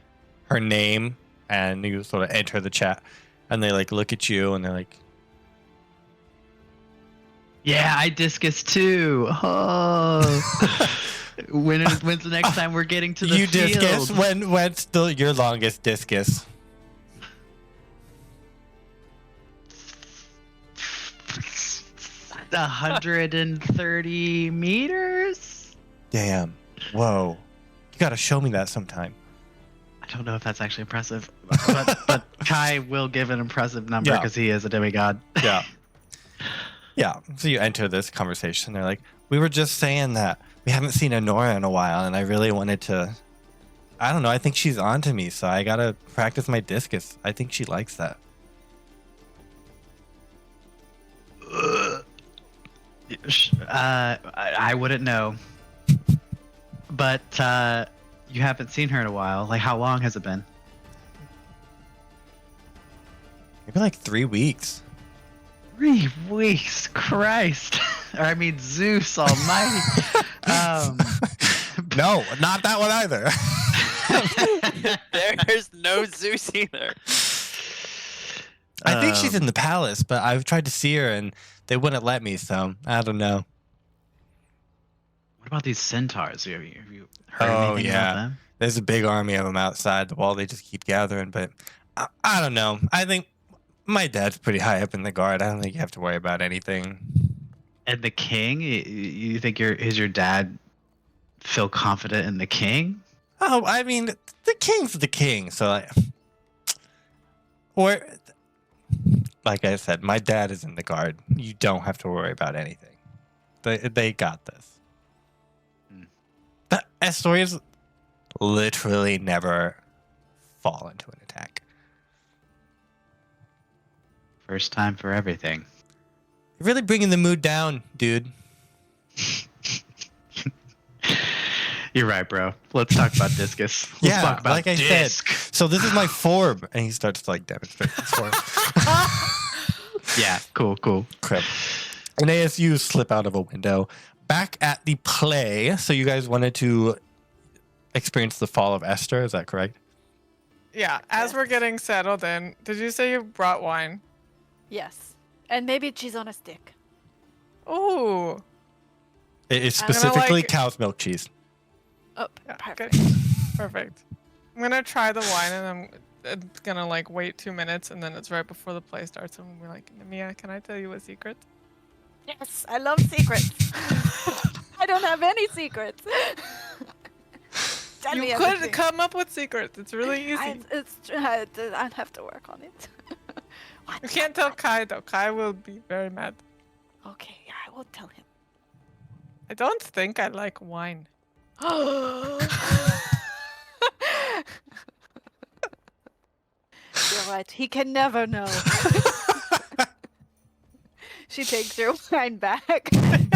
her name, and you sort of enter the chat, and they like look at you, and they're like, Yeah, I discus too. Oh. When's the next time we're getting to the "You field? discus? When's your longest discus?" 130 meters? Damn. Whoa. You gotta show me that sometime. I don't know if that's actually impressive, but Kai will give an impressive number Yeah. because he is a demigod. Yeah. Yeah. So you enter this conversation. They're like, "We were just saying that we haven't seen Honora in a while, and I really wanted to. I don't know. I think she's onto me, so I gotta practice my discus. I think she likes that." I wouldn't know, but you haven't seen her in a while. Like, how long has it been? Maybe like 3 weeks. 3 weeks, Christ! Or I mean, Zeus Almighty. No, not that one either. There's no Zeus either. I think she's in the palace, but I've tried to see her and they wouldn't let me, so I don't know. What about these centaurs? Have you heard Oh, anything yeah. about them? There's a big army of them outside the wall. They just keep gathering, but I don't know. I think my dad's pretty high up in the guard. I don't think you have to worry about anything. And the king, you think is your dad feel confident in the king? Oh, I mean, the king's the king. So, like I said, my dad is in the guard. You don't have to worry about anything. They got this. The Astorians literally never fall into an attack. First time for everything. You're really bringing the mood down, dude. You're right, bro. Let's talk about Discus. Let's talk about like I Disc. said. So this is my form, and he starts to like demonstrate his form. Yeah, cool. Crap. Aeneas, you slip out of a window. Back at the play. So you guys wanted to experience the fall of Esther, is that correct? Yeah, as we're getting settled in, did you say you brought wine? Yes. And maybe cheese on a stick. Ooh. It is I'm gonna, specifically like- cow's milk cheese. Oh, Yeah, perfect. good. Perfect. I'm gonna try the wine and I'm gonna like wait 2 minutes and then it's right before the play starts and we're like, Nemea, can I tell you a secret? Yes, I love secrets. I don't have any secrets. Tell me You could everything. come up with secrets. It's really easy. I'd have to work on it. What? You can't tell Kai though. Kai will be very mad. Okay, yeah, I will tell him. I don't think I like wine. You're right. He can never know. She takes your wine back.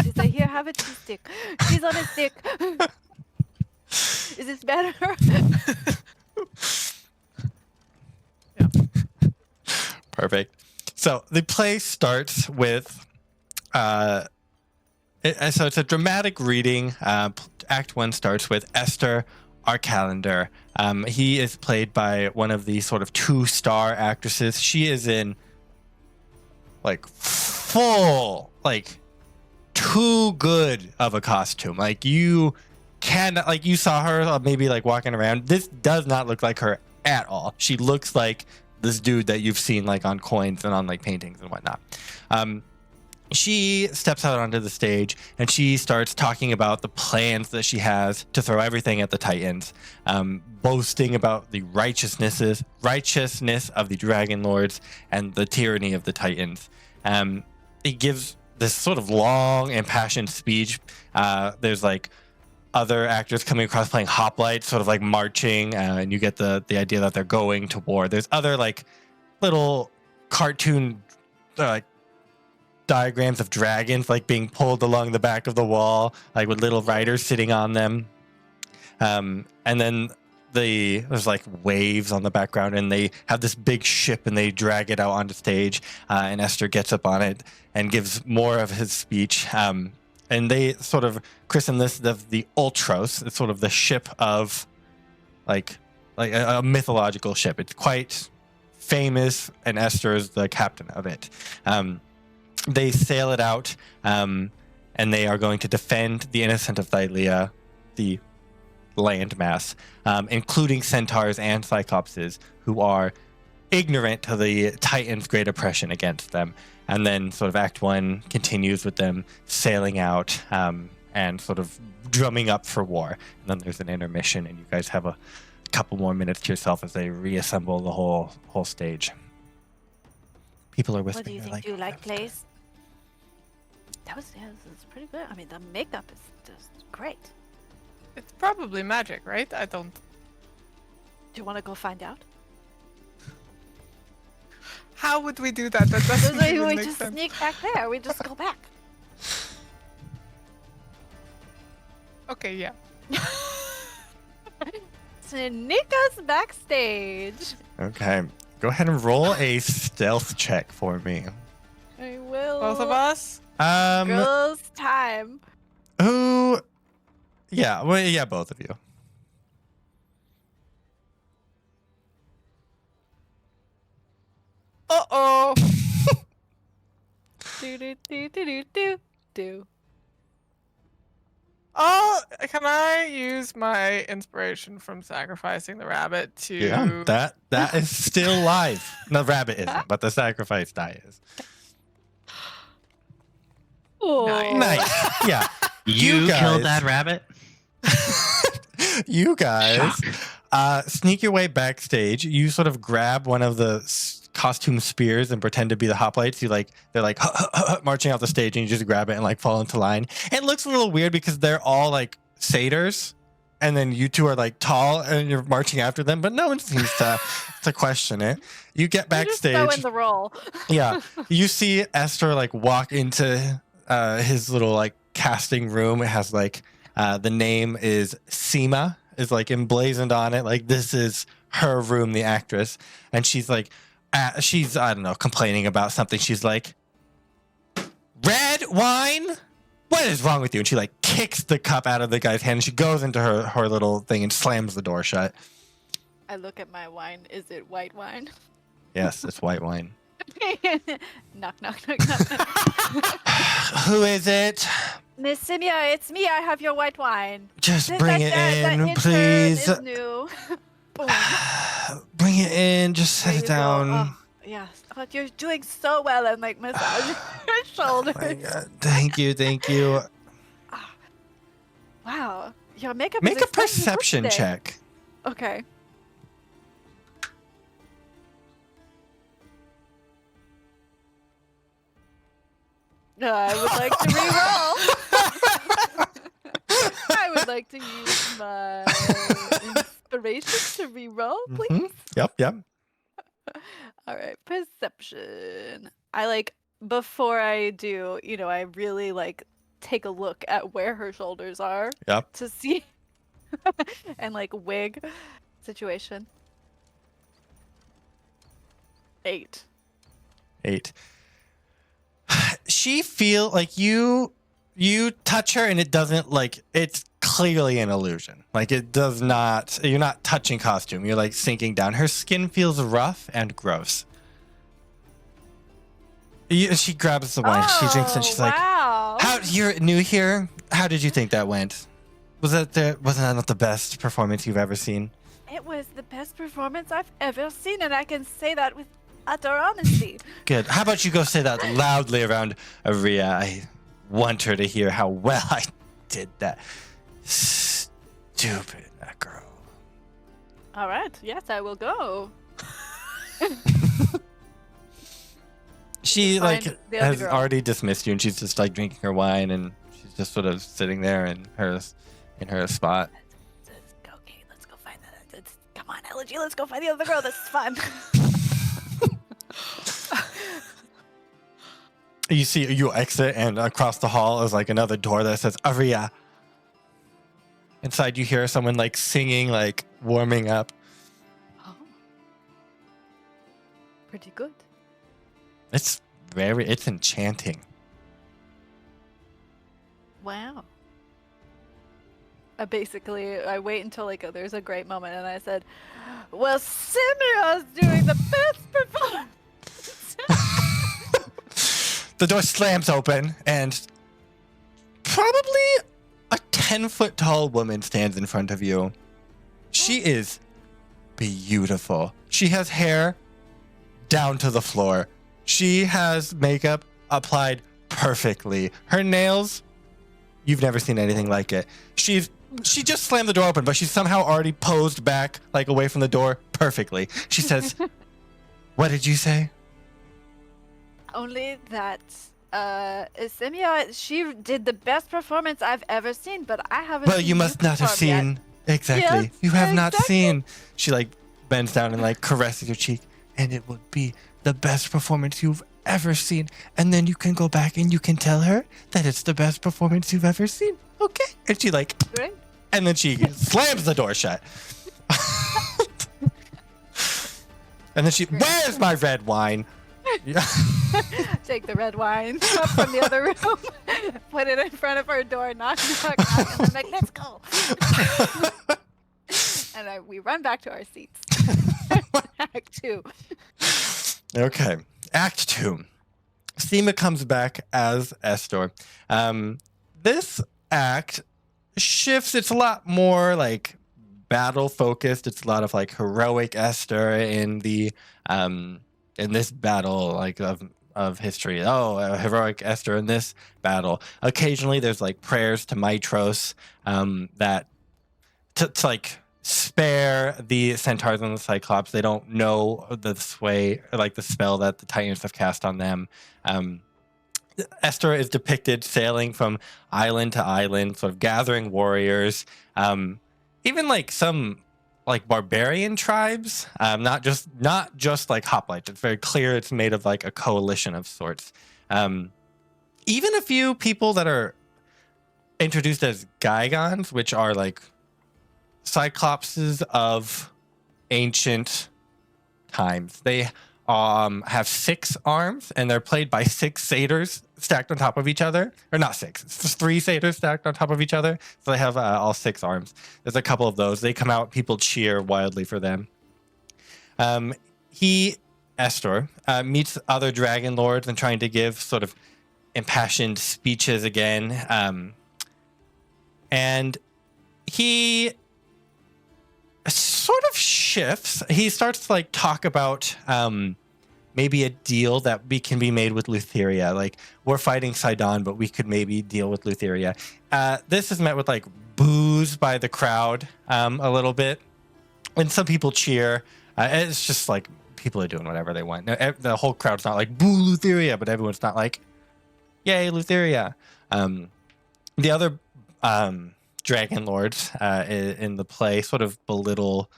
She's like, "Here, have a cheese stick. Cheese on a stick. Is this better?" Perfect. So the play starts with, so it's a dramatic reading. Act 1 starts with Esther, our calendar. He is played by one of the sort of 2-star actresses. She is in like full, like too good of a costume. Like you saw her maybe like walking around. This does not look like her at all. She looks like this dude that you've seen like on coins and on like paintings and whatnot. She steps out onto the stage and she starts talking about the plans that she has to throw everything at the Titans, boasting about the righteousness of the Dragonlords and the tyranny of the Titans. He gives this sort of long, impassioned speech. There's like other actors coming across playing hoplites, sort of like marching, and you get the idea that they're going to war. There's other like little cartoon diagrams of dragons like being pulled along the back of the wall, like with little riders sitting on them. And then there's like waves on the background, and they have this big ship and they drag it out onto stage. And Esther gets up on it and gives more of his speech. And they sort of christen this the Ultros. It's sort of the ship of like a mythological ship. It's quite famous, and Esther is the captain of it. They sail it out, and they are going to defend the innocent of Thylea, the landmass, including centaurs and cyclopses who are ignorant to the Titans' great oppression against them. And then sort of Act 1 continues with them sailing out and sort of drumming up for war. And then there's an intermission, and you guys have a couple more minutes to yourself as they reassemble the whole stage. People are What whispering. do you they're think? Do you like "That was plays? That was pretty good. I mean, the makeup is just great. It's probably magic, right? I don't. Do you want to go find out? How would we do that? That doesn't We even make just sense. sneak back there. We just go back. Okay, yeah. Sneak us backstage. Okay. Go ahead and roll a stealth check for me. I will. Both of us? Girls' time. Who? Yeah, well, yeah, both of you. Uh-oh. Do do do do do do do. Oh, can I use my inspiration from sacrificing the rabbit to? Yeah, that is still live. No, the rabbit isn't, but the sacrifice die is. Nice. Yeah. You guys- killed that rabbit? You guys Shock. sneak your way backstage. You sort of grab one of the costume spears and pretend to be the hoplites. They're like marching off the stage, and you just grab it and like fall into line. It looks a little weird because they're all like satyrs, and then you two are like tall and you're marching after them, but no one seems to question it. You get backstage. You're just so in the role. Yeah, you see Esther like walk into his little like casting room. It has like the name is Seema is like emblazoned on it. Like this is her room, the actress, and she's like, she's I don't know, complaining about something. She's like, red wine. What is wrong with you? And she like kicks the cup out of the guy's hand, and she goes into her little thing and slams the door shut. I look at my wine. Is it white wine? Yes, it's white wine. Knock, knock, knock, knock. Who is it? Miss Simia, it's me. I have your white wine. Just Since bring that- it that in, intern please. Is new. Boom. Bring it in. Just set There it you go. down. Oh, yes, but you're doing so well and like massage your shoulders. My God. Thank you, thank you. Wow, your makeup. Make is a extremely good perception today. check. Okay. I would like to re-roll. I would like to use my inspiration to re-roll, please. Mhm. Yep. All right, perception. I like before I do, I really like take a look at where her shoulders are Yep. to see and like wig situation. 8. 8. She feel like you touch her and it doesn't like it's clearly an illusion. Like it does not. You're not touching costume. You're like sinking down. Her skin feels rough and gross. She grabs the wine. She drinks and she's like, wow. "How you're new here? How did you think that went? Wasn't that not the best performance you've ever seen?" It was the best performance I've ever seen, and I can say that with utter honesty. Good. How about you go say that loudly around Aria? I want her to hear how well I did that. Stupid, that girl. All right. Yes, I will go. She Find like the other has girl. already dismissed you, and she's just like drinking her wine, and she's just sort of sitting there in her spot. Okay, let's go find that. Come on, Elegy, let's go find the other girl. This is fun. You exit, and across the hall is like another door that says Aria. Inside, you hear someone like singing, like warming up. Oh. Pretty good. It's enchanting. Wow. I wait until like there's a great moment, and I said, "Well, Simeon's doing the best performance." The door slams open, and probably a 10-foot tall woman stands in front of you. She is beautiful. She has hair down to the floor. She has makeup applied perfectly. Her nails, you've never seen anything like it. She just slammed the door open, but she's somehow already posed back, like away from the door, perfectly. She says, "What did you say?" Only that Simea, she did the best performance I've ever seen, but I haven't. Well, seen you must not have perform yet. seen. Exactly. Yes, You have not exactly. seen. She like bends down and like caresses your cheek, and it would be the best performance you've ever seen. And then you can go back and you can tell her that it's the best performance you've ever seen. Okay. And she like, Great. and then she slams the door shut. And then she, "Where's my red wine?" Yeah. Take the red wine up from the other room, put it in front of her door, knock, knock, knock, and I'm like, "Let's go." And we run back to our seats. Act 2. Okay. Act 2. Seema comes back as Estor. This act shifts. It's a lot more like battle focused. It's a lot of like heroic Esther in the in this battle like of history. Oh, heroic Esther in this battle. Occasionally there's like prayers to Mitros that to like spare the centaurs and the cyclops. They don't know the sway, like the spell that the titans have cast on them. Esther is depicted sailing from island to island, sort of gathering warriors, even like some like barbarian tribes, not just like hoplites. It's very clear it's made of like a coalition of sorts. Even a few people that are introduced as Gygons, which are like cyclopses of ancient times. They have 6 arms, and they're played by 6 satyrs stacked on top of each other. Or not 6, it's 3 satyrs stacked on top of each other. So they have all 6 arms. There's a couple of those. They come out, people cheer wildly for them. Esther, meets other Dragonlords and trying to give sort of impassioned speeches again. And he sort of shifts. He starts to like talk about maybe a deal that can be made with Lutheria. Like, we're fighting Sidon, but we could maybe deal with Lutheria. This is met with like boos by the crowd a little bit, and some people cheer. It's just like people are doing whatever they want. The whole crowd's not like boo Lutheria, but everyone's not like yay Lutheria. The other Dragonlords in the play sort of belittle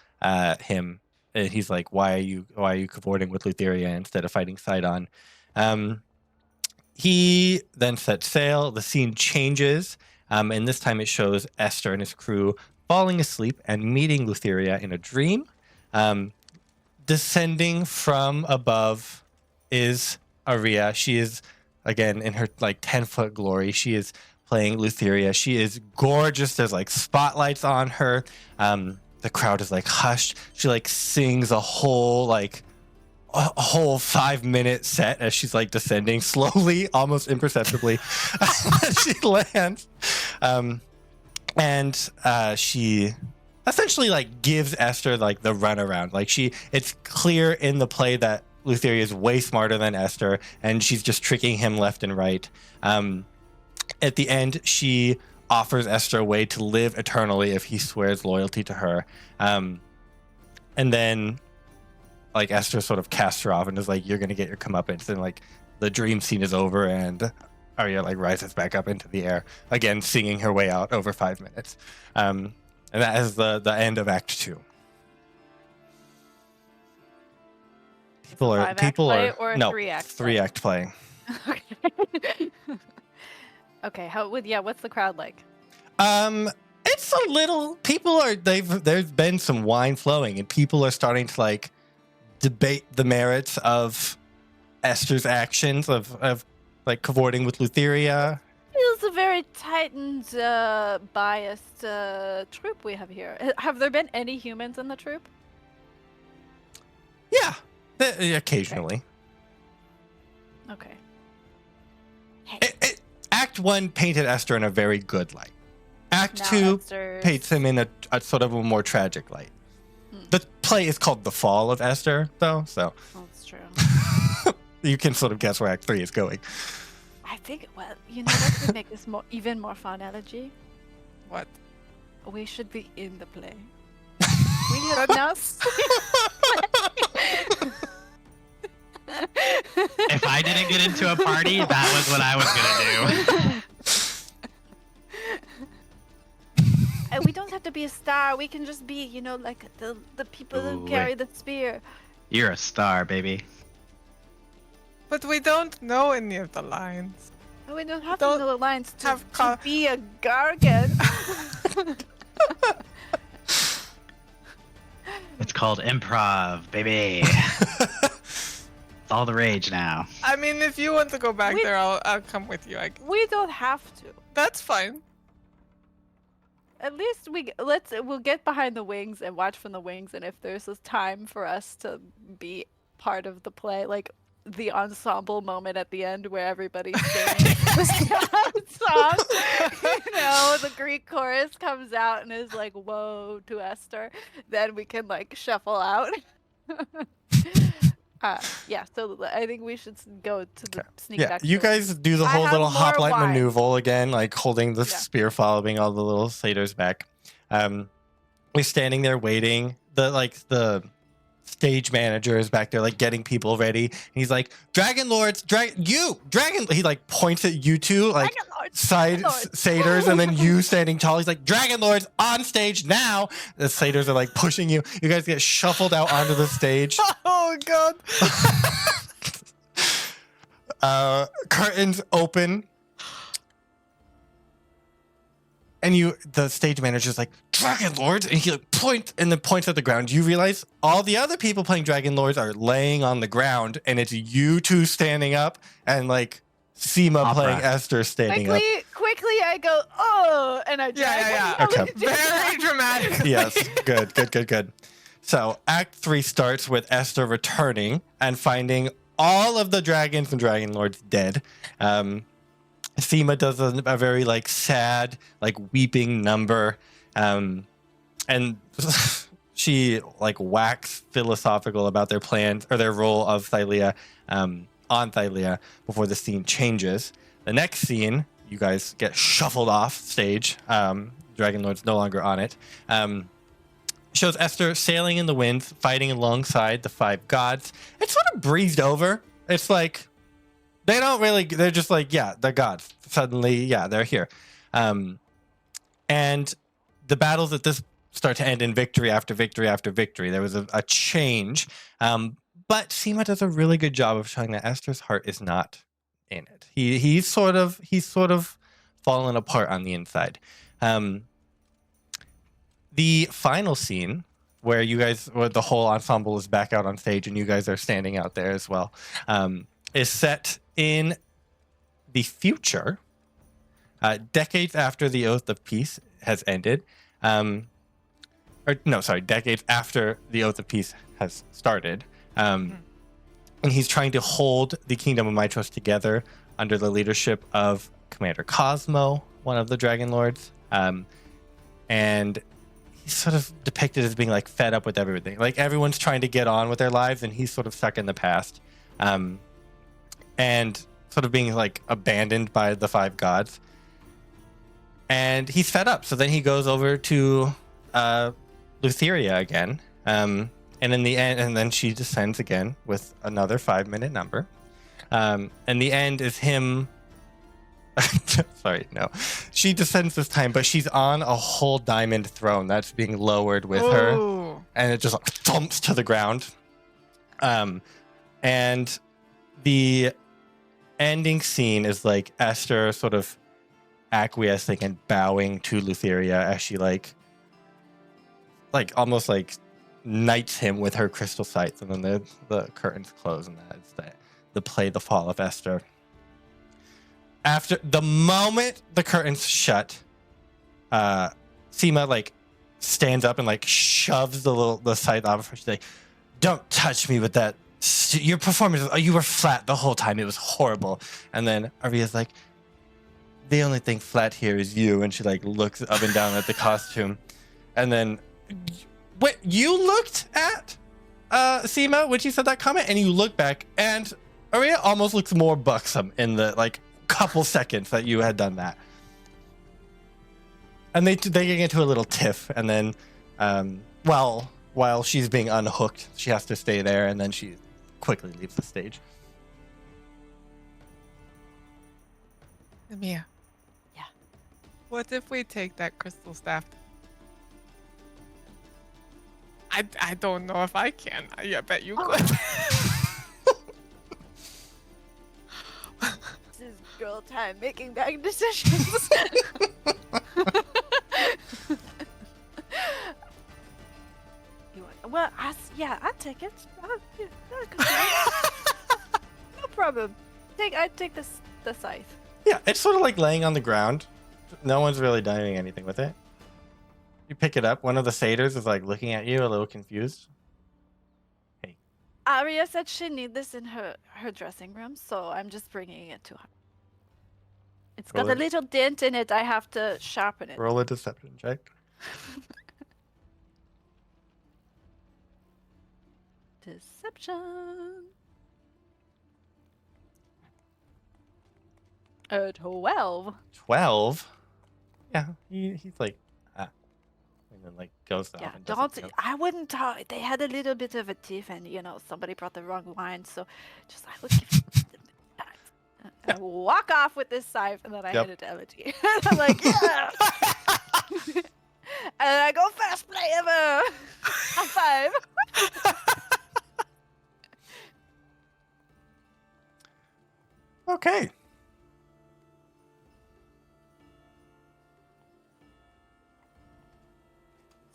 him. He's like, why are you cavorting with Lutheria instead of fighting Sidon? He then sets sail. The scene changes, and this time it shows Esther and his crew falling asleep and meeting Lutheria in a dream. Descending from above is Aria. She is, again, in her like 10-foot glory. She is playing Lutheria. She is gorgeous. There's like spotlights on her. The crowd is like hushed. She like sings a whole 5-minute set as she's like descending slowly, almost imperceptibly. She lands, and she essentially like gives Esther like the runaround. Like it's clear in the play that Lutheria is way smarter than Esther, and she's just tricking him left and right. At the end, she offers Esther a way to live eternally if he swears loyalty to her. And then like Esther sort of casts her off and is like, you're going to get your comeuppance. And like the dream scene is over, and Arya like rises back up into the air, again singing her way out over 5 minutes. And that is the end of Act 2. People are 3-act play. Okay, what's the crowd like? It's a little, there's been some wine flowing, and people are starting to like debate the merits of Esther's actions of like cavorting with Lutheria. It's a very tightened, biased troop we have here. Have there been any humans in the troop? Yeah, occasionally. Okay. Act 1 painted Esther in a very good light. Act 2 paints him in a sort of a more tragic light. The play is called The Fall of Esther, though, so that's true. You can sort of guess where Act 3 is going. I think, what could make this even more fun, Elegy? What? We should be in the play. We need a If I didn't get into a party, that was what I was gonna do. We don't have to be a star. We can just be, like the people who carry the spear. You're a star, baby. But we don't know any of the lines. We don't have to know the lines to be a gargan. It's called improv, baby. It's all the rage now. I mean, if you want to go back there, I'll come with you. We don't have to. That's fine. At least we'll get behind the wings and watch from the wings, and if there's this time for us to be part of the play, like the ensemble moment at the end where everybody's singing the song. The Greek chorus comes out and is like, "Woe to Esther." Then we can like shuffle out. So I think we should go to the sneak back. You guys do the I whole have little more hoplite wine. maneuver again, like holding the spear, following all the little satyrs back. We're standing there waiting. The stage manager is back there, like getting people ready. And he's like, "Dragonlords, dragon." He like points at you two, like side satyrs, and then you standing tall. He's like, "Dragonlords on stage now." The satyrs are like pushing you. You guys get shuffled out onto the stage. Oh god. Curtains open. And the stage manager's like, "Dragonlords," and he like points at the ground. You realize all the other people playing Dragonlords are laying on the ground, and it's you two standing up, and like Seema playing Esther standing up. Quickly, I go, "Oh," and I Okay. Very dramatic. Yes, good. So Act 3 starts with Esther returning and finding all of the dragons and Dragonlords dead. Seema does a very like sad, like weeping number, and she like wax philosophical about their plans or their role of Thylea on Thylea before the scene changes. The next scene, you guys get shuffled off stage. Dragonlord's no longer on it. Shows Esther sailing in the winds, fighting alongside the 5 gods. It's sort of breezed over. It's like they're just like, yeah, they're gods. Suddenly, yeah, they're here. And the battles at this start to end in victory after victory after victory. There was a change. But Seema does a really good job of showing that Esther's heart is not in it. He's sort of fallen apart on the inside. The final scene where the whole ensemble is back out on stage and you guys are standing out there as well, is set in the future, decades after the Oath of Peace has ended. Decades after the Oath of Peace has started. And he's trying to hold the Kingdom of Mytros together under the leadership of Commander Cosmo, one of the Dragonlords. And he's sort of depicted as being like fed up with everything. Like everyone's trying to get on with their lives and he's sort of stuck in the past. And sort of being like abandoned by the 5 gods. And he's fed up. So then he goes over to Lutheria again. And in the end, and then she descends again with another 5-minute number. And the end is him. Sorry, no. She descends this time, but she's on a whole diamond throne that's being lowered with her. And it just like thumps to the ground. And the ending scene is like Esther sort of acquiescing and bowing to Lutheria as she like almost like knights him with her crystal sights, and then the curtains close, and that's the play The Fall of Esther. After the moment the curtains shut, Seema like stands up and like shoves the scythe off of her. She's like, "Don't touch me with that. Your performance, you were flat the whole time. It was horrible." And then Arvia's like, "The only thing flat here is you." And she like looks up and down at the costume. And then, wait, you looked at Seema when she said that comment, and you look back, and Arvia almost looks more buxom in the like couple seconds that you had done that. And they get into a little tiff, and then while she's being unhooked, she has to stay there, and then she quickly leaves the stage. Nemea. Yeah. What if we take that crystal staff? I don't know if I can. I bet you could. This is girl time making bad decisions. Well, I'll take it. No problem. I take the scythe. Yeah, it's sort of like laying on the ground. No one's really doing anything with it. You pick it up. One of the satyrs is like looking at you, a little confused. "Hey, Arya said she needs this in her dressing room, so I'm just bringing it to her. It's got Roll a it. little dent in it. I have to sharpen it. Roll a deception check. Deception. 12. 12. Yeah, he's like, and then like goes off Yeah, and don't. doesn't. I wouldn't talk. They had a little bit of a tiff, and somebody brought the wrong wine, so just I would give you that. I walk off with this scythe, and then I Yep. hand it to Elegy. I'm like, yeah. And I go fast play ever. High five. Okay.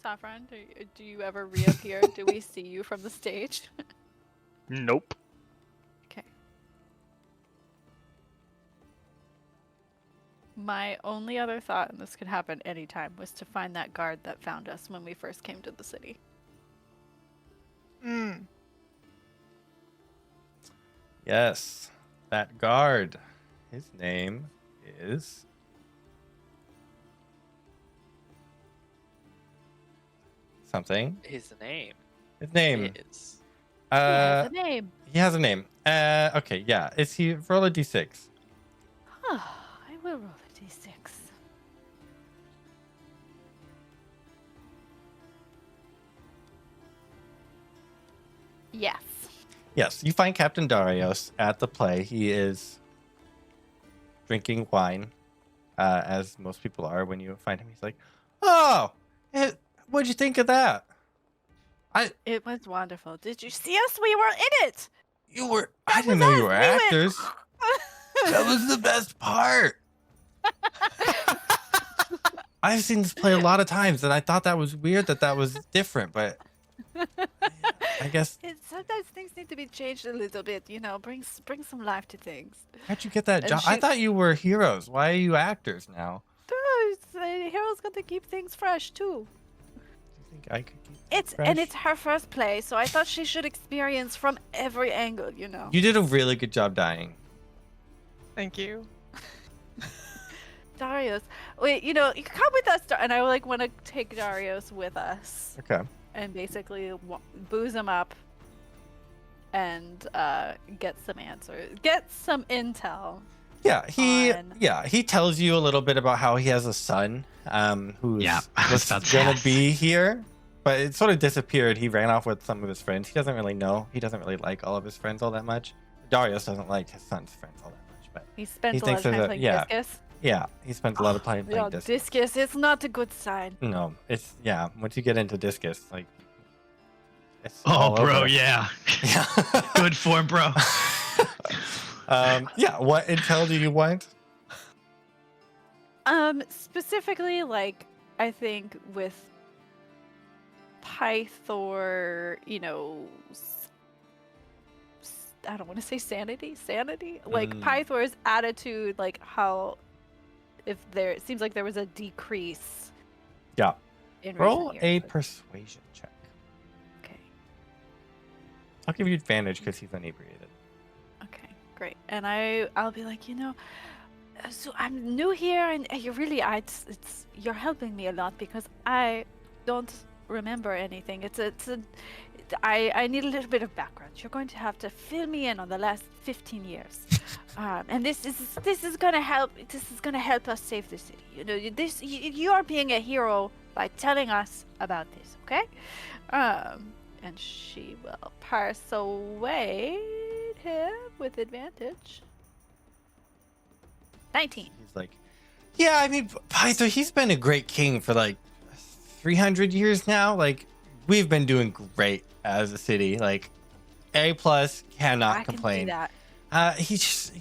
Sophron, do you ever reappear? Do we see you from the stage? Nope. Okay. My only other thought, and this could happen anytime, was to find that guard that found us when we first came to the city. Mm. Yes, that guard. His name is something. His name His name. is. He has a name. He has a name. Okay, yeah. Is he roll a d6? I will roll a d6. Yes. Yes, you find Captain Darius at the play. He is drinking wine, as most people are when you find him. He's like, "Oh, what'd you think of that? It was wonderful. Did you see us? We were in it. You were. I That didn't was know you us. were We went- actors. That was the best part. I've seen this play a lot of times, and I thought that was weird that was different, but I guess Sometimes things need to be changed a little bit. Bring some life to things. how'd you get that And job? I she- thought you were heroes. Why are you actors now? The hero's got to keep things fresh too. Do you think I could keep It's her first play, so I thought she should experience from every angle. You did a really good job dying. Thank you. Darius, wait, you can come with us, and I want to take Darius with us Okay. and basically booze him up and get some answers, get some intel. Yeah, On- he tells you a little bit about how he has a son who's Yeah, I was was about to gonna ask. be here, but it sort of disappeared. He ran off with some of his friends. He doesn't really know. He doesn't really like all of his friends all that much. Darius doesn't like his son's friends all that much, but He spent He a lot thinks of time there's a- playing yeah. discus. yeah, he spends a lot of time playing Yeah, discus. discus, it's not a good sign. No, it's once you get into discus, like it's Oh, all bro, over. yeah. Yeah. Good form, bro. Yeah, what intel do you want? Specifically, I think with Pythor, I don't want to say sanity, like Mm. Pythor's attitude, how it seems like there was a decrease. Yeah. In Roll recent a years. persuasion check. Okay. I'll give you advantage because he's inebriated. Okay, great. And I'll be like, so I'm new here, and you really, you're helping me a lot because I don't remember anything. I need a little bit of background. You're going to have to fill me in on the last 15 years, and this is gonna help. This is gonna help us save the city. You are being a hero by telling us about this, okay? And she will persuade him with advantage. 19. He's like, yeah, I mean, Pythor, he's been a great king for 300 years now. We've been doing great as a city. A plus, cannot I can see complain. that. He's just,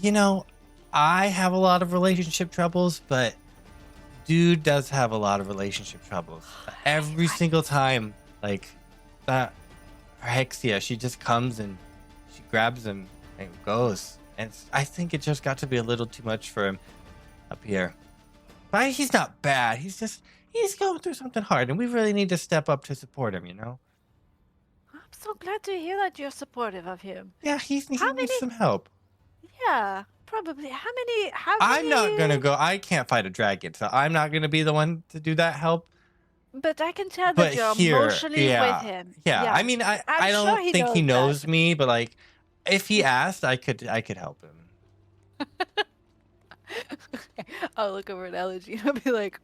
I have a lot of relationship troubles, but dude does have a lot of relationship troubles. Every single time, that Hexia, she just comes and she grabs him and goes. And I think it just got to be a little too much for him up here. But he's not bad. He's going through something hard, and we really need to step up to support him, so glad to hear that you're supportive of him. Yeah, he How needs many- some help. Yeah, probably. How many? I'm not gonna go. I can't fight a dragon, so I'm not gonna be the one to do that help. But I can tell But that you're here, emotionally yeah, with him. yeah. I mean, I'm I sure don't think he that. knows me, but like, if he asked, I could help him. I'll look over at Elegy and I'll be like,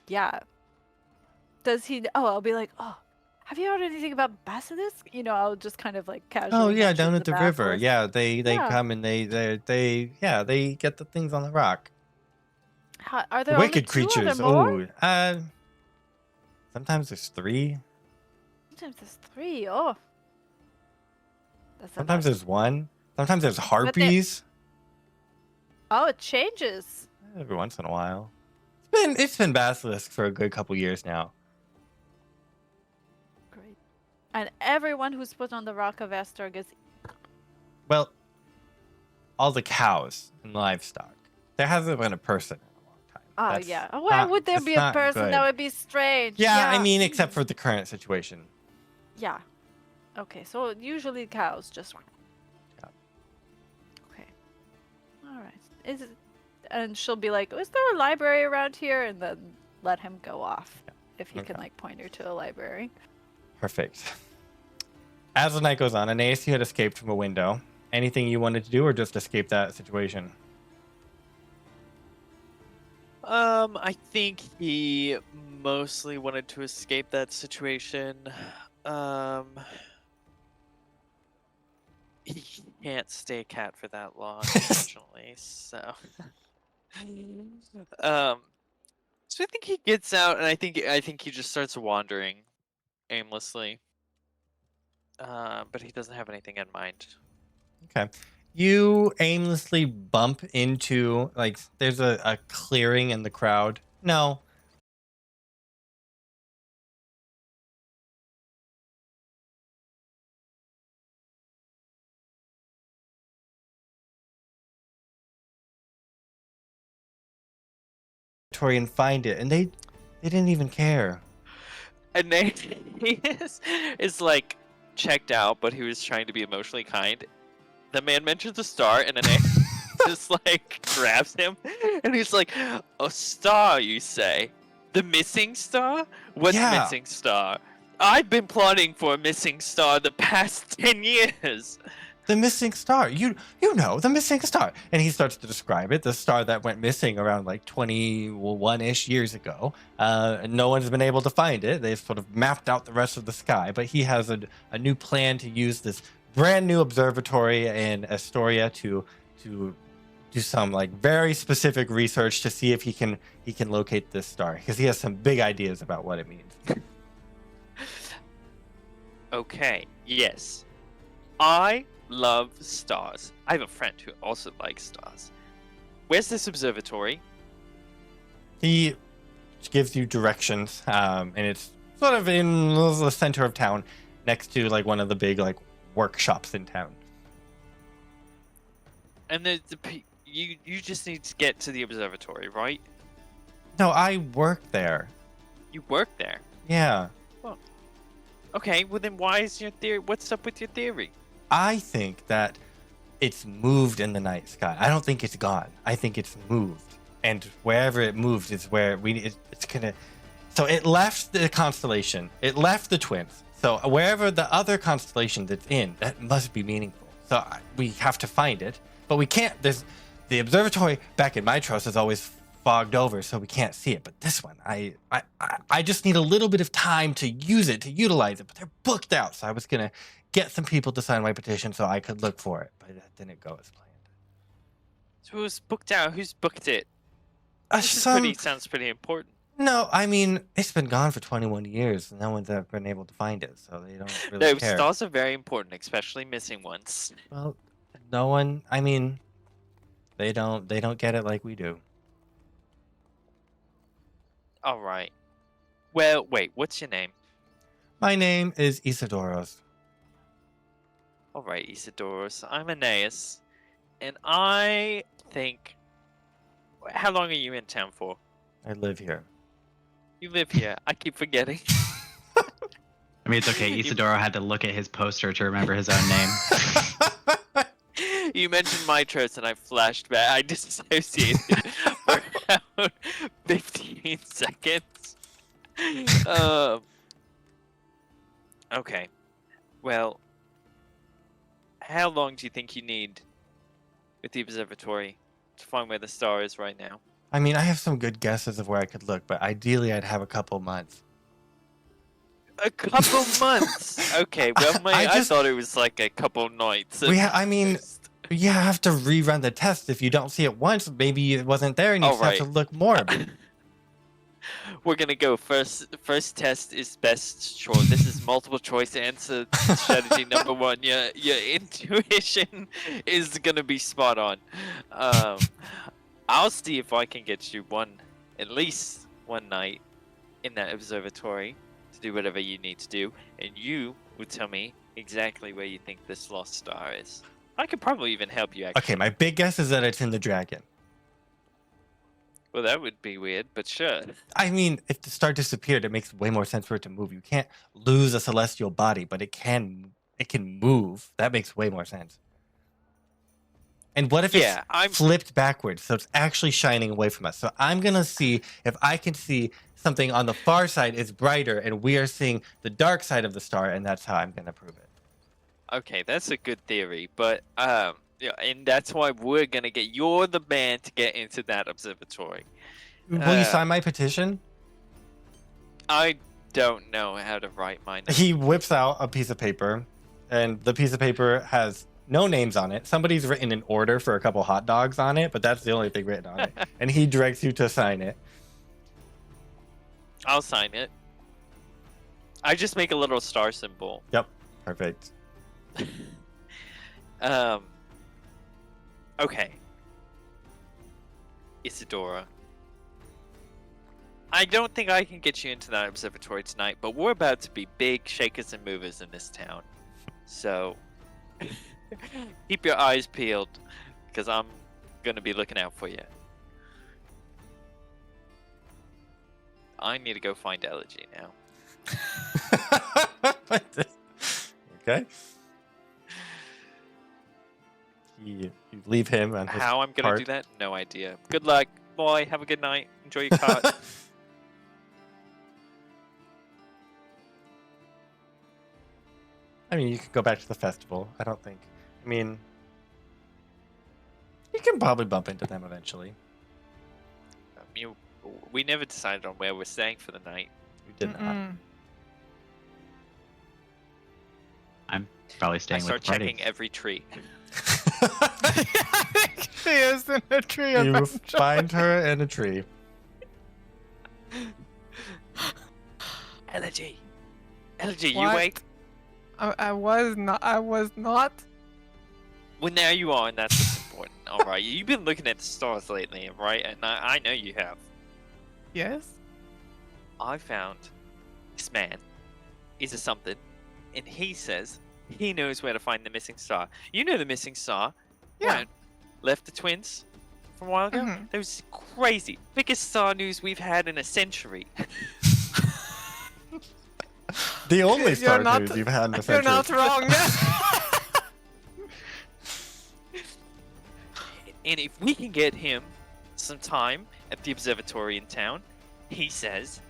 yeah. Does he? Oh, I'll be like, oh, have you heard anything about Basilisk? You know, I'll just kind of like casually. Oh yeah, mention down at the river. basilisk. Yeah, they Yeah. come and they get the things on the rock. Are there only Wicked two? Are creatures. there more? Oh, sometimes there's 3. Sometimes there's 3. Oh, that's a Sometimes lot. there's 1. Sometimes there's harpies. Oh, it changes. Every once in a while. It's been basilisk for a good couple years now. Great. And everyone who's put on the Rock of Estor gets. Well, all the cows and livestock. There hasn't been a person in a long time. Oh That's yeah. Why would there that's be a not person? good. That would be strange. Yeah, I mean, except for the current situation. Yeah. Okay, so usually cows just. Yeah. Okay. All right. And she'll be like, "Is there a library around here?" And then let him go off if he can Okay. like point her to a library. Perfect. As the night goes on, Aeneas, you had escaped from a window. Anything you wanted to do, or just escape that situation? I think he mostly wanted to escape that situation. He can't stay a cat for that long, unfortunately. So, so I think he gets out, and I think he just starts wandering aimlessly. But he doesn't have anything in mind. Okay. You aimlessly bump into, like, there's a clearing in the crowd. No. And find it, and they didn't even care. And then he is like checked out, but he was trying to be emotionally kind. The man mentions a star, and then just like grabs him, and he's like, "A star, you say? The missing star? What Yeah. missing star? I've been plotting for a missing star the past 10 years." The missing star. You know, the missing star. And he starts to describe it, the star that went missing around like 21-ish years ago. No one's been able to find it. They've sort of mapped out the rest of the sky, but he has a new plan to use this brand new observatory in Astoria to do some like very specific research to see if he can locate this star, because he has some big ideas about what it means. Okay, yes. I love stars. I have a friend who also likes stars. Where's this observatory? He gives you directions, and it's sort of in the center of town, next to like one of the big like workshops in town. And you just need to get to the observatory, right? No, I work there. You work there. Yeah, Okay, well then why is your theory? What's up with your theory? I think that it's moved in the night sky. I don't think it's gone. I think it's moved, and wherever it moved is where it's gonna. So it left the constellation. It left the twins. So wherever the other constellation that's in, that must be meaningful. So we have to find it, but we can't. There's the observatory back in Mytros is always fogged over, so we can't see it. But this one, I just need a little bit of time to use it, to utilize it. But they're booked out, so I was gonna get some people to sign my petition so I could look for it, but that didn't go as planned. So who's booked out? Who's booked it? This sounds pretty important. No, I mean, it's been gone for 21 years. No one's ever been able to find it, so they don't really No, care. stars are very important, especially missing ones. Well, no one. I mean, they don't get it like we do. All right. Well, wait. What's your name? My name is Isidoros. All right, Isidoros. I'm Aeneas, and I think How long are you in town for? I live here. You live here. I keep forgetting. I mean, it's okay. Isidoro had to look at his poster to remember his own name. You mentioned Mitros and I flashed back. I dissociated for about 15 seconds. Okay. Well, how long do you think you need with the observatory to find where the star is right now? I mean, I have some good guesses of where I could look, but ideally I'd have a couple months. A couple months. Okay, well, I thought it was like a couple nights. I mean, you have to rerun the test. If you don't see it once, maybe it wasn't there and you just have to look more. We're gonna go first. First test is best choice. This is multiple choice answer strategy number 1. Your intuition is gonna be spot on. I'll see if I can get you at least one night in that observatory to do whatever you need to do, and you will tell me exactly where you think this lost star is. I could probably even help you, actually. Okay, my big guess is that it's in the dragon. Well, that would be weird, but sure. I mean, if the star disappeared, it makes way more sense for it to move. You can't lose a celestial body, but it can move. That makes way more sense. And what if it's flipped backwards, so it's actually shining away from us? So I'm going to see if I can see something on the far side is brighter, and we are seeing the dark side of the star, and that's how I'm going to prove it. Okay, that's a good theory, but yeah, and that's why we're gonna get. You're the man to get into that observatory. Will you sign my petition? I don't know how to write my name. He whips out a piece of paper, and the piece of paper has no names on it. Somebody's written an order for a couple hot dogs on it, but that's the only thing written on it. And he directs you to sign it. I'll sign it. I just make a little star symbol. Yep, perfect. Okay. Isadora. I don't think I can get you into that observatory tonight, but we're about to be big shakers and movers in this town. So, keep your eyes peeled, because I'm going to be looking out for you. I need to go find Elegy now. Okay. You leave him and his How I'm going cart. to do that? No idea. Good luck, boy. Have a good night. Enjoy your cart. I mean, you could go back to the festival. I don't think. I mean, you can probably bump into them eventually. We never decided on where we're staying for the night. We did not. I'm probably I staying with start the party. checking every tree. She is in a tree. You eventually. find her in a tree. Elegy. Elegy, you What? wake? I was not. I was not. Well, now you are, and that's what's important. All right, you've been looking at the stars lately, right? And I know you have. Yes. I found this man is a something, and he says he knows where to find the missing star. You know the missing star. Yeah. Right? Left the twins from a while ago. Mhm. That was crazy. Biggest star news we've had in a century. The only You're star not- news you've had in the You're century. not wrong. And if we can get him some time at the observatory in town, he says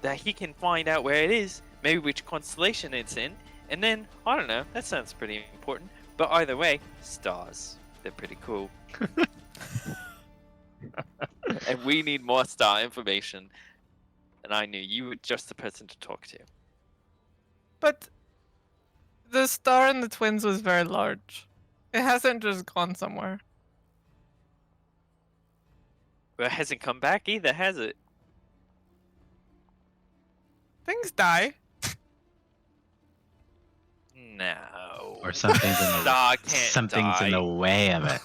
that he can find out where it is, maybe which constellation it's in, and then, I don't know, that sounds pretty important. But either way, stars. They're pretty cool. And we need more star information. And I knew you were just the person to talk to. But the star in the twins was very large. It hasn't just gone somewhere. But it hasn't come back either, has it? Things die. No. Or something's in the Star can't something's in die. the way of it.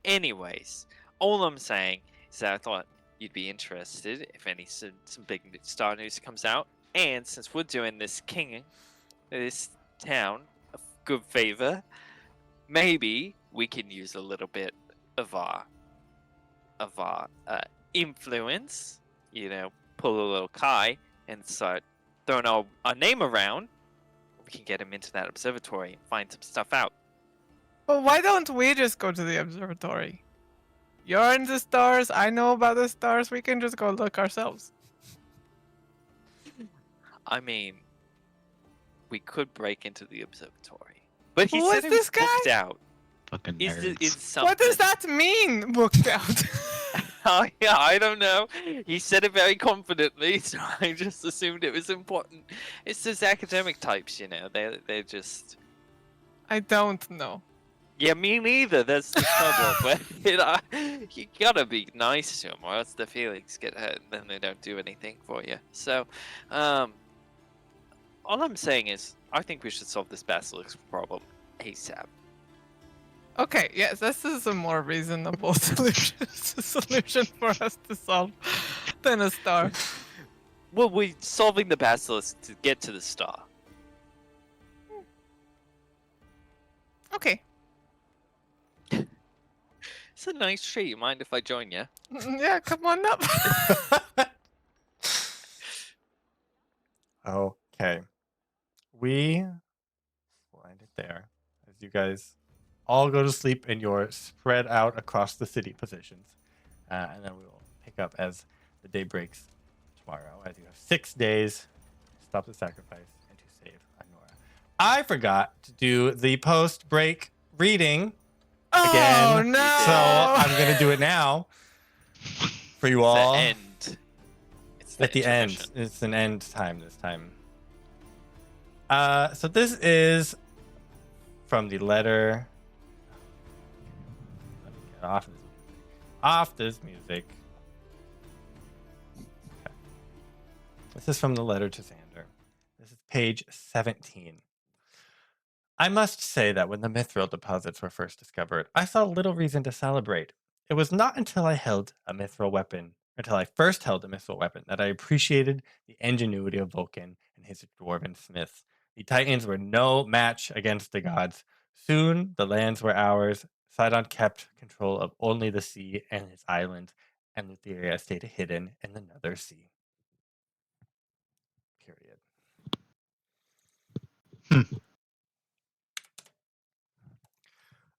Anyways, all I'm saying is that I thought you'd be interested if some big star news comes out. And since we're doing this town a good favor, maybe we can use a little bit of our influence. You know, pull a little Kai and start throwing our name around. We can get him into that observatory and find some stuff out. Well, why don't we just go to the observatory? You're in the stars. I know about the stars. We can just go look ourselves. I mean, we could break into the observatory, but he Who said is it was this guy? booked out. Fucking Is nerds. something? What does that mean, booked out? Oh, yeah, I don't know. He said it very confidently, so I just assumed it was important. It's those academic types, you know. They're just. I don't know. Yeah, me neither. That's the trouble. But you gotta be nice to them, or else the feelings get hurt, and then they don't do anything for you. So, all I'm saying is, I think we should solve this Basilisks problem ASAP. Okay, yes, this is a more reasonable solution for us to solve than a star. Well, we're solving the Basilisk to get to the star. Okay. It's a nice treat. You mind if I join you? Yeah, come on up. Okay. We will end it there as you guys all go to sleep in your spread out across the city positions. And then we will pick up as the day breaks tomorrow, as you have 6 days to stop the sacrifice and to save Anora. I forgot to do the post-break reading again. Oh, no. So I'm going to do it now for you all. The end. It's At the end. intermission. It's an end time this time. So this is from the letter. Let me get off this music. Off this music. Okay. This is from the letter to Xander. This is page 17. I must say that when the mithril deposits were first discovered, I saw little reason to celebrate. It was not until I first held a mithril weapon, that I appreciated the ingenuity of Vulcan and his dwarven smiths. The Titans were no match against the gods. Soon the lands were ours. Sidon kept control of only the sea and its islands, and Thylea stayed hidden in the Nether Sea. Period.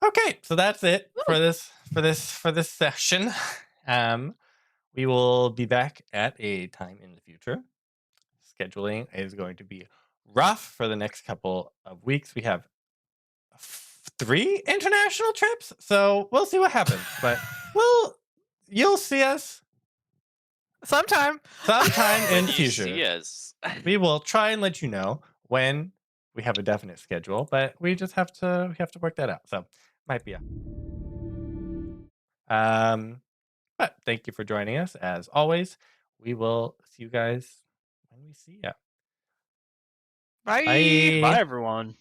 Okay, so that's it for this session. We will be back at a time in the future. Scheduling is going to be rough for the next couple of weeks. We have 3 international trips, so we'll see what happens. But you'll see us Sometime in the You future. see us. We will try and let you know when we have a definite schedule, but we just have to work that out. So might be but thank you for joining us as always. We will see you guys when we see you. Bye. Bye. Bye, everyone.